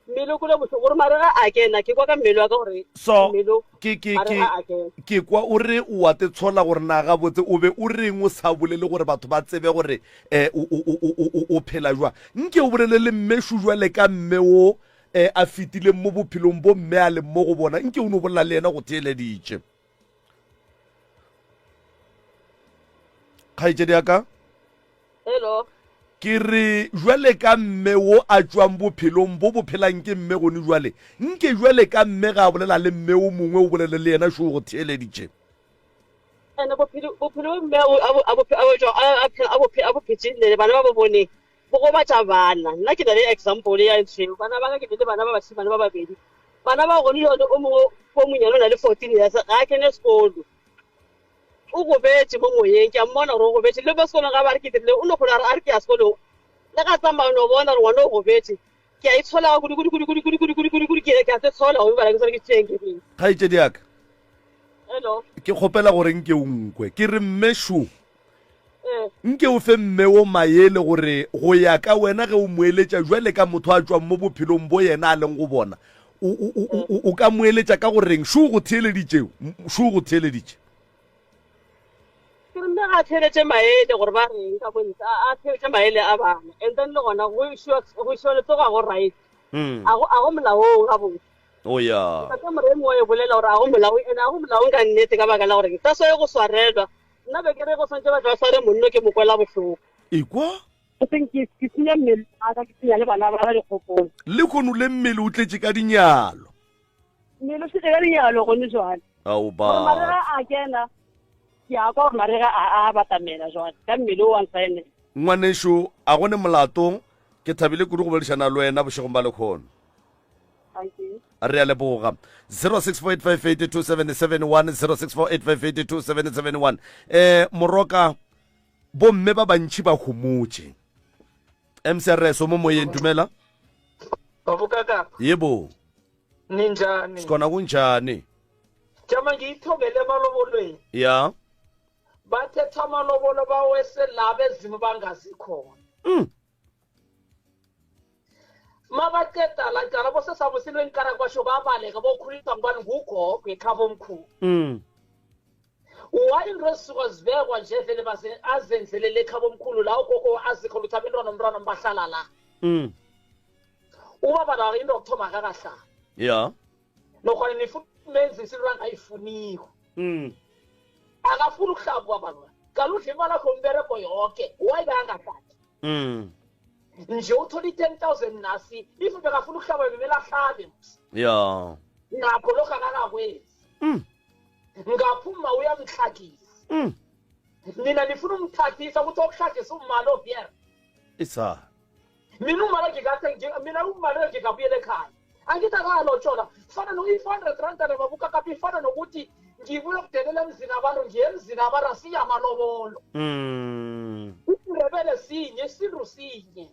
mmele o kwele bohloko gore mare ga a kena ke kwa ka mmele wa ka gore so mmele ke kwa o re o a te tshola gore na ga botse o be o reng o sa bolele gore batho ba tsebe gore o phela jwa nke o bolele le mmeshu jwale ka mme o a fitile mo bophelong bo mme a le mo go bona nke o no bolela le yena go theeleditše kgaitsedi yaka hello ke re jwale ka mme wo a tswang bophelong bo bophelang ke mme gone jwale nke jwale ka mme ga a bolela le mme o mongwe o bolele le yena sho go theeleditše ene bophelo mme a bophetšile bana ba bo bone bo go batša bana nna ke na le example ya ntšheo bana ba ka ke le bana ba bašimane ba babedi bana ba gone yone o mongwe o monyane o na le 14 years ga a kene sekolo o go betse mo moyeng ke a mmona gore o go betse le ba sekolong ga ba re ke dirile o no kgona a re ke ya sekolong le ga tsamaya no bona re ngwana o go betse ke a itshola kudu ke a se tshola go bala ke sore ke tšeng ke beng kgaitsedi yaka hello ke kgopela gore nke o nkwe ke re mmeshu nke o fe mme o maele gore go ya ka wena ge o moeletša jwale ka motho a tswang mo bophelong bo yena a leng go bona o ka moeletša ka goreng sho go theeleditše ke re mme ga a theeletše maele gore ba reng ka bontsha a theeletše maele a bana and then le gona go šoletse go a go right a go molaong ga botse o ya ka moremo wa e bolela gore a go molaong and a go molaong ka nnete ka baka la gore ta so ye go swarelwa nna be ke re go swantse batho ba sware monno ke mokwela bohloko ekwa ke senya mmele a ka ke senya le bana ba ga dikgopolo le kgono le mmele o tletše ka dinyalo mmele o tletse ka dinyalo gone jwale ao mare ba ga a kena ke a kwa gore mare ga a batamela jwale ka mmele o wa nsaene ngwanešo a gone molato ke thabile kudu go boledišana le wena bošegong ba lekgono re a leboga 0648582771 0648582771 moroka bomme ba bantši ba humotše mcrs mo moyeng dumela babukaka yebo ninjani sikona kunjani jama ngiyithobele emalobolweni ya bathetha amalobolo bawese laba ezimu bangazikhona mabaqeda la njalo bosesabusile nkara kwasho babaleka bokhulisa ngubani ngugogo ekhabo omkhulu wayinto ezisuka zibekwa nje vele azenzelele ekhaba omkhulu la ugogo azikho lutho abentwana nomntwana bahlala la ubaba la into yokuthoma kakahlala ya nokhona nifuna umenzisa into angayifuniko akafuna ukuhlaba ubaba lo kaludla imali akho umbereko yonke wayibangahlali nje uthola i-10,000 nasi if bekafuna ukuhlaba bemele ahlabe ya nakho lokho akakakwenzi ngaphuma uyamhlagisa mina nifuna umthathisa ukuthi okuhlagisa umali ovyera isa mina umali mina umali ngikabuyela ekhaya angithi akalotshola fana no-500 randa nemabuka kapi ifana nokuthi ngibuye ukudelela emzini abantu ngiye emzini abantu asiye amalobolo isirebele sinye isintu sinye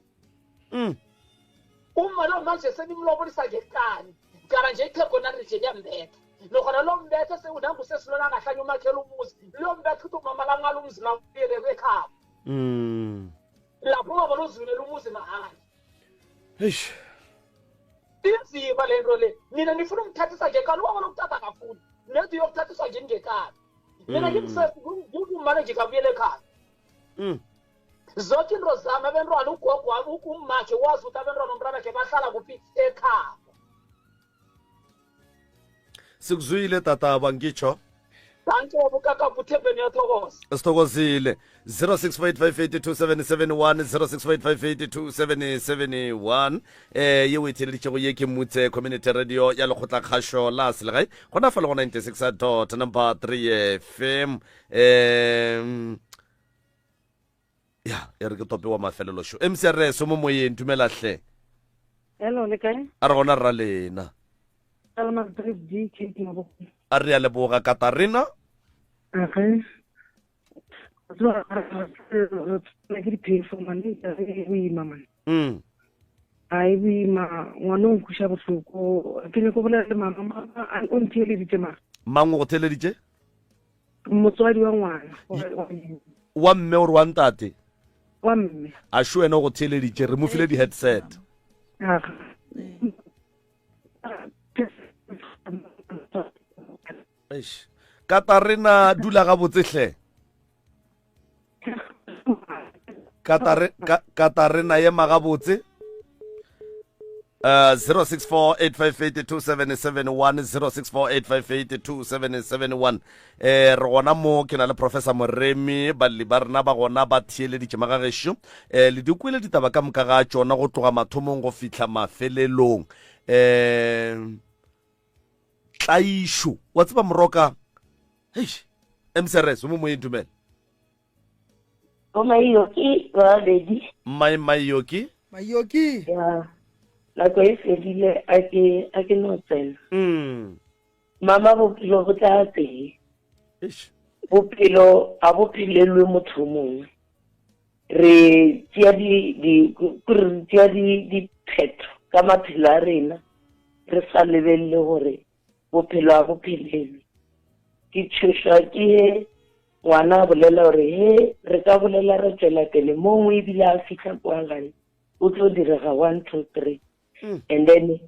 umalo manje senimlobolisa ngekani gara nje ikhegona nje liyambetha nokhona lo mbethe sekunambu sesilona ngahlanye umakhela umuzi lo mbethe uthi umama langala umzi lapuyele kwekhaba lapho ubaba lozivulela umuzi mahala eish inzima le nto le mina nifuna umthathisa ngekani ubaba lokuthatha kafuni nethi uyokuthathiswa ngini ngekani mina ngimsengumane nje kabuyela ekhaya zonke into zami abentwana ugogo wami ummakhe wazi ukuthi abentwana nomntwana khe bahlala kuphi ekhaya sikuzwile tataba ngitsho danke bukakapha uthembeni yathokoza sithokozile 0658582771 0658582771 ye o itheleditšego ye ke mmutse community radio ya lekgotla kgašo la selegae gona fa le go 96.3 FM ya re ke tope wa mafelelo sho mcrs mo moyeng tumelahle hello le kae a re gona rra lena a re ya leboga katarina okay ai boima ngwana o nkhuša bohloko ke ne ko bolela le mama o ntheeleditše ma mang o go theleditše motswadi wa ngwana wa mme o re wa ntate wa mme a sho wena o go theleditše re mo file di-headset katarina dula ga botsehle katarina ye magabotse 0648582771 0648582771 re gona mo ke na le professor Moremi balli ba rena ba gona ba thieleditše magagešo le dikwele ditaba ka moka ga tšona go tloga mathomong go fihla mafelelong tlaišo wa tseba moroka mcrs o mo moyeng dumela Mayoki ba bedi Mayoki ya la go e fedile a ke no tsena mama bophelo go tla tse bophelo a bophilelwe motho mongwe re tia di phetho ka maphelo a rena re sa lebelle gore bophelo a bophilelwe ke tshosha ke ngwana bolela gore he re ka bolela re tswela pele mongwe ebile a fitlha kwa gae o tlo direga 1 2 3 and then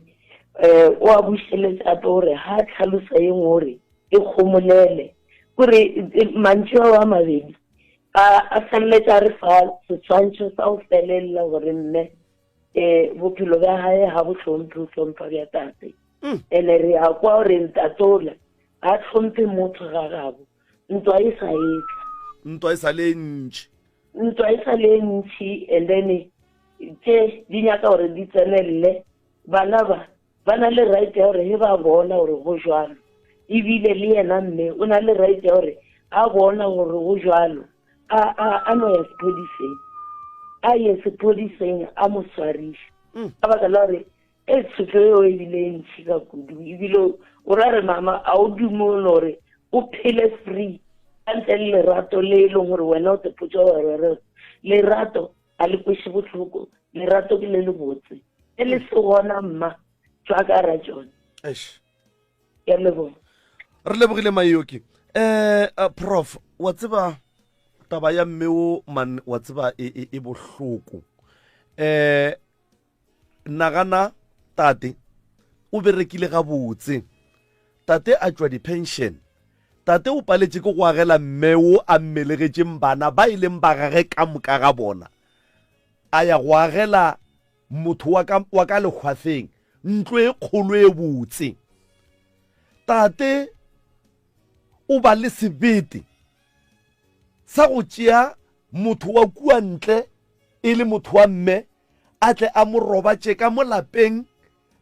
o a bušeletša ape gore ha tlhalosa ye nngwe gore e kgomolele kore mantši wa mabedi a feleletša re fa setshwantšho sa go felelela gore mme bophelo bja gae ga bo tlhomphe o tlhompha bja tate and-e re a kwa gore ntatola a tlhomphe motho ga gabo ntwa e sa etla ntwa e sa le ntši and then tše di nyaka gore di tsenelele bana ba na le right ya gore he ba bona gore go jwalo ebile le yena mme o na le right ya gore a bona gore go jwalo a no ya sepodiseng a mo swariša ka baka la gore e tshotlo eo ebile ntši ka kudu ebile o ra re mama a o dumole gore o phele free kantle le lerato le e leng gore wena o tepotsa gore lerato a le kweše botlhoko lerato ke le le botse e le se gona mma tswa ka ra tsone ya leboga re lebogile Mayoki prof wa tseba taba ya mme o man wa tseba e bohloko nagana tate o berekile ga botse tate a tšwa di-pension tate o paletse ke go agela mmeo a mmelegetšeng bana ba ileng ba gage ka moka ga bona a ya go agela motho wa ka lekgwafeng ntlo e kgolo e botse. Tate o ba le sebete sa go tšea motho wa kua ntle e le motho wa mme a tle a mo robatše ka mo lapeng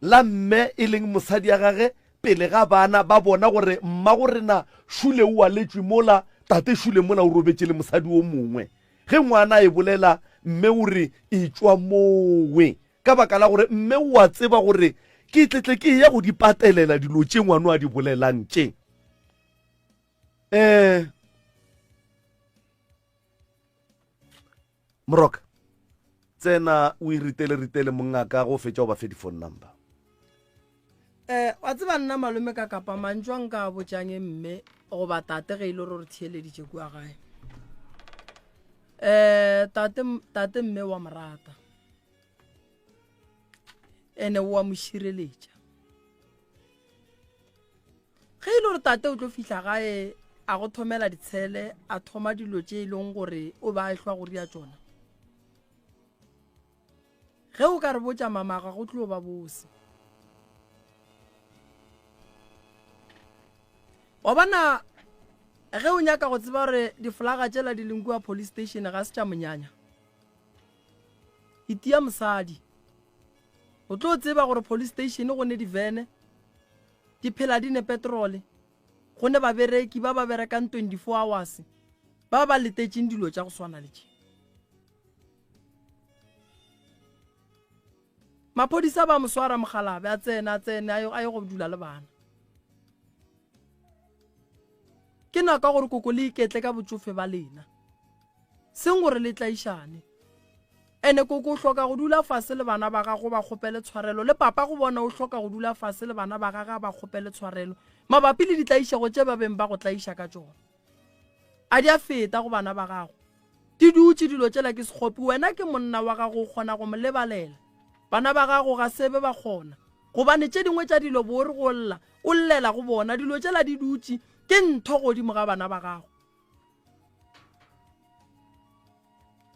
la mme e leng mosadi ya gage pele ga bana ba bona gore mma go rena šule o aletšwe mola tate šule mola o robetše le mosadi o mongwe. Ge ngwana e bolela mme o re e tšwa mowe ka baka la gore mme o a tseba gore ke tletle ke ya go di patelela dilo tše ngwana a di bolelang tše. Moroka tsena o ritele mongaka go fetša o ba fe di-phone number. Wa tseba nna malome ka kapa mantšwa nka botšang mme goba tate ge e le gore theeleditše kua gae. Tate mme wa morata ene wa mo šireletša. Ge e le gore tate o tlo fihla gae a go thomela ditshele a thoma dilo tše e leng gore o ba a ehlwa go ria tšona, ge o ka re botša mamaga go tlo ba bose. Wa bona ge o nyaka go tseba gore diflaga tšela di leng kua police station ga se tša monyanya, itia mosadi o tlo tseba gore police station go ne divene di phela di ne petrole, go ne babereki ba ba berekang 24 hours ba ba letetšeng dilo tša go swana le tše. Maphodisa ba mo swara mogalabe a tsena a yo go dula le bana. Ke naka gore koko le iketle ka botsofe ba lena seng gore le tlaišane. Ene koko o hloka go dula fase le bana ba gago ba kgopele tshwarelo, le papa go bona o hloka go dula fase le bana ba gaga ba kgopele tshwarelo mabapi le ditlaišego tše ba beng ba go tlaiša ka tšona. A di a feta go bana ba gago, di dutše dilo tšela ke sekgopi. Wena ke monna wa gago o kgona go mo lebalela, bana ba gago ga sebe ba kgona gobane tše dingwe tša dilo bo re go lla o llela go bona dilo tšela di dutše ke ntho godimo ga bana ba gago.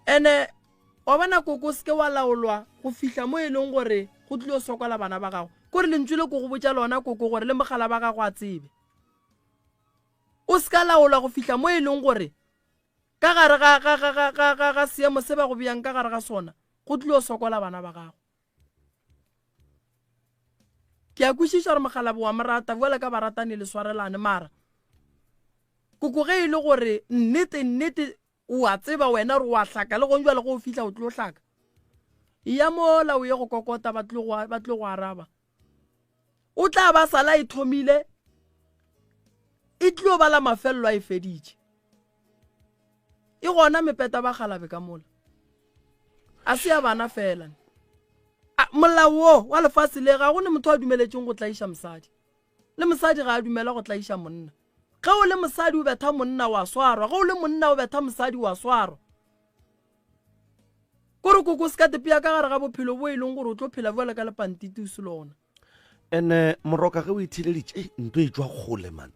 Ene wa bona koko se ke wa laolwa go fihla mo e leng gore go tlile o sokola bana ba gago. Kore lentswe le ko go botša lona koko gore le mogala ba gago a tsebe. O se ka laolwa go fihla mo e leng gore ka gare ga seemo se ba go bjang ka gare ga sona go tlile o sokola bana ba gago. Ke a kwešiša gore mogala bo wa morata boela ka baratane le swarelane, mara koko ge e le gore nnete o a tseba wena re wa hlaka le gonjwa le go fihla o tlo hlaka, ya mola o ye go kokota ba tlo go araba. O tla ba sala e thomile e tlo ba la mafello a e feditše e gona mepeta ba galabe ka mola a se ya bana fela. Molao wa lefase le ga go ne motho a dumeletšeng go tlaiša mosadi, le mosadi ga a dumela go tlaiša monna. Ge o le mosadi o betha monna wa swarwa, ge o le monna o betha mosadi wa swarwa. Kore koko se ka tepia ka gare ga bophelo bo e leng gore o tlo phela boela ka lepantiti se lona. Ene Moroka ge o itheleditše ntwe e tšwa kgole man,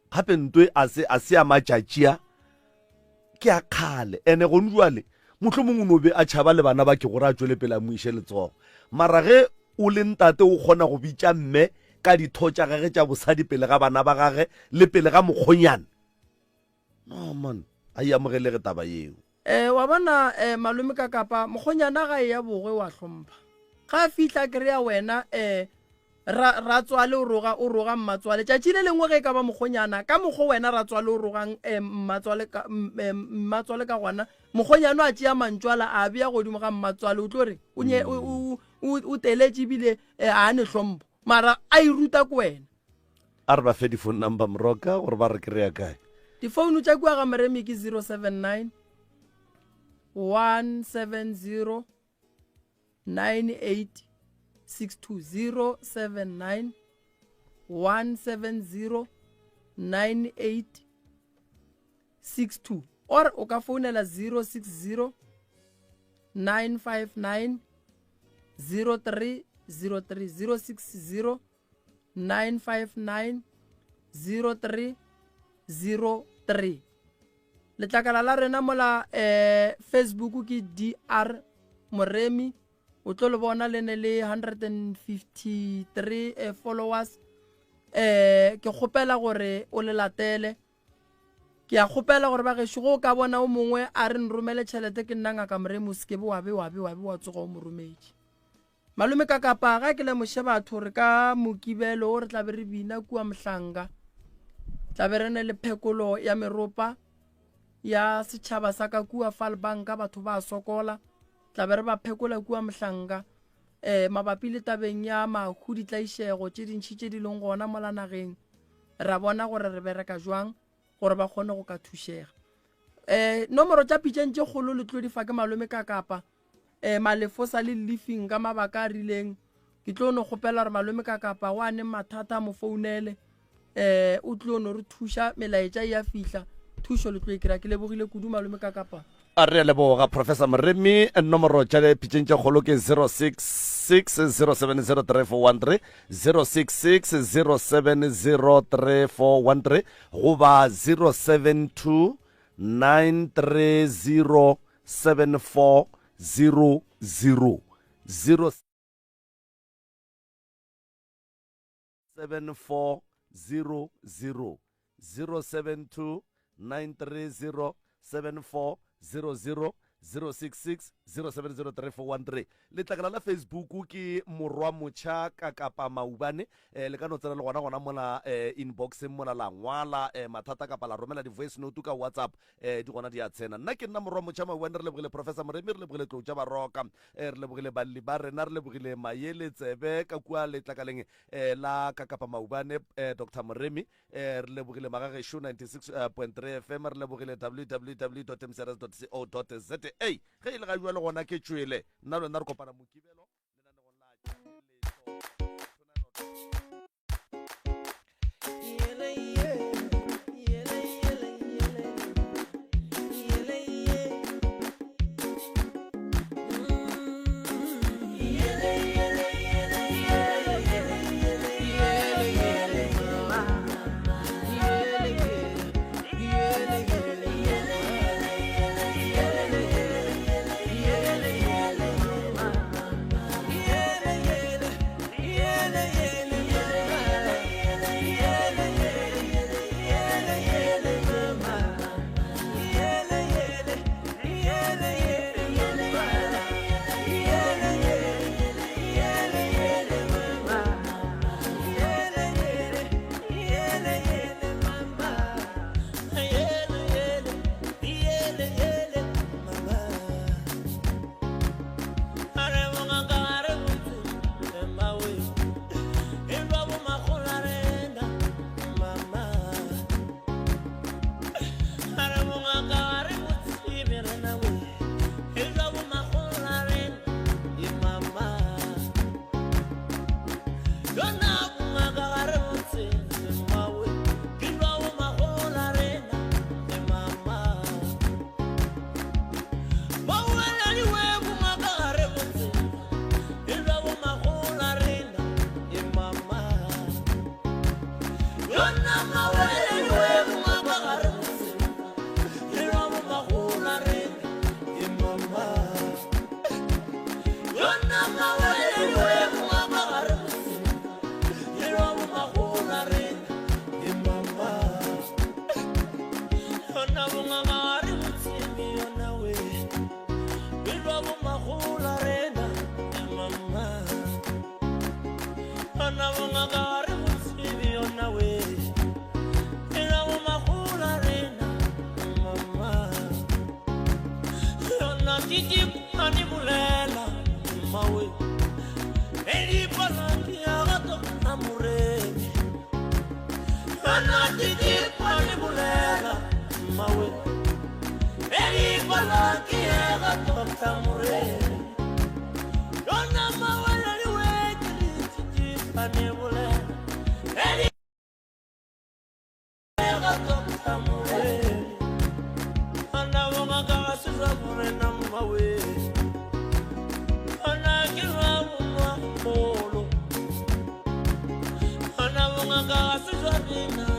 gape ntwe a se ya matšatšia ke a kgale. Ene gone jwale motlho mongwe no be a tšhaba le bana ba ke gore a tšwele pele a mo iše letsogo, mara ge o le ntate o kgona go bitša mme ka ditho tša gage tša bosadi pele ga bana ba gage le pele ga mokgonyana. No man, a iamogelege taba yeo. Wa bona malome ka kapa mokgonyana ga e ya boge wa hlompha. Ga fihla ke rea wena ra tswale o roga mmatswale tšatši le lengwe ge ka ba mokgonyana ka mokgo wena ra tswale o rogang mmatswale ka gona mokgonyana a tšea mantšwala a bea godimo ga mmatswale o tlo re o teletše bile a ne hlompho, mara a iruta ko wena. A re ba fe di-phone number Moroka gore ba re kry-a kae? Difounu tša kua ga Moremi ke 079 170 9862 079 170 9862 or o ka founela 060 959 0303 060 959 0303 03. Letlakala la rena mola Facebook ke DR Moremi, o tlo le bona le ne le 153 followers. Ke kgopela gore o le latele, ke a kgopela gore ba gešo go ka bona o mongwe a re nromele tšhelete ke nna Ngaka Moremi o seke be wa tsoga o moromedi. Malome ka kapa ga ke le moše batho re ka mokibelo o re tla be re bina kua Mhlanga, tla be re ne le phekolo ya meropa ya setšhaba sa ka kua Falbanka, batho ba sokola, tla be re ba phekola kua Mhlanga mabapi le tabeng ya mahu ditlaišego tše dintšhi tše di leng gona mola nageng. Ra bona gore re bereka jwang gore ba kgone go ka thušega. Nomoro tša pitšeng tše kgolo le tlo di fa ke Malome ka kapa, malefo sa le leafing ka mabaka a rileng. Ke tlo no kgopela gore Malome ka kapa wa ne mathata mo founele, o tlo no re thuša melaetša ya fihla, thušo le tlo ikira. Ke lebogile kudu Malome ka kapa. A re leboga Professor Moremi. Nomoro tša pitšeng tše kgolo ke 0660703413, 0660703413 goba 07293074000, 07400, 07293074000, 066070313. Letlakala la Facebook ke Morwa Motšha ka kapa Maubane. Le ka no tsena le gona mola inbox mola la ngwala mathata kapa la romela di voice note ka WhatsApp, di gona di a tsena. Nna ke nna Morwa Motšha Maubane, re lebogile Professor Moremi, re lebogile Tlotša Baroka, re lebogile balli ba rena, re lebogile Mayele Tsebe ka kua letlakaleng la ka kapa Maubane, Dr. Moremi, re lebogile Magagesho 96.3 FM, re lebogile www.mcrs.co.za. Hey, ge ile ga jwa le gona ke tšwele nna lona re kopana mokibelo Ana